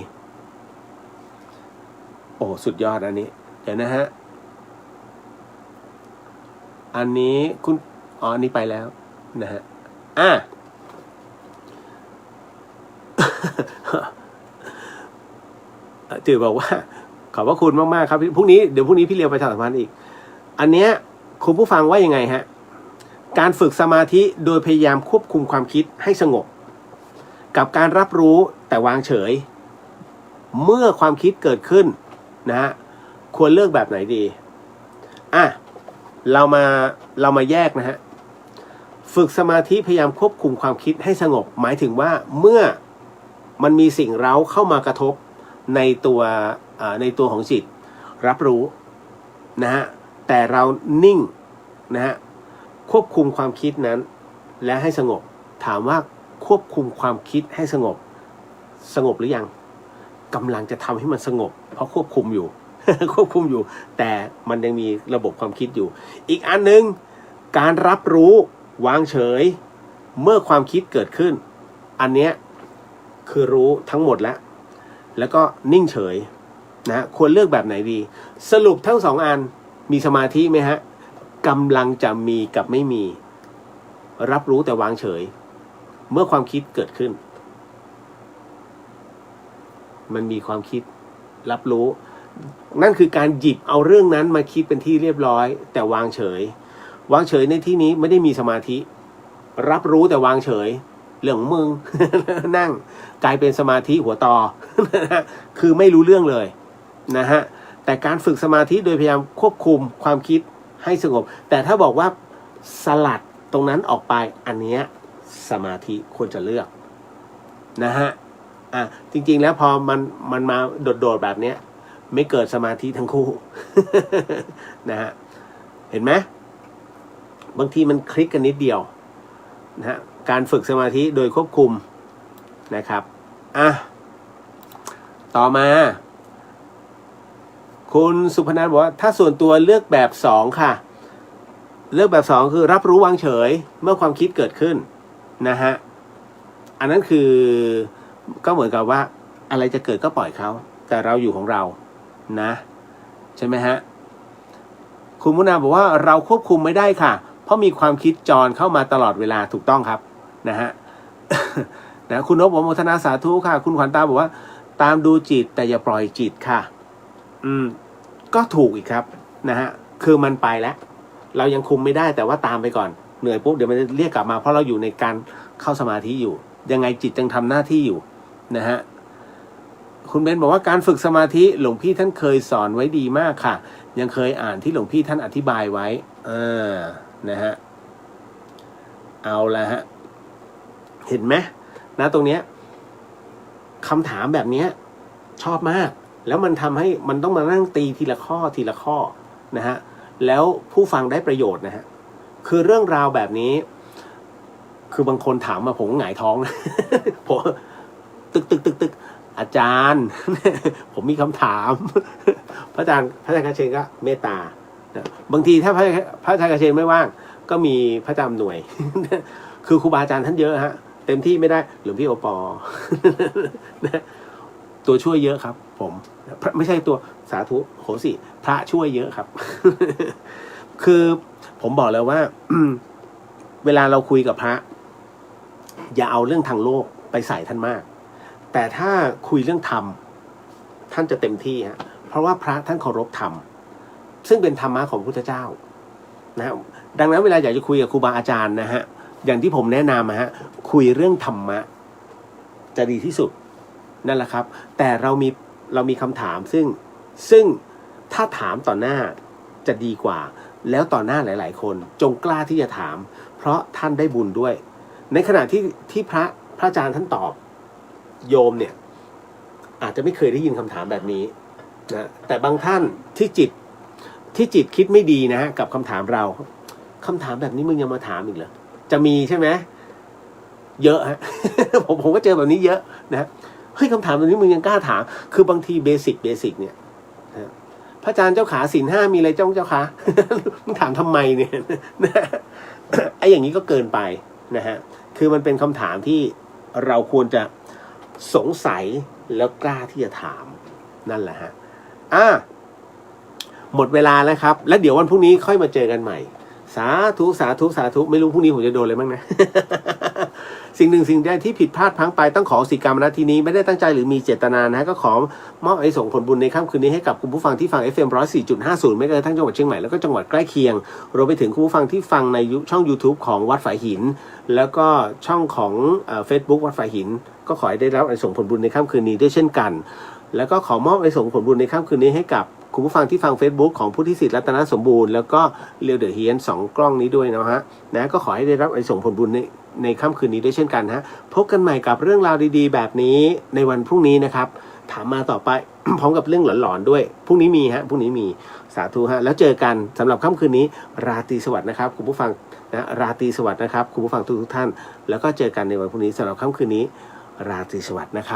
S1: โอ้สุดยอดอันนี้เดี๋ยวนะฮะ อันนี้คุณอันนี้ไปแล้วนะฮะจือบอกว่าขอบพระคุณมากๆครับเดี๋ยวพรุ่งนี้พี่เลียวประชาสัมพันธ์อีกอันเนี้ยคุณผู้ฟังว่ายังไงฮะการฝึกสมาธิโดยพยายามควบคุมความคิดให้สงบกับการรับรู้แต่วางเฉยเมื่อความคิดเกิดขึ้นนะฮะควรเลือกแบบไหนดีเรามาแยกนะฮะฝึกสมาธิพยายามควบคุมความคิดให้สงบหมายถึงว่าเมื่อมันมีสิ่งเร้าเข้ามากระทบในตัวของจิตรับรู้นะฮะแต่เรานิ่งนะฮะควบคุมความคิดนั้นและให้สงบถามว่าควบคุมความคิดให้สงบหรือยังกำลังจะทำให้มันสงบเพราะควบคุมอยู่ ควบคุมอยู่แต่มันยังมีระบบความคิดอยู่อีกอันนึงการรับรู้วางเฉยเมื่อความคิดเกิดขึ้นอันเนี้ยคือรู้ทั้งหมดแล้วก็นิ่งเฉยนะควรเลือกแบบไหนดีสรุปทั้งสองอันมีสมาธิไหมฮะกำลังจะมีกับไม่มีรับรู้แต่วางเฉยเมื่อความคิดเกิดขึ้นมันมีความคิดรับรู้นั่นคือการหยิบเอาเรื่องนั้นมาคิดเป็นที่เรียบร้อยแต่วางเฉยในที่นี้ไม่ได้มีสมาธิรับรู้แต่วางเฉยเรื่องของมึง นั่งกลายเป็นสมาธิหัวต่อ คือไม่รู้เรื่องเลยนะฮะแต่การฝึกสมาธิโดยพยายามควบคุมความคิดให้สงบแต่ถ้าบอกว่าสลัดตรงนั้นออกไปอันเนี้ยสมาธิควรจะเลือกนะฮะจริงๆแล้วพอมันมาโดดๆแบบเนี้ยไม่เกิดสมาธิทั้งคู่ นะฮะเห็นไหมบางทีมันคลิกกันนิดเดียวนะฮะการฝึกสมาธิโดยควบคุมนะครับต่อมาคุณสุพนัทบอกว่าถ้าส่วนตัวเลือกแบบ2ค่ะเลือกแบบ2คือรับรู้วางเฉยเมื่อความคิดเกิดขึ้นนะฮะอันนั้นคือก็เหมือนกับว่าอะไรจะเกิดก็ปล่อยเขาแต่เราอยู่ของเรานะใช่ไหมฮะคุณมุนาบอกว่าเราควบคุมไม่ได้ค่ะเพราะมีความคิดจรเข้ามาตลอดเวลาถูกต้องครับนะฮะ นะคุณนพบอกโมทนาสาธุค่ะคุณขวัญตาบอกว่าตามดูจิตแต่อย่าปล่อยจิตค่ะก็ถูกอีกครับนะฮะคือมันไปแล้วเรายังคุมไม่ได้แต่ว่าตามไปก่อนเหนื่อยปุ๊บเดี๋ยวมันจะเรียกกลับมาเพราะเราอยู่ในการเข้าสมาธิอยู่ยังไงจิตยังทำหน้าที่อยู่นะฮะคุณเบนบอกว่าการฝึกสมาธิหลวงพี่ท่านเคยสอนไว้ดีมากค่ะยังเคยอ่านที่หลวงพี่ท่านอธิบายไว้นะฮะเอาละฮะเห็นไหมนะตรงเนี้ยคำถามแบบเนี้ยชอบมากแล้วมันทำให้มันต้องมานั่งตีทีละข้อนะฮะแล้วผู้ฟังได้ประโยชน์นะฮะคือเรื่องราวแบบนี้คือบางคนถามมาผมหงายท้อง ผมตึกอาจารย์ ผมมีคำถาม พระอาจารย์กระเชนก็เมตตาบางทีถ้าพระอาจารย์กระเชนไม่ว่างก็มีพระอาจารย์หน่วย คือครูบาอาจารย์ท่านเยอะฮะเต็มที่ไม่ได้หลวงพี่โอปอ ตัวช่วยเยอะครับผมไม่ใช่ตัวสาธุโหสิพระช่วยเยอะครับ คือผมบอกแล้วว่า เวลาเราคุยกับพระอย่าเอาเรื่องทางโลกไปใส่ท่านมากแต่ถ้าคุยเรื่องธรรมท่านจะเต็มที่ฮะเพราะว่าพระท่านเคารพธรรมซึ่งเป็นธรรมะของพระพุทธเจ้านะฮะดังนั้นเวลาอยากจะคุยกับครูบาอาจารย์นะฮะอย่างที่ผมแนะนำฮะคุยเรื่องธรรมะจะดีที่สุดนั่นแหละครับแต่เรามีคำถามซึ่งถ้าถามต่อหน้าจะดีกว่าแล้วต่อหน้าหลายๆคนจงกล้าที่จะถามเพราะท่านได้บุญด้วยในขณะที่พระอาจารย์ท่านตอบโยมเนี่ยอาจจะไม่เคยได้ยินคำถามแบบนี้นะแต่บางท่านที่จิตคิดไม่ดีนะฮะกับคำถามเราคำถามแบบนี้มึงยังมาถามอีกเหรอจะมีใช่ไหมเยอะฮะ ผมก็เจอแบบนี้เยอะนะเฮ้ยคำถามแบบนี้มึงยังกล้าถามคือบางทีเบสิกเนี่ยนะพระอาจารย์เจ้าขาศีล 5มีอะไรเจ้าคะ มึงถามทำไมเนี่ยนะไอ้อย่างนี้ก็เกินไปนะฮะคือมันเป็นคำถามที่เราควรจะสงสัยแล้วกล้าที่จะถามนั่นแหละฮะหมดเวลาแล้วครับแล้วเดี๋ยววันพรุ่งนี้ค่อยมาเจอกันใหม่ สาธุสาธุสาธุไม่รู้พรุ่งนี้ผมจะโดนอะไรบ้างนะ สิ่งหนึ่งสิ่งใดที่ผิดพลาดพลั้งไปต้องขอสิกรรมนะทีนี้ไม่ได้ตั้งใจหรือมีเจตนานะก็ขอมอบไอ้ส่งผลบุญในค่ำคืนนี้ให้กับคุณผู้ฟังที่ฟัง FM 104.50ไม่กระทั่งจังหวัดเชียงใหม่แล้วก็จังหวัดใกล้เคียงรวมไปถึงคุณผู้ฟังที่ฟังในช่อง YouTube ของวัดฝายหินแล้วก็ช่องของFacebook วัดฝายหินก็ขอให้ได้รับไอ้ส่งผลบุญในค่ำคืนนี้ด้วยเช่นกันแล้วก็ขอมอบไอ้ส่งผลบุญในค่ำคืนนี้ให้กับคุณผู้ฟังที่ฟัง Facebook ของผู้ที่สิทธิ์รัตนสมบูรณ์แล้วก็เรียวเดอะเฮียน2กล้องนี้ด้วยนะฮะก็ขอให้ได้รับไอ้ส่งผลบุญในค่ำคืนนี้ด้วยเช่นกันฮะพบกันใหม่กับเรื่องราวดีๆแบบนี้ในวันพรุ่งนี้นะครับถามมาต่อไป พร้อมกับเรื่องหลอนๆด้วยพรุ่งนี้มีฮะพรุ่งนี้มีสาธุฮะแล้วเจอกันสำหรับค่ำคืนนี้ราตรีสวัสดิ์นะครับคุณผู้ฟังนะราตรีสวัสดิ์นะครับคุณผู้ฟังทุกท่านแล้วก็เจอกันในวันพรุ่งนี้สำหรับค่ำคืนนี้ราตรีสวัสดิ์นะครับ